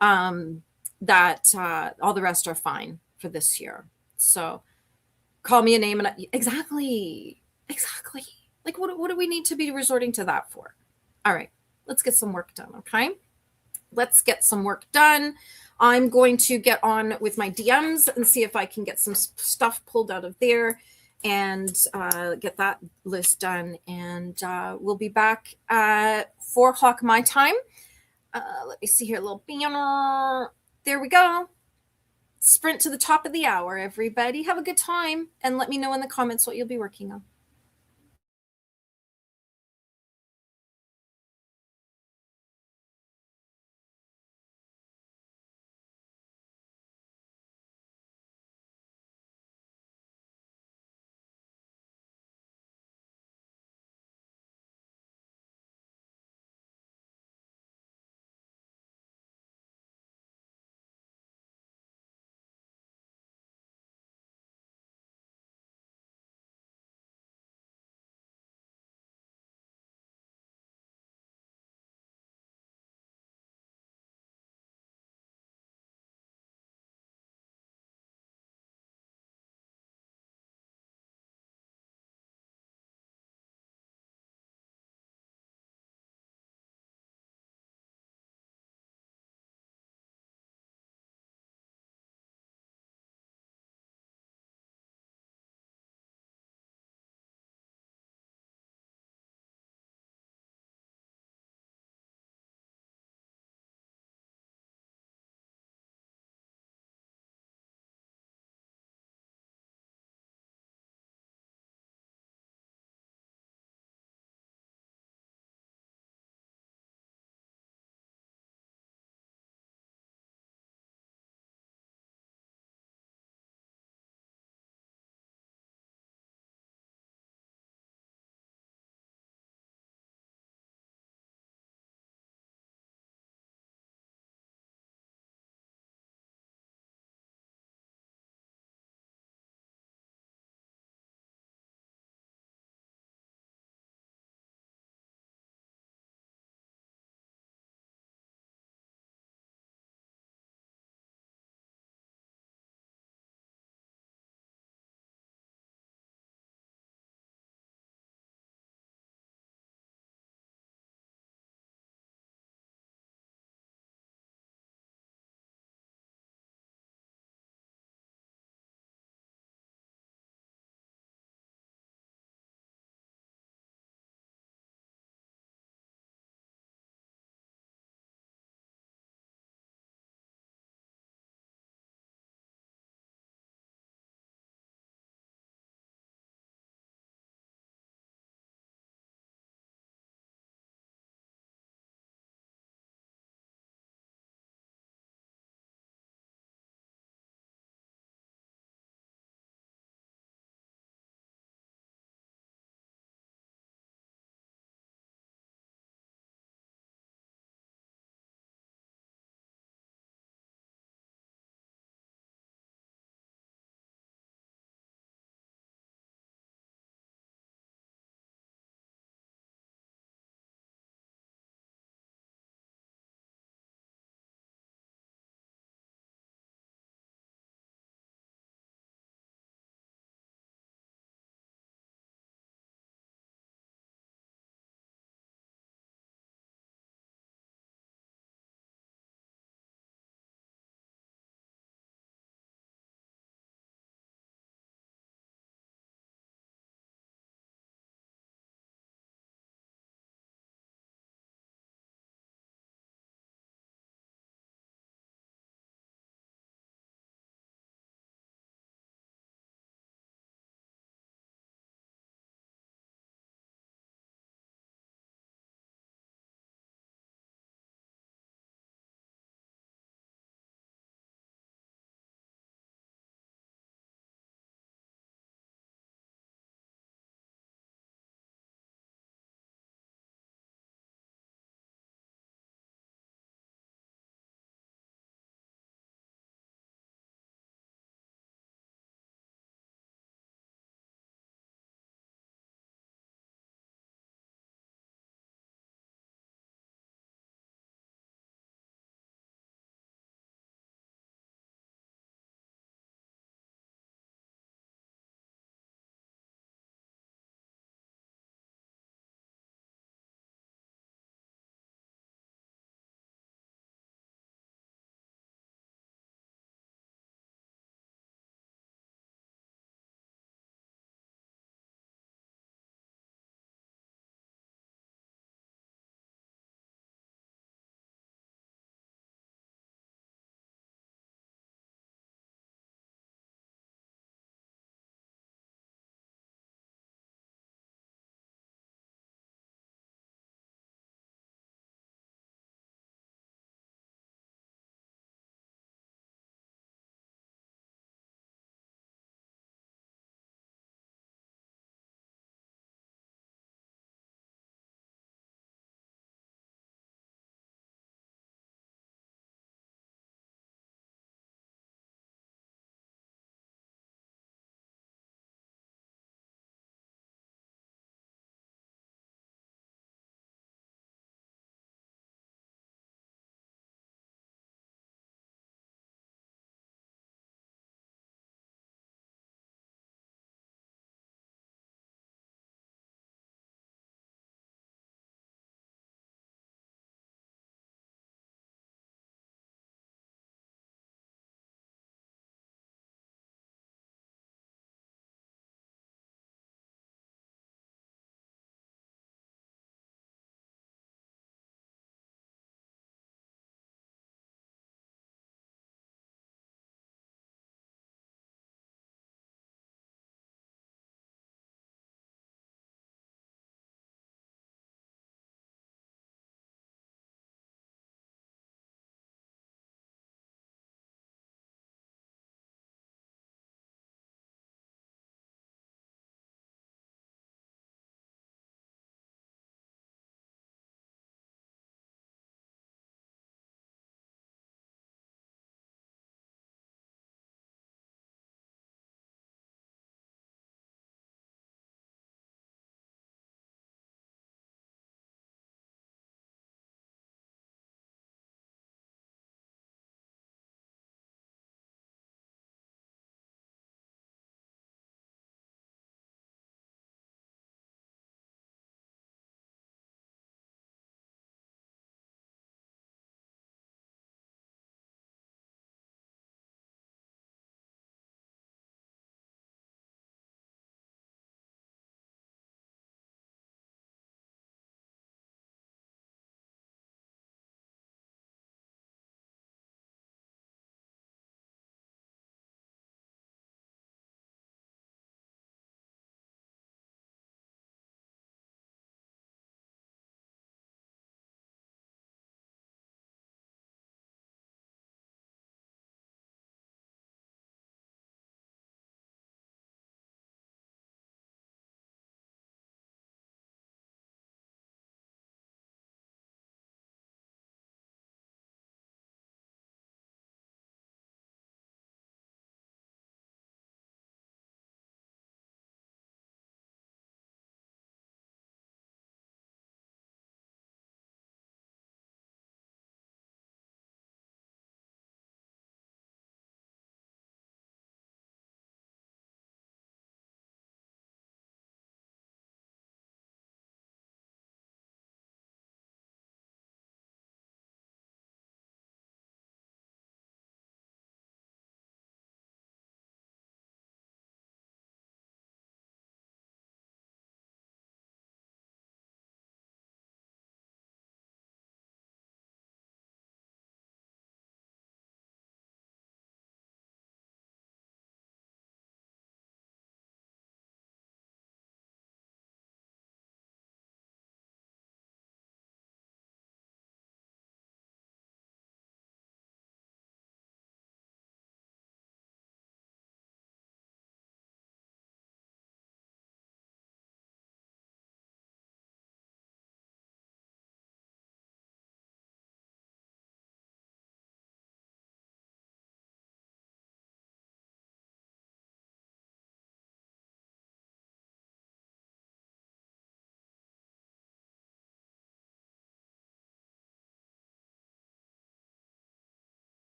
Speaker 1: That all the rest are fine for this year. So call me a name and exactly. Like what do we need to be resorting to that for? All right, let's get some work done. Okay, let's get some work done. I'm going to get on with my DMs and see if I can get some stuff pulled out of there and get that list done. And we'll be back at 4 o'clock my time. Let me see here, a little banner. There we go. Sprint to the top of the hour, everybody. Have a good time and let me know in the comments what you'll be working on.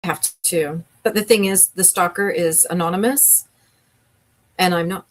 Speaker 1: have to. But the thing is, the stalker is anonymous, and I'm not.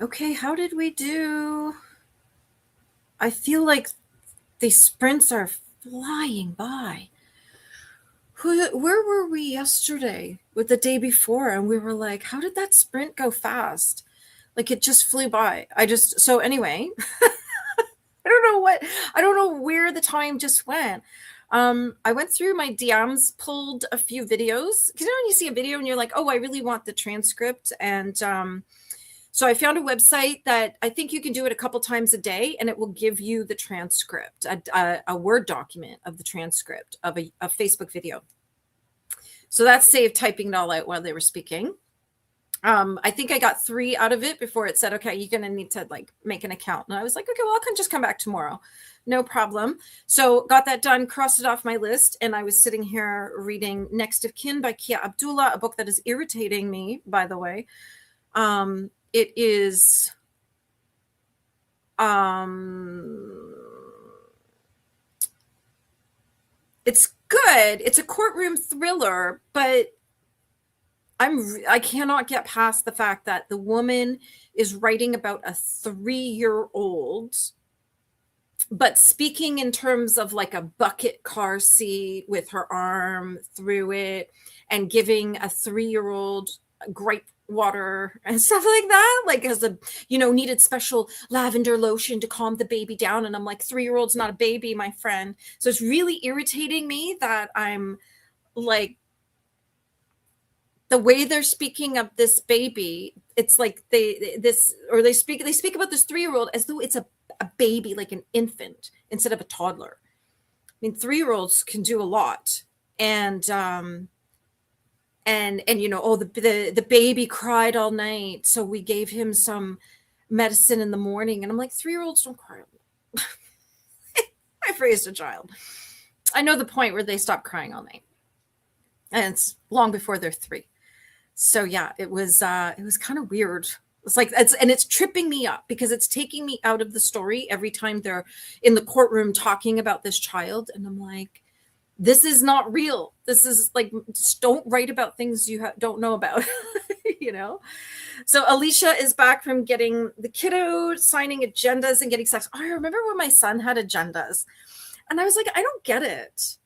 Speaker 1: Okay, how did we do? I feel like these sprints are flying by. Where were we yesterday with the day before? And we were like, how did that sprint go fast? Like it just flew by. So anyway, I don't know where the time just went. I went through my DMs, pulled a few videos. Because when you see a video and you're like, oh, I really want the transcript. And so I found a website that I think you can do it a couple times a day, and it will give you the transcript, a Word document of the transcript of a Facebook video. So that saved typing it all out while they were speaking. I think I got 3 out of it before it said, okay, you're going to need to like make an account. And I was like, okay, well, I can just come back tomorrow. No problem. So got that done, crossed it off my list. And I was sitting here reading Next of Kin by Kia Abdullah, a book that is irritating me, by the way. It is, it's good. It's a courtroom thriller, but I cannot get past the fact that the woman is writing about a 3-year-old, but speaking in terms of like a bucket car seat with her arm through it and giving a 3-year-old gripe water and stuff like that, like as a, needed special lavender lotion to calm the baby down. And I'm like, 3-year-old's not a baby, my friend. So it's really irritating me that I'm like, the way they're speaking of this baby, it's like they speak about this 3-year-old as though it's a baby, like an infant instead of a toddler. I mean, 3-year-olds can do a lot. And the baby cried all night, so we gave him some medicine in the morning. And I'm like, 3-year-olds don't cry. I've raised a child. I know the point where they stop crying all night. And it's long before they're 3. So yeah, it was kind of weird. It's like, it's tripping me up because it's taking me out of the story every time they're in the courtroom talking about this child. And I'm like, this is not real. This is like, just don't write about things you don't know about, So Alicia is back from getting the kiddo, signing agendas and getting sex. Oh, I remember when my son had agendas and I was like, I don't get it.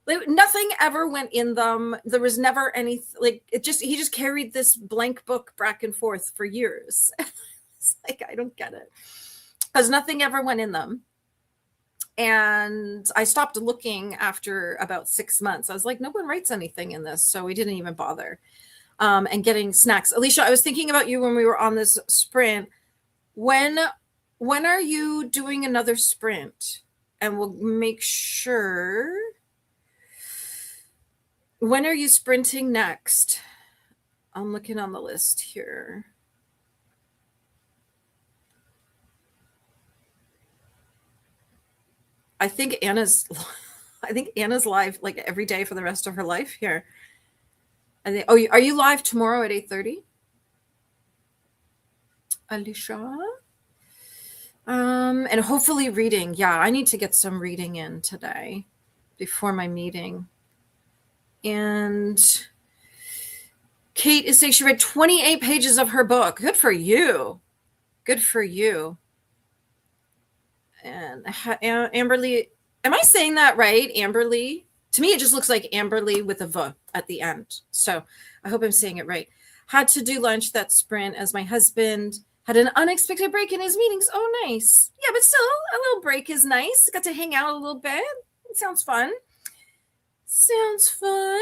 Speaker 1: Like, nothing ever went in them. There was never any, like, he just carried this blank book back and forth for years. It's like, I don't get it. Because nothing ever went in them. And I stopped looking after about 6 months. I was like, no one writes anything in this. So we didn't even bother. And getting snacks. Alicia, I was thinking about you when we were on this sprint. When are you doing another sprint? And we'll make sure. When are you sprinting next? I'm looking on the list here. I think Anna's live like every day for the rest of her life here. And are you live tomorrow at 8:30? Alicia? And hopefully reading. Yeah, I need to get some reading in today before my meeting. And Kate is saying she read 28 pages of her book. Good for you. Good for you. And Amberly, am I saying that right? Amberly? To me, it just looks like Amberly with a V at the end. So I hope I'm saying it right. Had to do lunch that sprint as my husband had an unexpected break in his meetings. Oh, nice. Yeah, but still, a little break is nice. Got to hang out a little bit. It sounds fun. Sounds fun.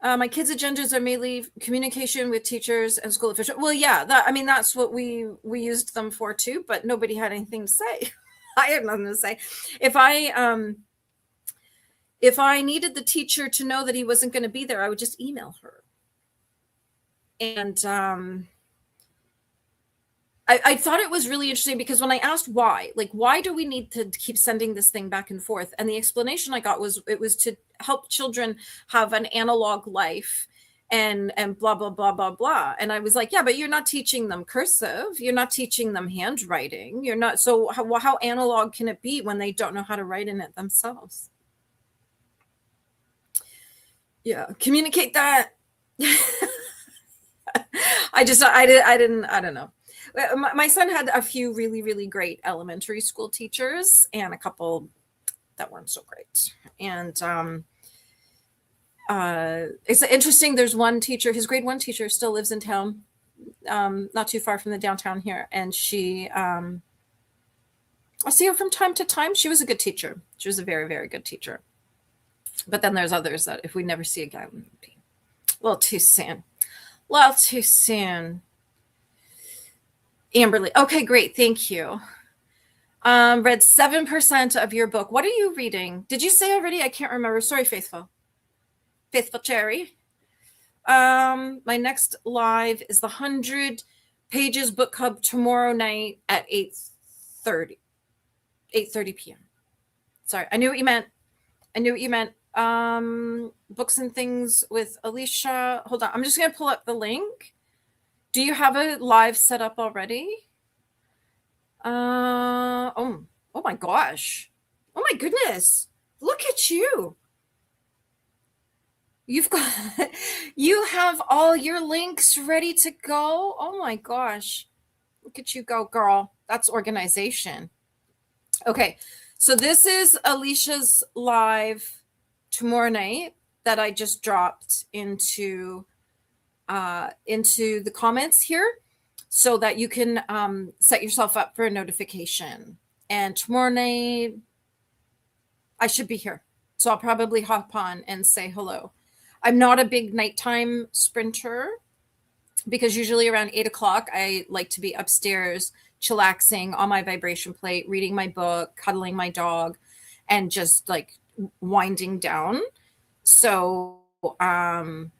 Speaker 1: My kids' agendas are mainly communication with teachers and school officials. Well, yeah, that's what we used them for too, but nobody had anything to say. I had nothing to say. If I needed the teacher to know that he wasn't going to be there, I would just email her. And I thought it was really interesting because when I asked why do we need to keep sending this thing back and forth? And the explanation I got was it was to help children have an analog life and blah, blah, blah, blah, blah. And I was like, yeah, but you're not teaching them cursive. You're not teaching them handwriting. You're not. So how analog can it be when they don't know how to write in it themselves? Yeah. Communicate that. I don't know. My son had a few really, really great elementary school teachers and a couple that weren't so great. And it's interesting. There's one teacher, his grade 1 teacher still lives in town, not too far from the downtown here. And she, I see her from time to time. She was a good teacher. She was a very, very good teacher. But then there's others that if we never see again, it would be a little too soon. Well, too soon. Amberly. Okay, great. Thank you. Read 7% of your book. What are you reading? Did you say already? I can't remember. Sorry, Faithful. Faithful Cherry. My next live is the 100 Pages Book Club tomorrow night at 8:30 p.m. Sorry, I knew what you meant. Books and Things with Alicia. Hold on. I'm just going to pull up the link. Do you have a live set up already? Oh my gosh. Oh my goodness. Look at you. You have all your links ready to go. Oh my gosh. Look at you go, girl. That's organization. Okay. So this is Alicia's live tomorrow night that I just dropped into the comments here so that you can set yourself up for a notification. And tomorrow night, I should be here. So I'll probably hop on and say hello. I'm not a big nighttime sprinter because usually around 8 o'clock, I like to be upstairs, chillaxing on my vibration plate, reading my book, cuddling my dog, and just like winding down. So I'll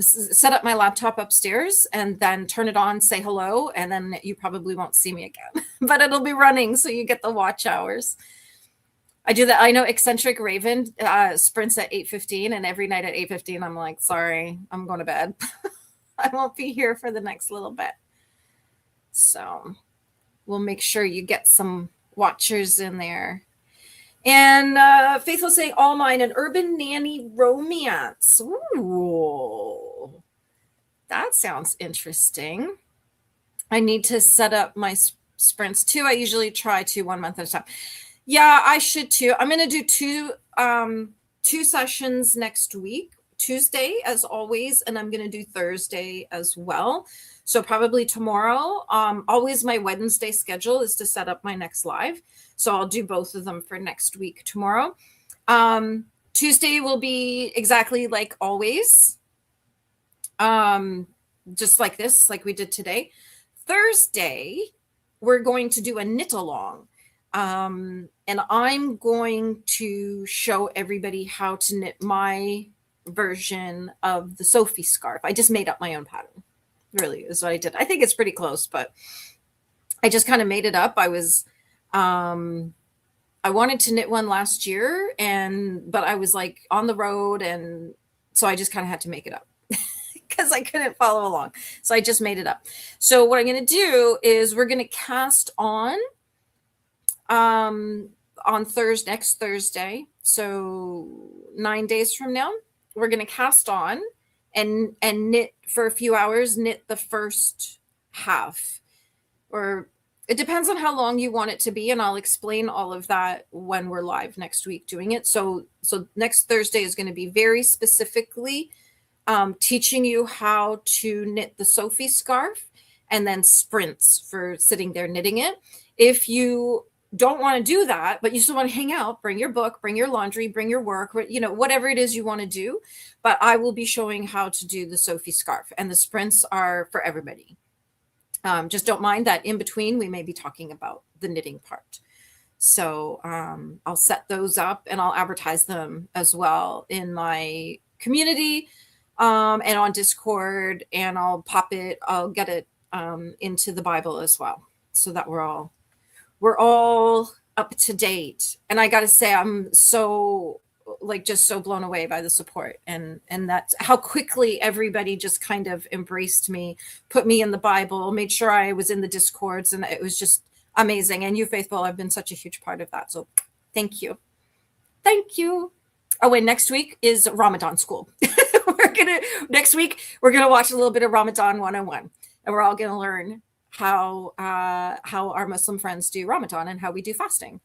Speaker 1: set up my laptop upstairs and then turn it on, say hello, and then you probably won't see me again, but it'll be running. So you get the watch hours. I do that. I know Eccentric Raven sprints at 8:15, and every night at 8:15, I'm like, sorry, I'm going to bed. I won't be here for the next little bit. So we'll make sure you get some watchers in there. And Faithful saying, all mine, an urban nanny romance. Ooh, that sounds interesting. I need to set up my sprints too. I usually try to 1 month at a time. Yeah, I should too. I'm going to do two sessions next week, Tuesday as always, and I'm going to do Thursday as well. So probably tomorrow. Always my Wednesday schedule is to set up my next live. So I'll do both of them for next week tomorrow. Tuesday will be exactly like always. Just like this, like we did today. Thursday, we're going to do a knit along. And I'm going to show everybody how to knit my version of the Sophie scarf. I just made up my own pattern. Really is what I did. I think it's pretty close, but I just kind of made it up. I wanted to knit one last year but I was like on the road. And so I just kind of had to make it up because I couldn't follow along. So I just made it up. So what I'm going to do is we're going to cast on next Thursday. So 9 days from now, we're going to cast on and knit for a few hours, knit the first half, or it depends on how long you want it to be. And I'll explain all of that when we're live next week doing it. So next Thursday is going to be very specifically teaching you how to knit the Sophie scarf and then sprints for sitting there knitting it. If you don't want to do that, but you still want to hang out, bring your book, bring your laundry, bring your work, whatever it is you want to do. But I will be showing how to do the Sophie scarf, and the sprints are for everybody. Just don't mind that in between, we may be talking about the knitting part. So I'll set those up and I'll advertise them as well in my community and on Discord, and I'll get it into the Bible as well, so that we're all up to date. And I got to say, I'm so just so blown away by the support and that's how quickly everybody just kind of embraced me, put me in the Bible, made sure I was in the Discords, and it was just amazing. And you, Faithful, have been such a huge part of that. So thank you. Oh, and next week is Ramadan school. We're going Next week, we're going to watch a little bit of Ramadan 101, and we're all going to learn how our Muslim friends do Ramadan and how we do fasting.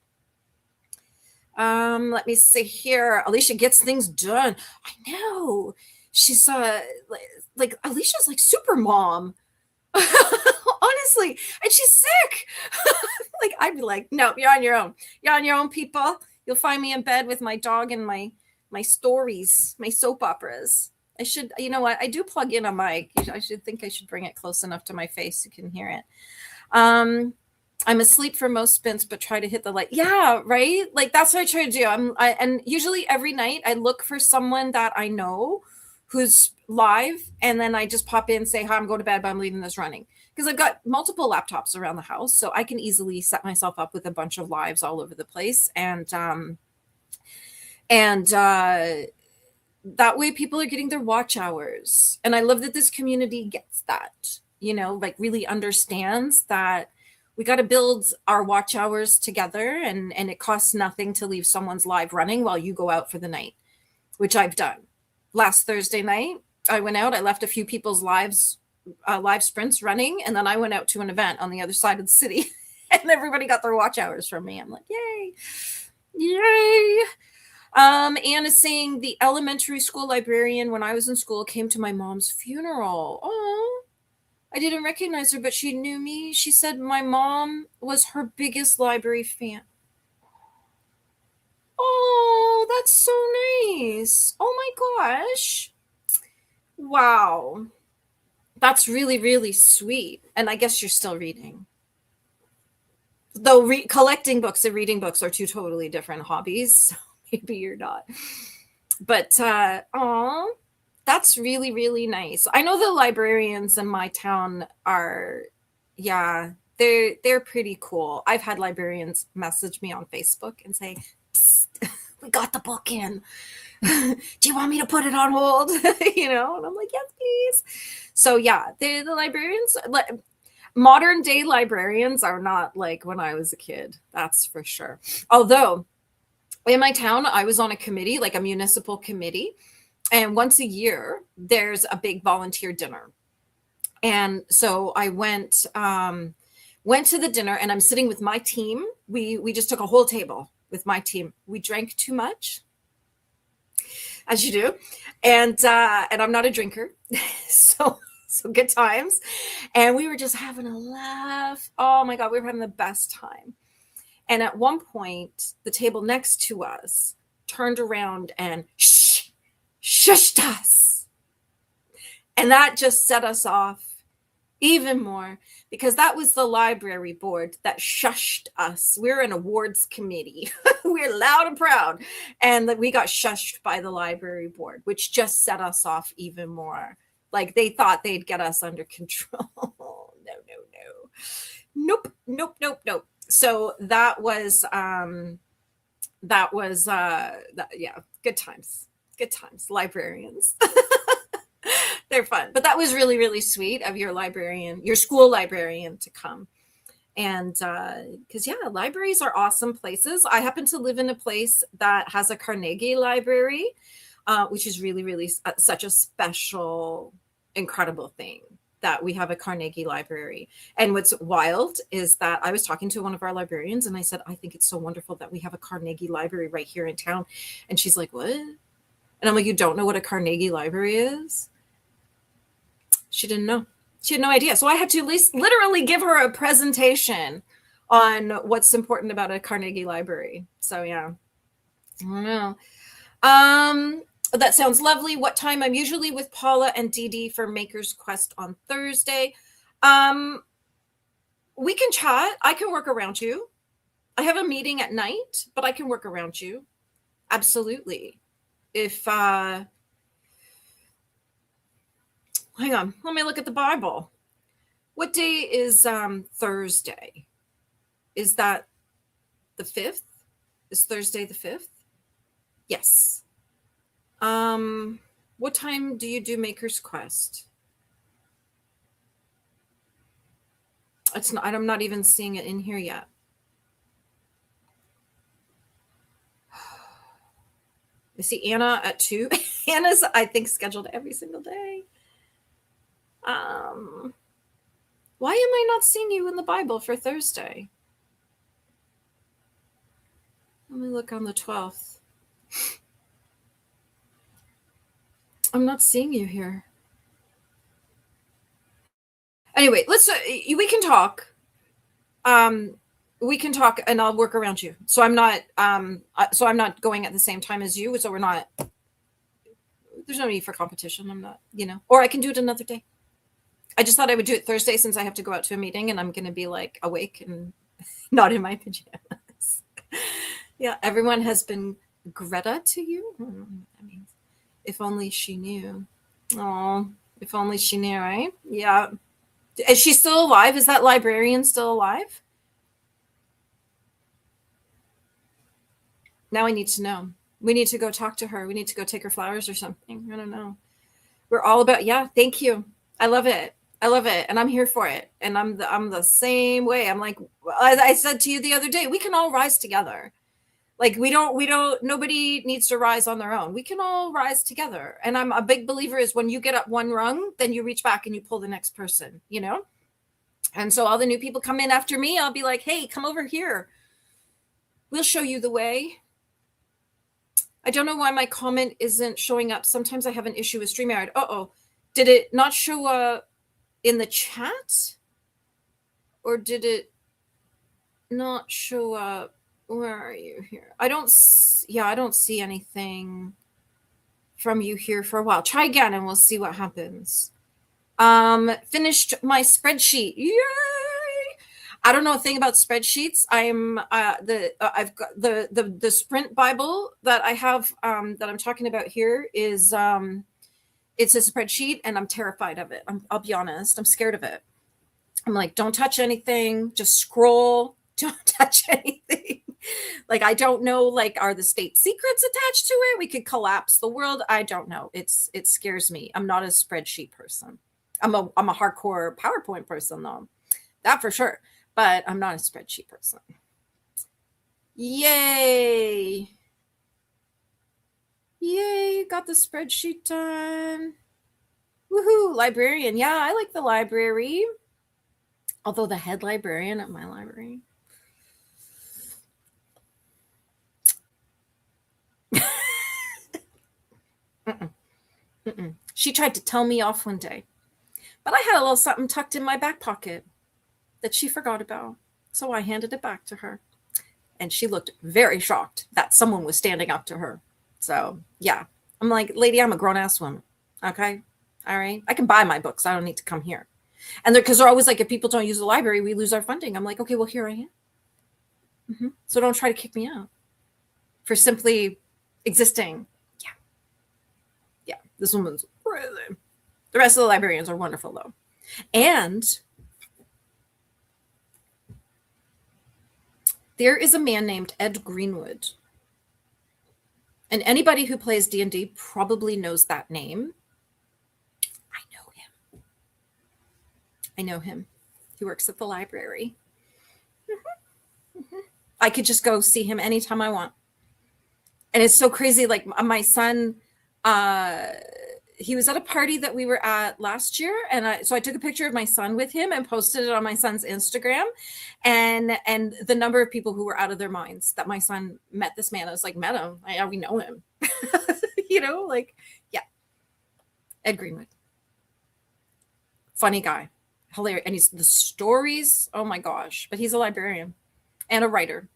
Speaker 1: Let me see here. Alicia gets things done. I know. She's like Alicia's like super mom. Honestly, and she's sick. Like I'd be like, no, you're on your own. You're on your own, people. You'll find me in bed with my dog and my stories, my soap operas. I should, you know what? I do plug in a mic. I should bring it close enough to my face you can hear it. I'm asleep for most spins, but try to hit the light. Yeah, right. Like that's what I try to do. And usually every night I look for someone that I know who's live, and then I just pop in, say hi, I'm going to bed, but I'm leaving this running, because I've got multiple laptops around the house, so I can easily set myself up with a bunch of lives all over the place, and that way people are getting their watch hours. And I love that this community gets that, like really understands that we got to build our watch hours together, and it costs nothing to leave someone's live running while you go out for the night, which I've done. Last Thursday night, I went out, I left a few people's live sprints running, and then I went out to an event on the other side of the city, and everybody got their watch hours from me. I'm like, yay, yay. Anne is saying the elementary school librarian when I was in school came to my mom's funeral. Oh, I didn't recognize her, but she knew me. She said my mom was her biggest library fan. Oh, that's so nice. Oh my gosh. Wow. That's really, really sweet. And I guess you're still reading. Though collecting books and reading books are two totally different hobbies. So maybe you're not. But, that's really, really nice. I know the librarians in my town are, yeah, they're pretty cool. I've had librarians message me on Facebook and say, psst, we got the book in. Do you want me to put it on hold? And I'm like, yes, please. So yeah, the librarians, modern day librarians are not like when I was a kid. That's for sure. Although in my town, I was on a committee, like a municipal committee. And once a year, there's a big volunteer dinner. And so I went to the dinner, and I'm sitting with my team. We just took a whole table with my team. We drank too much, as you do. And I'm not a drinker. So good times. And we were just having a laugh. Oh my God, we were having the best time. And at one point, the table next to us turned around and shushed us. And that just set us off even more, because that was the library board that shushed us. We're an awards committee. We're loud and proud. And we got shushed by the library board, which just set us off even more. Like they thought they'd get us under control. No. Nope. So that was yeah, good times. Librarians. They're fun. But that was really, really sweet of your school librarian to come. And because libraries are awesome places. I happen to live in a place that has a Carnegie library, which is really, really such a special, incredible thing that we have a Carnegie library. And what's wild is that I was talking to one of our librarians, and I said, I think it's so wonderful that we have a Carnegie library right here in town. And she's like, what? And I'm like, you don't know what a Carnegie library is? She didn't know. She had no idea. So I had to literally give her a presentation on what's important about a Carnegie library. So yeah, I don't know. That sounds lovely. What time? I'm usually with Paula and Dee Dee for Maker's Quest on Thursday. We can chat. I can work around you. I have a meeting at night, but I can work around you. Absolutely. If hang on, let me look at the Bible. What day is Thursday? Is that the 5th? Is Thursday the 5th? Yes. What time do you do Maker's Quest? It's not, I'm not even seeing it in here yet. I see Anna at 2. Anna's, I think, scheduled every single day. Why am I not seeing you in the Bible for Thursday? Let me look on the 12th. I'm not seeing you here. Anyway, we can talk. We can talk and I'll work around you. So I'm not going at the same time as you. So there's no need for competition. I'm not, or I can do it another day. I just thought I would do it Thursday since I have to go out to a meeting and I'm going to be like awake and not in my pajamas. Yeah. Everyone has been Greta to you. I don't know what that means. If only she knew. Oh, if only she knew, right? Yeah. Is she still alive? Is that librarian still alive? Now I need to know. We need to go talk to her. We need to go take her flowers or something. I don't know. We're all about, yeah, thank you. I love it. I love it. And I'm here for it. And I'm the same way. I'm like, as I said to you the other day, we can all rise together. Like nobody needs to rise on their own. We can all rise together. And I'm a big believer is when you get up one rung, then you reach back and you pull the next person, And so all the new people come in after me. I'll be like, hey, come over here. We'll show you the way. I don't know why my comment isn't showing up. Sometimes I have an issue with StreamYard. Uh-oh. Did it not show up in the chat? Or did it not show up? Where are you here? I don't see anything from you here for a while. Try again and we'll see what happens. Finished my spreadsheet. Yay! I don't know a thing about spreadsheets. I've got the Sprint Bible that I have that I'm talking about here is it's a spreadsheet and I'm terrified of it. I'll be honest. I'm scared of it. I'm like, don't touch anything. Just scroll. Don't touch anything. Like, I don't know, like, are the state secrets attached to it? We could collapse the world. I don't know. It scares me. I'm not a spreadsheet person. I'm a hardcore PowerPoint person though. That for sure. But I'm not a spreadsheet person. Yay. Yay. Got the spreadsheet done. Woohoo. Librarian. Yeah, I like the library. Although the head librarian at my library. She tried to tell me off one day. But I had a little something tucked in my back pocket that she forgot about. So I handed it back to her. And she looked very shocked that someone was standing up to her. So, yeah. I'm like, lady, I'm a grown-ass woman. Okay? All right? I can buy my books. I don't need to come here. And because they're always like, if people don't use the library, we lose our funding. I'm like, okay, well, here I am. Mm-hmm. So don't try to kick me out for simply existing. Yeah. Yeah. This woman's really... The rest of the librarians are wonderful, though. And there is a man named Ed Greenwood. And anybody who plays D&D probably knows that name. I know him. He works at the library. Mm-hmm. Mm-hmm. I could just go see him anytime I want. And it's so crazy. Like my son, he was at a party that we were at last year. And so I took a picture of my son with him and posted it on my son's Instagram. And the number of people who were out of their minds that my son met this man. I was like, met him. We know him. Yeah. Ed Greenwood. Funny guy. Hilarious. And he's the stories. Oh my gosh. But he's a librarian and a writer.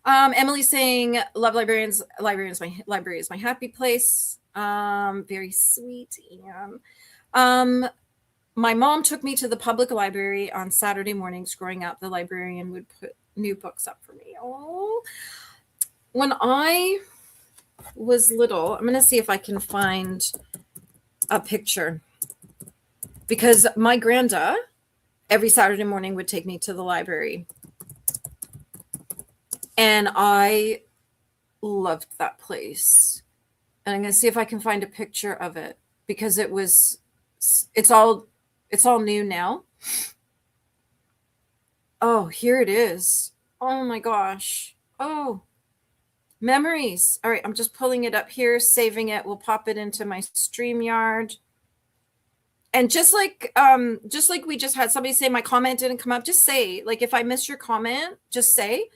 Speaker 1: Emily's saying, love librarians. Library is my happy place. Very sweet. And my mom took me to the public library on Saturday mornings growing up. The librarian would put new books up for me. Oh, when I was little, I'm going to see if I can find a picture. Because my granda every Saturday morning would take me to the library. And I loved that place. And I'm going to see if I can find a picture of it because it's all new now. Oh, here it is. Oh my gosh. Oh, Memories. All right, I'm just pulling it up here, saving it. We'll pop it into my StreamYard. And just like we just had somebody say my comment didn't come up, just say, like, if I miss your comment, just say,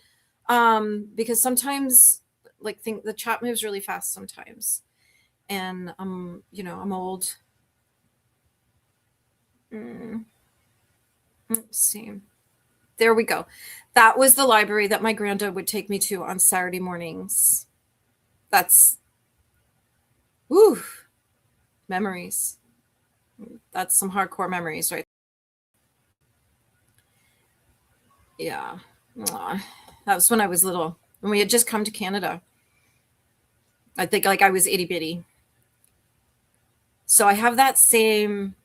Speaker 1: because sometimes, like, think the chat moves really fast sometimes, and I'm old. Let's see. There we go. That was the library that my granddad would take me to on Saturday mornings. That's, woo, memories. That's some hardcore memories, right? Yeah. Aw. That was when I was little, when we had just come to Canada. I think, like, I was itty bitty. So I have that same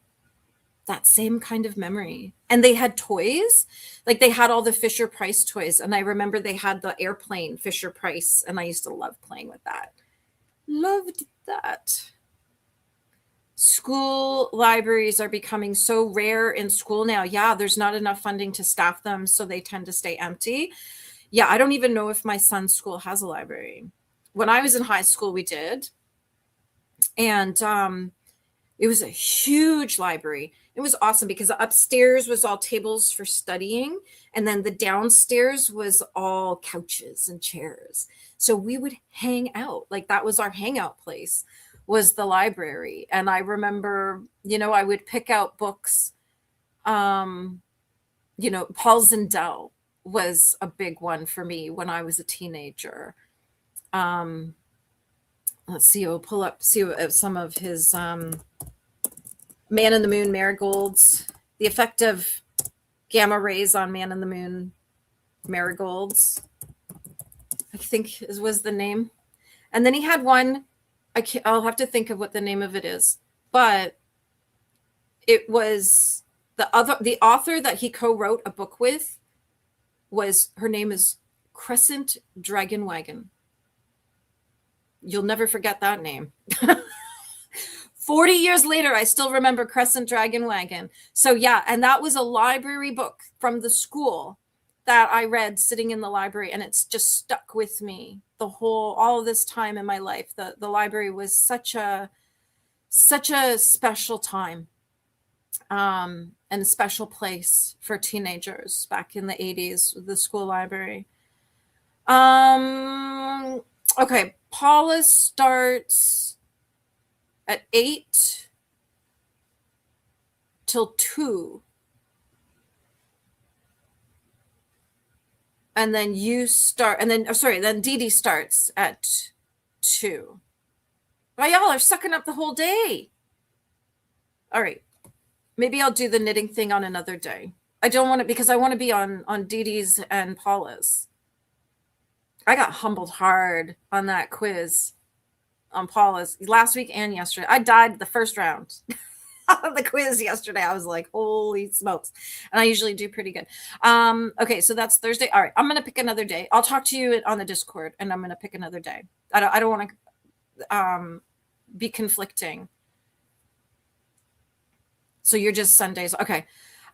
Speaker 1: kind of memory. And they had toys, like they had all the Fisher Price toys. And I remember they had the airplane Fisher Price, and I used to love playing with that. Loved that. School libraries are becoming so rare in school now. Yeah, there's not enough funding to staff them, so they tend to stay empty. Yeah, I don't even know if my son's school has a library. When I was in high school, we did. And it was a huge library. It was awesome because upstairs was all tables for studying, and then the downstairs was all couches and chairs. So we would hang out. Like, that was our hangout place, was the library. And I remember, I would pick out books. Paul Zindel was a big one for me when I was a teenager. Let's see, we'll pull up, see some of his Man in the Moon marigolds, the effect of gamma rays on Man in the Moon marigolds, I think was the name. And then he had one, I'll have to think of what the name of it is, but it was the author that he co-wrote a book with, her name is Crescent Dragon Wagon. You'll never forget that name. 40 years later, I still remember Crescent Dragon Wagon. So yeah, and that was a library book from the school that I read sitting in the library, and it's just stuck with me all of this time in my life. The library was such a special time, and a special place for teenagers back in the 80s, the school library. Okay, Paula starts at 8 till 2. And then then Dee Dee starts at 2. Well, y'all are sucking up the whole day. All right. Maybe I'll do the knitting thing on another day. I don't want to, because I want to be on Dee Dee's and Paula's. I got humbled hard on that quiz on Paula's last week and yesterday. I died the first round of the quiz yesterday. I was like, holy smokes. And I usually do pretty good. Okay, so that's Thursday. All right, I'm going to pick another day. I'll talk to you on the Discord, and I'm going to pick another day. I don't want to be conflicting. So you're just Sundays. Okay.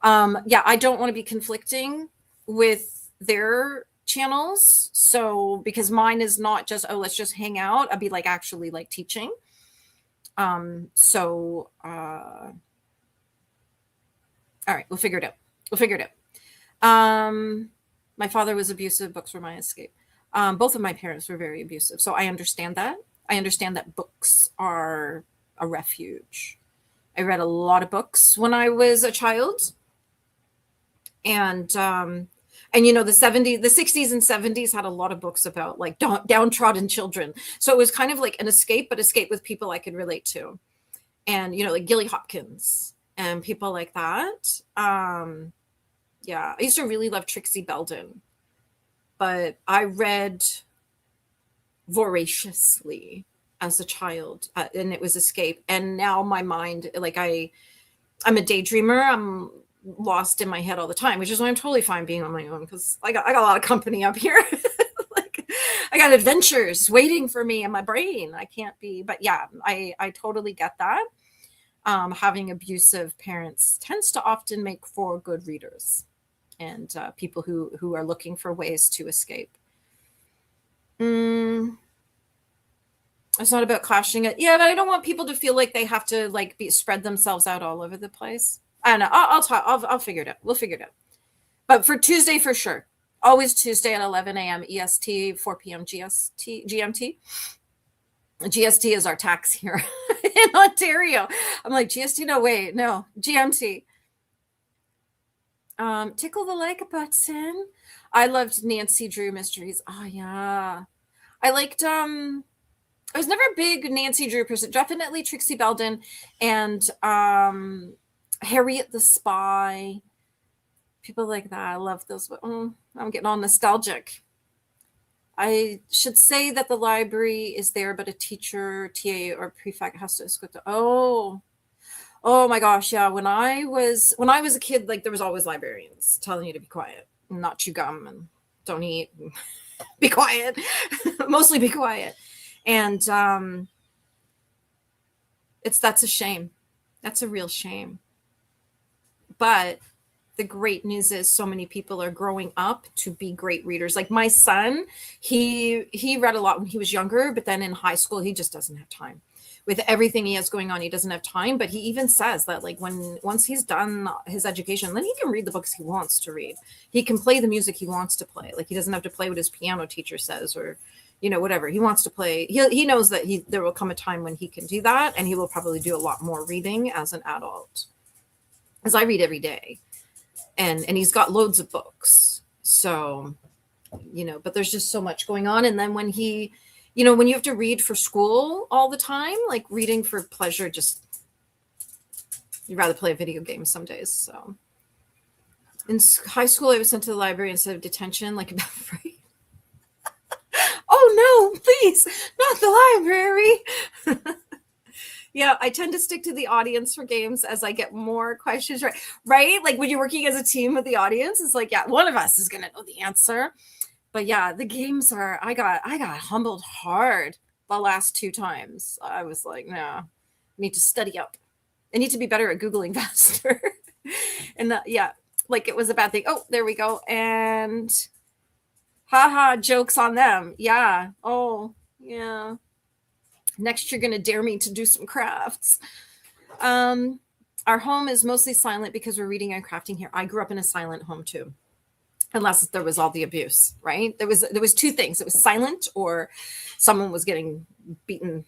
Speaker 1: Yeah, I don't want to be conflicting with their channels. So, because mine is not just, let's just hang out. I'd be like actually like teaching. All right, we'll figure it out. My father was abusive. Books were my escape. Both of my parents were very abusive. So I understand that. I understand that books are a refuge. I read a lot of books when I was a child. And the 60s and 70s had a lot of books about like downtrodden children. So it was kind of like an escape, but escape with people I could relate to. And, like Gilly Hopkins and people like that. Yeah, I used to really love Trixie Belden, but I read voraciously as a child, and it was escape. And now my mind, like I'm a daydreamer. I'm lost in my head all the time, which is why I'm totally fine being on my own, because I got a lot of company up here. Like, I got adventures waiting for me in my brain. I can't be, but yeah, I totally get that. Having abusive parents tends to often make for good readers and people who are looking for ways to escape. Mm, it's not about clashing it. Yeah, but I don't want people to feel like they have to like spread themselves out all over the place. I don't know. I'll talk. I'll figure it out. We'll figure it out. But for Tuesday, for sure. Always Tuesday at 11 a.m. EST, 4 p.m. GMT. GST is our tax here in Ontario. I'm like, GST? No, wait, no, GMT. Tickle the like button. I loved Nancy Drew mysteries. Oh yeah. I liked I was never a big Nancy Drew person. Definitely Trixie Belden and Harriet the Spy. People like that. I love those. I'm getting all nostalgic. I should say that the library is there, but a teacher, TA, or prefect has to escort the. Oh my gosh, yeah. When I was a kid, like there was always librarians telling you to be quiet, and not chew gum, and don't eat, and be quiet, mostly be quiet, and that's a shame. That's a real shame. But the great news is so many people are growing up to be great readers. Like my son, he read a lot when he was younger, but then in high school he just doesn't have time. With everything he has going on, he doesn't have time. But he even says that like once he's done his education, then he can read the books he wants to read. He can play the music he wants to play. Like he doesn't have to play what his piano teacher says, or whatever he wants to play. He knows that there will come a time when he can do that, and he will probably do a lot more reading as an adult. As I read every day, and he's got loads of books. So, but there's just so much going on. And then when when you have to read for school all the time, like reading for pleasure, just you'd rather play a video game some days. So in high school, I was sent to the library instead of detention, like about free. Oh no, please, not the library. Yeah, I tend to stick to the audience for games as I get more questions right. Right? Like when you're working as a team with the audience, it's like, yeah, one of us is gonna know the answer. But yeah, the games are I got humbled hard the last 2 times. I was like, no, I need to study up. I need to be better at Googling faster. And yeah, like it was a bad thing. Oh, there we go. And haha, jokes on them. Yeah. Oh, yeah. Next, you're going to dare me to do some crafts. Our home is mostly silent because we're reading and crafting here. I grew up in a silent home too, unless there was all the abuse, right? There was 2 things. It was silent, or someone was getting beaten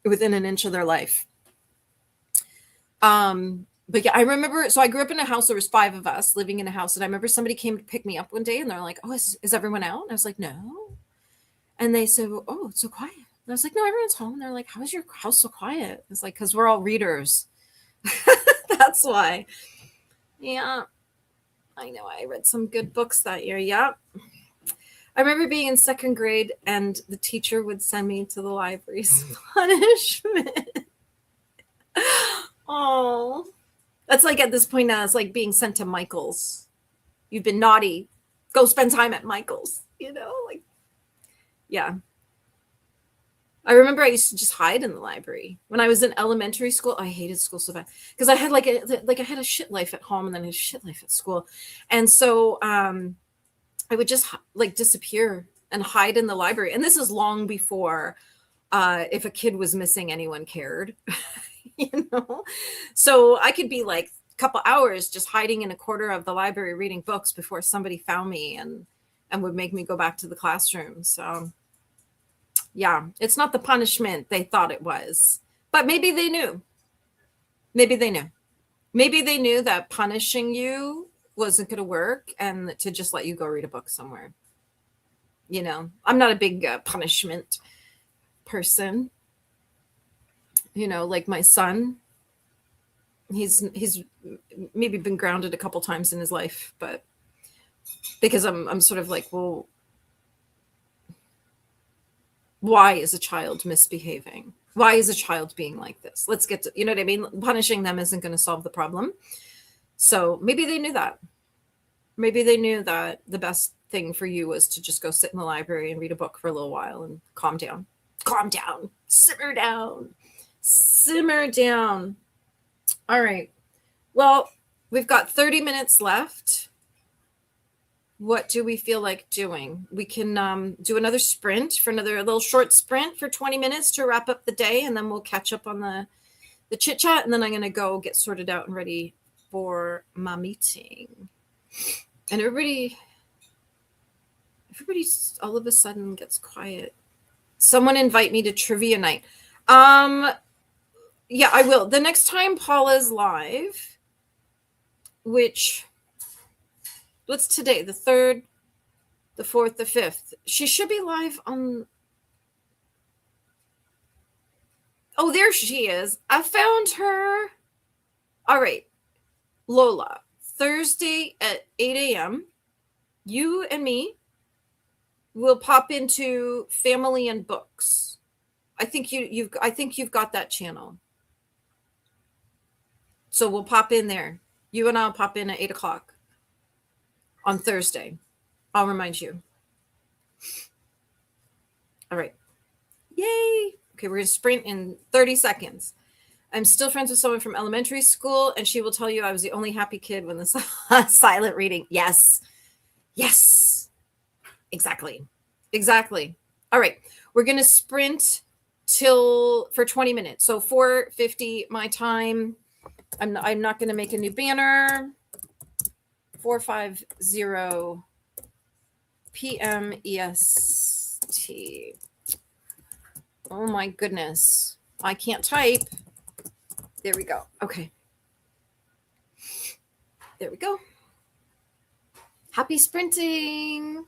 Speaker 1: within an inch of their life. But yeah, I remember, so I grew up in a house, there was 5 of us living in a house, and I remember somebody came to pick me up one day, and they're like, oh, is everyone out? And I was like, no. And they said, oh, it's so quiet. And I was like, no, everyone's home. And they're like, how is your house so quiet? It's like, because we're all readers. That's why. Yeah, I know. I read some good books that year. Yeah. I remember being in 2nd grade and the teacher would send me to the library's punishment. Oh, that's like at this point now, it's like being sent to Michael's. You've been naughty. Go spend time at Michael's, like, yeah. I remember I used to just hide in the library when I was in elementary school. I hated school so bad because I had I had a shit life at home and then a shit life at school. And so I would just like disappear and hide in the library. And this is long before if a kid was missing, anyone cared, So I could be like a couple hours just hiding in a corner of the library reading books before somebody found me and would make me go back to the classroom. So yeah, it's not the punishment they thought it was, but maybe they knew. Maybe they knew that punishing you wasn't going to work and to just let you go read a book somewhere. I'm not a big punishment person. Like my son, he's maybe been grounded a couple times in his life, but because I'm sort of like, well, why is a child misbehaving? Why is a child being like this? Let's get to, what I mean? Punishing them isn't going to solve the problem. So maybe they knew that. Maybe they knew that the best thing for you was to just go sit in the library and read a book for a little while and calm down, simmer down. All right. Well, we've got 30 minutes left. What do we feel like doing? We can do another sprint for another a little short sprint for 20 minutes to wrap up the day, and then we'll catch up on the chit chat, and then I'm going to go get sorted out and ready for my meeting. And everybody all of a sudden gets quiet. Someone invite me to trivia night. Yeah, I will. The next time Paula's live, which what's today? The 3rd, the 4th, the 5th. She should be live on. Oh, there she is. I found her. All right. Lola, Thursday at 8 a.m. You and me will pop into Family and Books. I think you've got that channel. So we'll pop in there. You and I'll pop in at 8 o'clock on Thursday. I'll remind you. All right. Yay. Okay, we're going to sprint in 30 seconds. I'm still friends with someone from elementary school, and she will tell you I was the only happy kid when the silent reading. Yes. Yes. Exactly. All right. We're going to sprint for 20 minutes. So 4:50 my time. I'm not going to make a new banner. 4:50 p.m. EST. Oh my goodness. I can't type. There we go. Okay. There we go. Happy sprinting.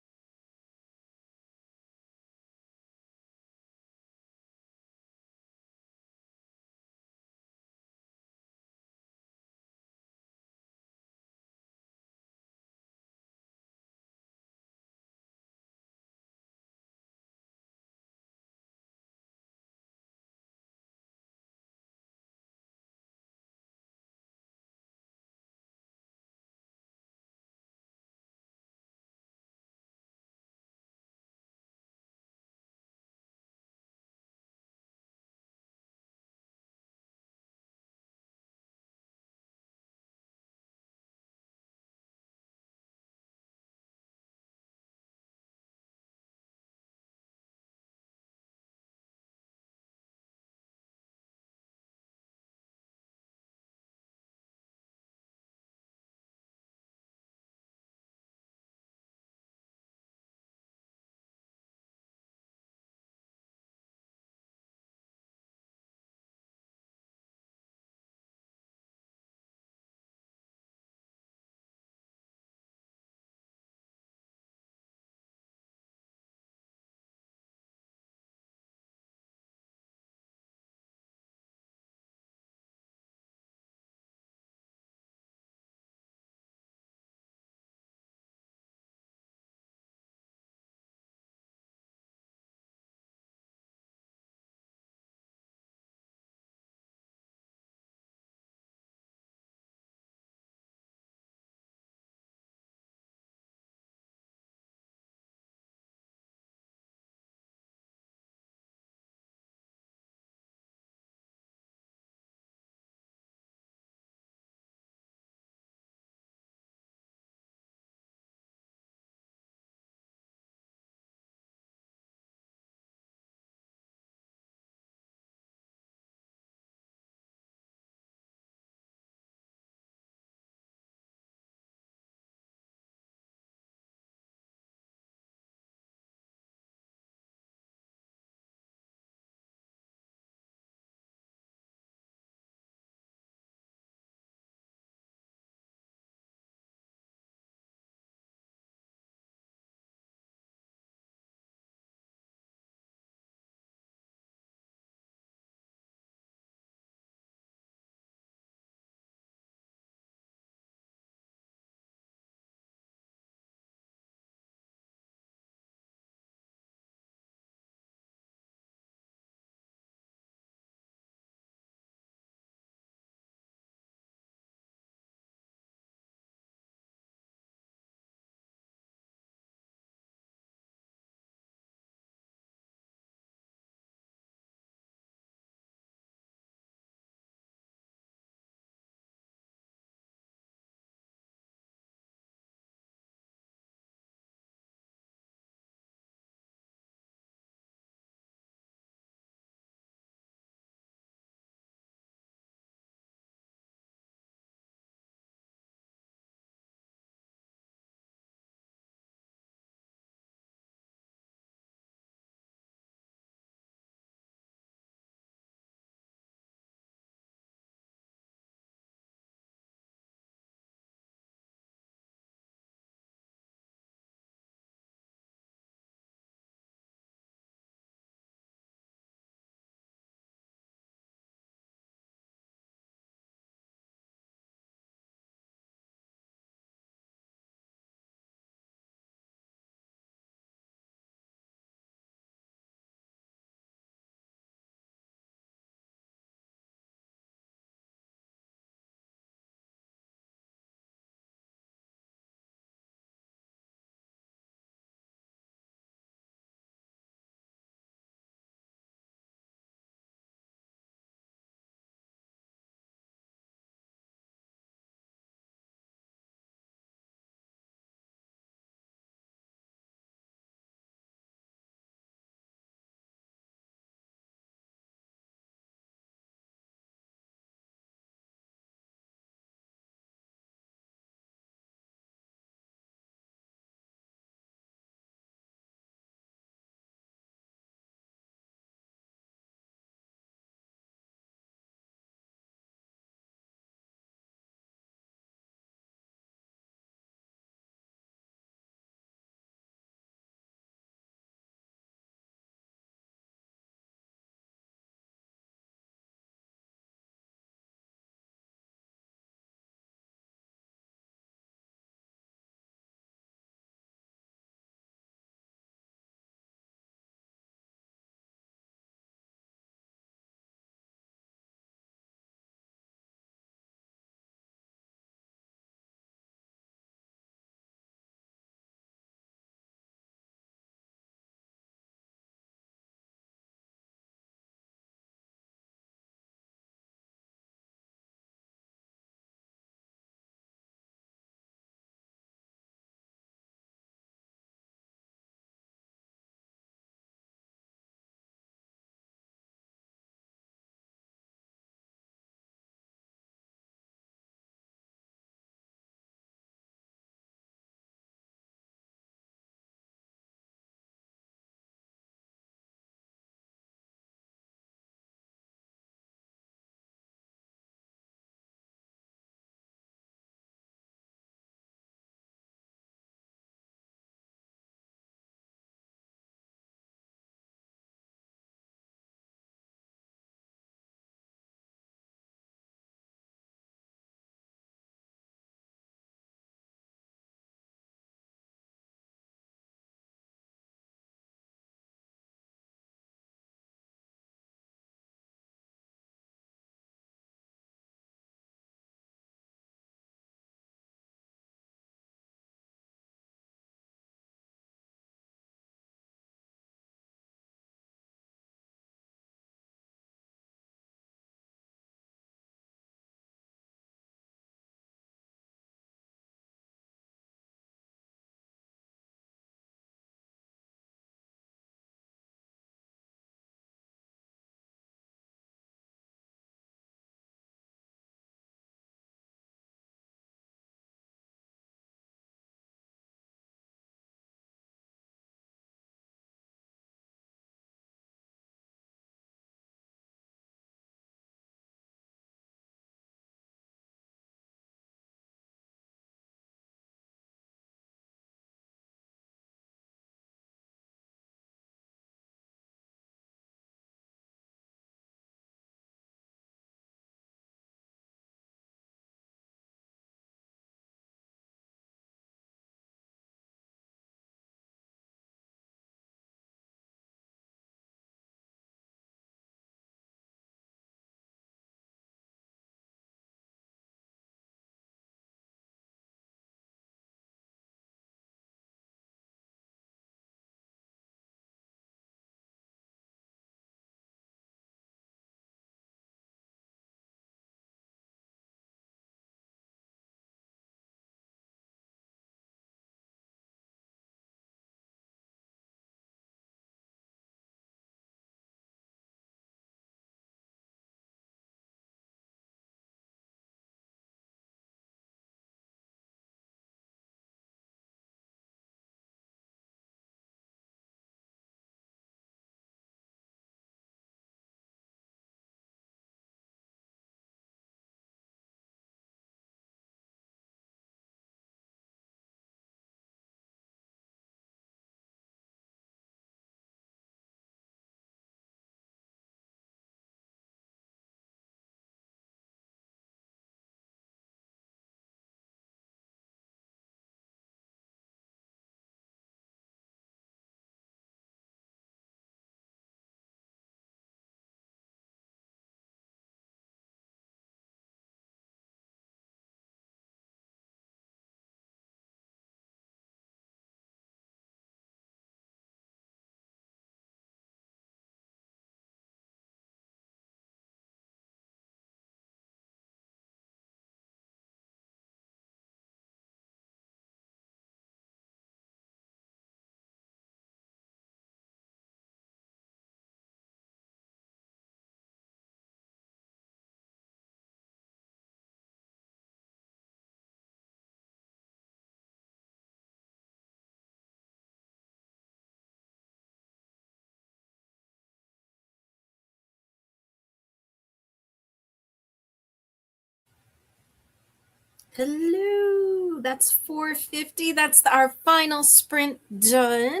Speaker 1: Hello. That's 450. That's our final sprint done.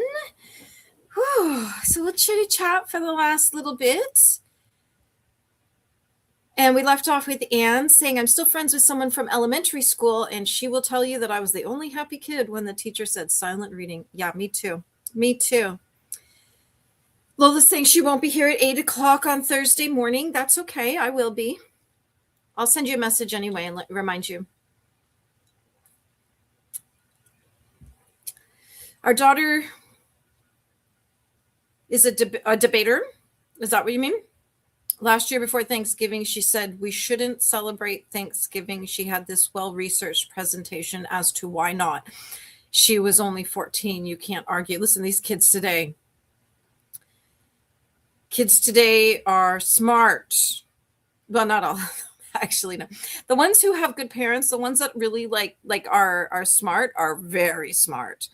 Speaker 1: Whew. So we'll chitty chat for the last little bit. And we left off with Anne saying, I'm still friends with someone from elementary school, and she will tell you that I was the only happy kid when the teacher said silent reading. Yeah, me too. Me too. Lola's saying she won't be here at 8 o'clock on Thursday morning. That's okay. I will be. I'll send you a message anyway and remind you. Our daughter is a debater. Is that what you mean? Last year before Thanksgiving, she said we shouldn't celebrate Thanksgiving. She had this well-researched presentation as to why not. She was only 14. You can't argue. Listen, these kids today are smart. Well, not all. Actually, no. The ones who have good parents, the ones that really are smart, are very smart.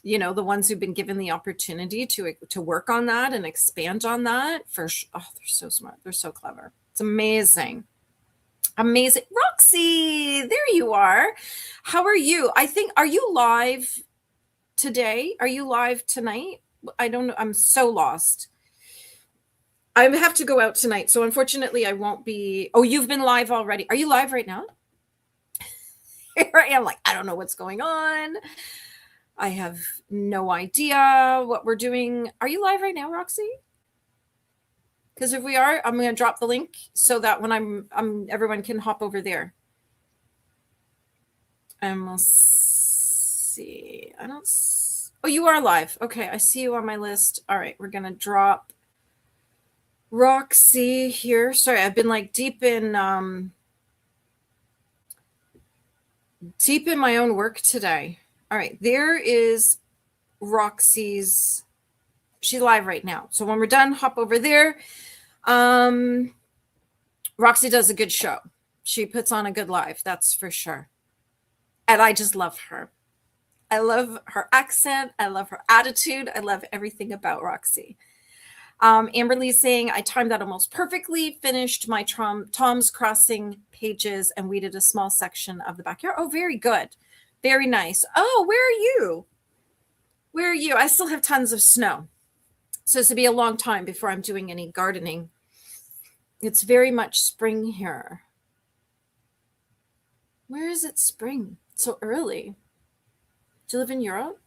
Speaker 1: You know, the ones who've been given the opportunity to work on that and expand on that. They're so smart. They're so clever. It's amazing. Amazing. Roxy, there you are. How are you? Are you live today? Are you live tonight? I don't know. I'm so lost. I have to go out tonight, so unfortunately I won't be. Oh, you've been live already. Are you live right now? Here I am, I don't know what's going on. I have no idea what we're doing. Are you live right now, Roxy? Because if we are, I'm going to drop the link so that when I'm everyone can hop over there. And we'll see. Oh, you are live. Okay, I see you on my list. All right, we're going to drop Roxy here. Sorry, I've been deep in my own work today. All right, there is Roxy's. She's live right now. So when we're done, hop over there. Roxy does a good show. She puts on a good live, that's for sure. And I just love her. I love her accent. I love her attitude. I love everything about Roxy. Amberly's saying, I timed that almost perfectly, finished my Tom's Crossing pages and weeded a small section of the backyard. Oh, very good. Very nice. Oh, where are you? Where are you? I still have tons of snow. So this will be a long time before I'm doing any gardening. It's very much spring here. Where is it spring? It's so early. Do you live in Europe?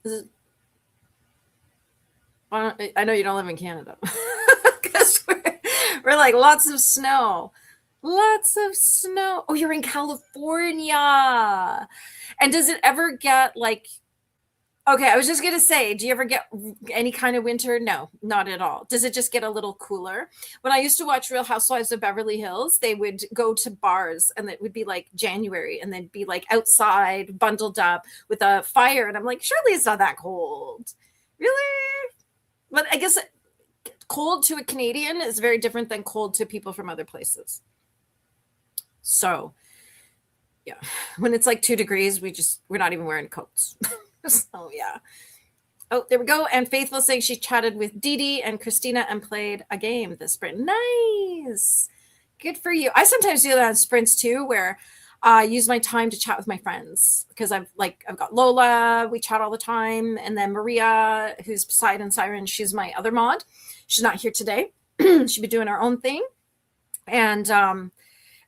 Speaker 1: Is it? I know you don't live in Canada. Because we're lots of snow. Lots of snow. Oh, you're in California. And does it ever get okay, I was just going to say, do you ever get any kind of winter? No, not at all. Does it just get a little cooler? When I used to watch Real Housewives of Beverly Hills, they would go to bars and it would be January and they'd be outside, bundled up with a fire. And I'm surely it's not that cold. Really? But I guess cold to a Canadian is very different than cold to people from other places. So, yeah, when it's 2 degrees, we're not even wearing coats. So, yeah. Oh, there we go. And Faithful saying she chatted with Dee Dee and Christina and played a game this sprint. Nice. Good for you. I sometimes do that on sprints too, where I use my time to chat with my friends because I've got Lola, we chat all the time. And then Maria, who's Poseidon Siren, she's my other mod. She's not here today. She'll be doing her own thing. And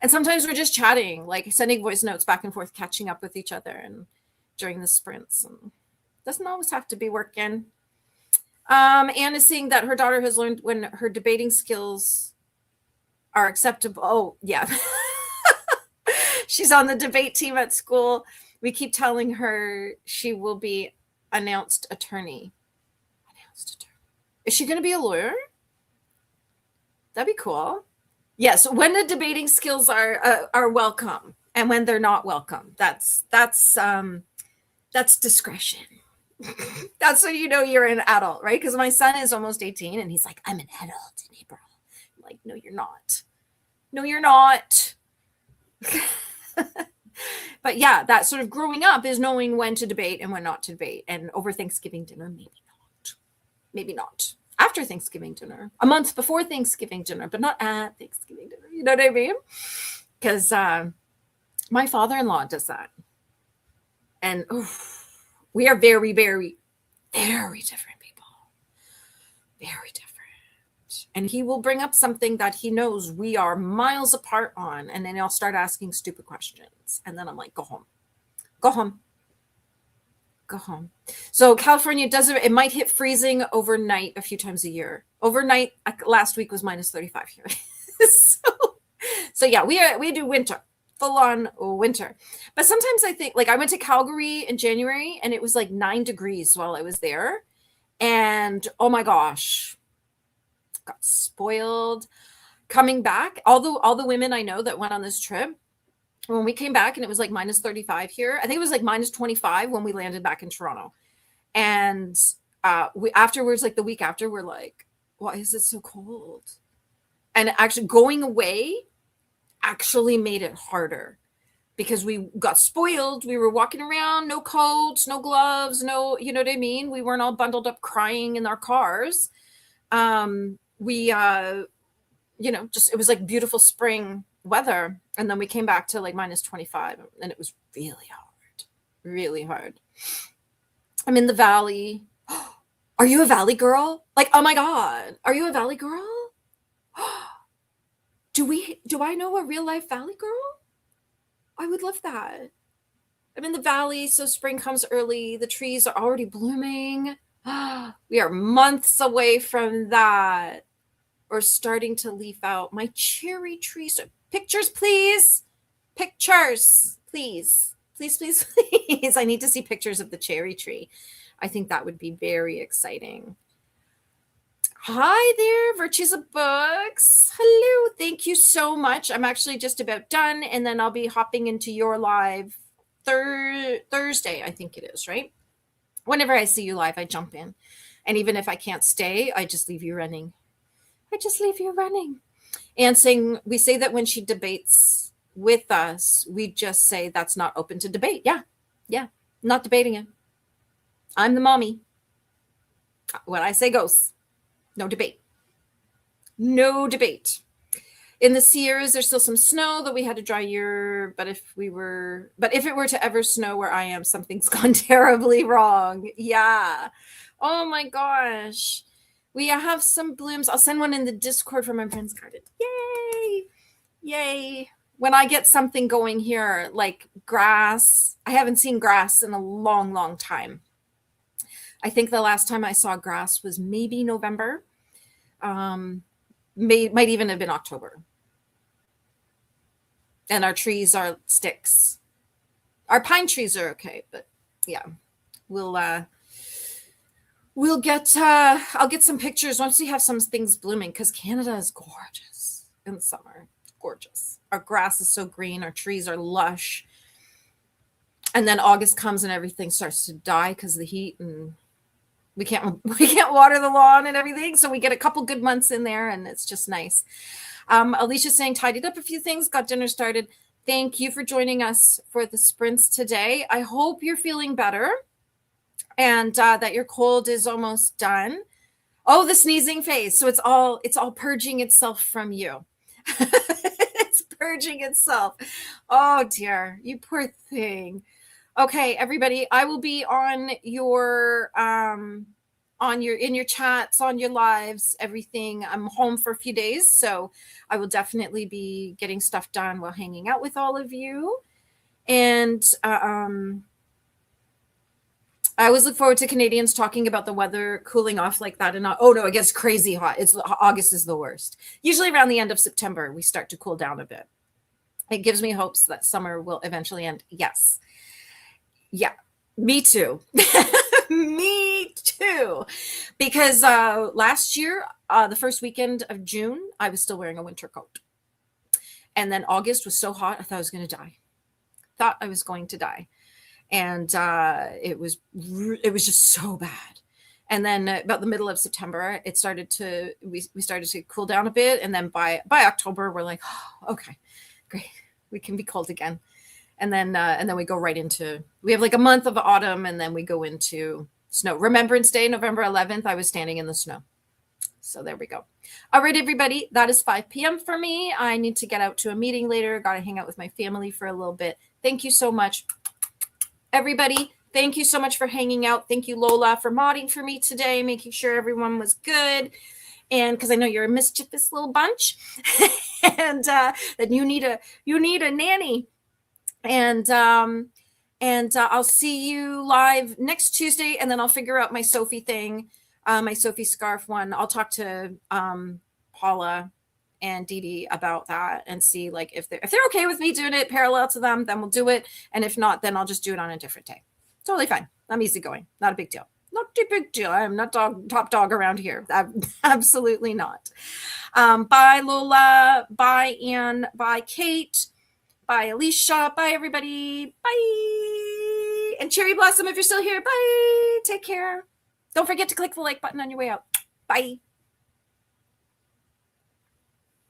Speaker 1: sometimes we're just chatting, sending voice notes back and forth, catching up with each other and during the sprints. And doesn't always have to be working. Anne is saying that her daughter has learned when her debating skills are acceptable. Oh, yeah. She's on the debate team at school. We keep telling her she will be announced attorney. Is she going to be a lawyer? That'd be cool. Yes, when the debating skills are welcome and when they're not welcome. That's discretion. That's when you know you're an adult, right? Because my son is almost 18 and he's like, I'm an adult in April. I'm like, no, you're not. No, you're not. But yeah, that sort of growing up is knowing when to debate and when not to debate. And over Thanksgiving dinner, maybe not. Maybe not. After Thanksgiving dinner, a month before Thanksgiving dinner, but not at Thanksgiving dinner. You know what I mean? Because My father-in-law does that. And we are very, very, very different people. Very different. And he will bring up something that he knows we are miles apart on. And then he'll start asking stupid questions. And then I'm like, go home. Go home. Go home. So California it might hit freezing overnight a few times a year. Overnight last week was minus 35 here. so yeah, we do winter, full on winter. But sometimes I think, like, I went to Calgary in January and it was like 9 degrees while I was there. And oh my gosh, got spoiled coming back. All the women I know that went on this trip, when we came back and it was like minus 35 here, I think it was like minus 25 when we landed back in Toronto. And we afterwards, like the week after, we're like, why is it so cold? And actually going away actually made it harder because we got spoiled. We were walking around, no coats, no gloves, no, you know what I mean? We weren't all bundled up crying in our cars. Just, it was like beautiful spring weather. And then we came back to like minus 25 and it was really hard. I'm in the valley. Are you a valley girl? Like, oh my God, are you a valley girl? Do I know a real life valley girl? I would love that. I'm in the valley, so spring comes early. The trees are already blooming. We are months away from that. Or starting to leaf out. My cherry trees. Pictures, please. Pictures, please. Please. I need to see pictures of the cherry tree. I think that would be very exciting. Hi there, Virtues of Books. Hello. Thank you so much. I'm actually just about done, and then I'll be hopping into your live Thursday, I think it is, right? Whenever I see you live, I jump in. And even if I can't stay, I just leave you running. And we say that when she debates with us, we just say that's not open to debate. Yeah. Not debating it. I'm the mommy. What I say goes. No debate. In the Sierras, there's still some snow that we had a dry year, but if it were to ever snow where I am, something's gone terribly wrong. Yeah. Oh my gosh. We have some blooms. I'll send one in the Discord from my friend's garden. Yay. When I get something going here, like grass, I haven't seen grass in a long, long time. I think the last time I saw grass was maybe November. Might even have been October. And our trees are sticks. Our pine trees are okay, but yeah, I'll get some pictures once we have some things blooming, because Canada is gorgeous in the summer. Gorgeous. Our grass is so green. Our trees are lush. And then August comes and everything starts to die because of the heat, and we can't water the lawn and everything. So we get a couple good months in there, and it's just nice. Alicia's saying, tidied up a few things, got dinner started. Thank you for joining us for the sprints today. I hope you're feeling better. And that your cold is almost done. Oh, the sneezing face. So it's all purging itself from you. It's purging itself. Oh dear, you poor thing. Okay, everybody, I will be on your in your chats, on your lives, everything. I'm home for a few days, so I will definitely be getting stuff done while hanging out with all of you. And I always look forward to Canadians talking about the weather cooling off like that. And oh no, it gets crazy hot. August is the worst. Usually around the end of September, we start to cool down a bit. It gives me hopes that summer will eventually end. Yes. Yeah, me too. Me too. Because last year, the first weekend of June, I was still wearing a winter coat. And then August was so hot, I thought I was going to die. And it was just so bad. And then about the middle of September, we started to cool down a bit. And then by October, we're like, oh, okay, great, we can be cold again. And then we go right into, we have like a month of autumn, and then we go into snow. Remembrance Day, November 11th, I was standing in the snow. So there we go. All right, everybody, that is 5 p.m. for me. I need to get out to a meeting later. Got to hang out with my family for a little bit. Thank you so much, everybody. Thank you so much for hanging out. Thank you, Lola, for modding for me today, making sure everyone was good. And because I know you're a mischievous little bunch, and that you need a nanny. And I'll see you live next Tuesday, and then I'll figure out my Sophie thing, my Sophie scarf one. I'll talk to Paula and Dee Dee about that and see like if they're okay with me doing it parallel to them, then we'll do it. And if not, then I'll just do it on a different day. Totally fine. I'm easygoing. Not a big deal. Not a big deal. I'm not top dog around here. Absolutely not. Bye, Lola. Bye, Anne. Bye, Kate. Bye, Alicia. Bye, everybody. Bye. And Cherry Blossom, if you're still here, bye. Take care. Don't forget to click the like button on your way out. Bye.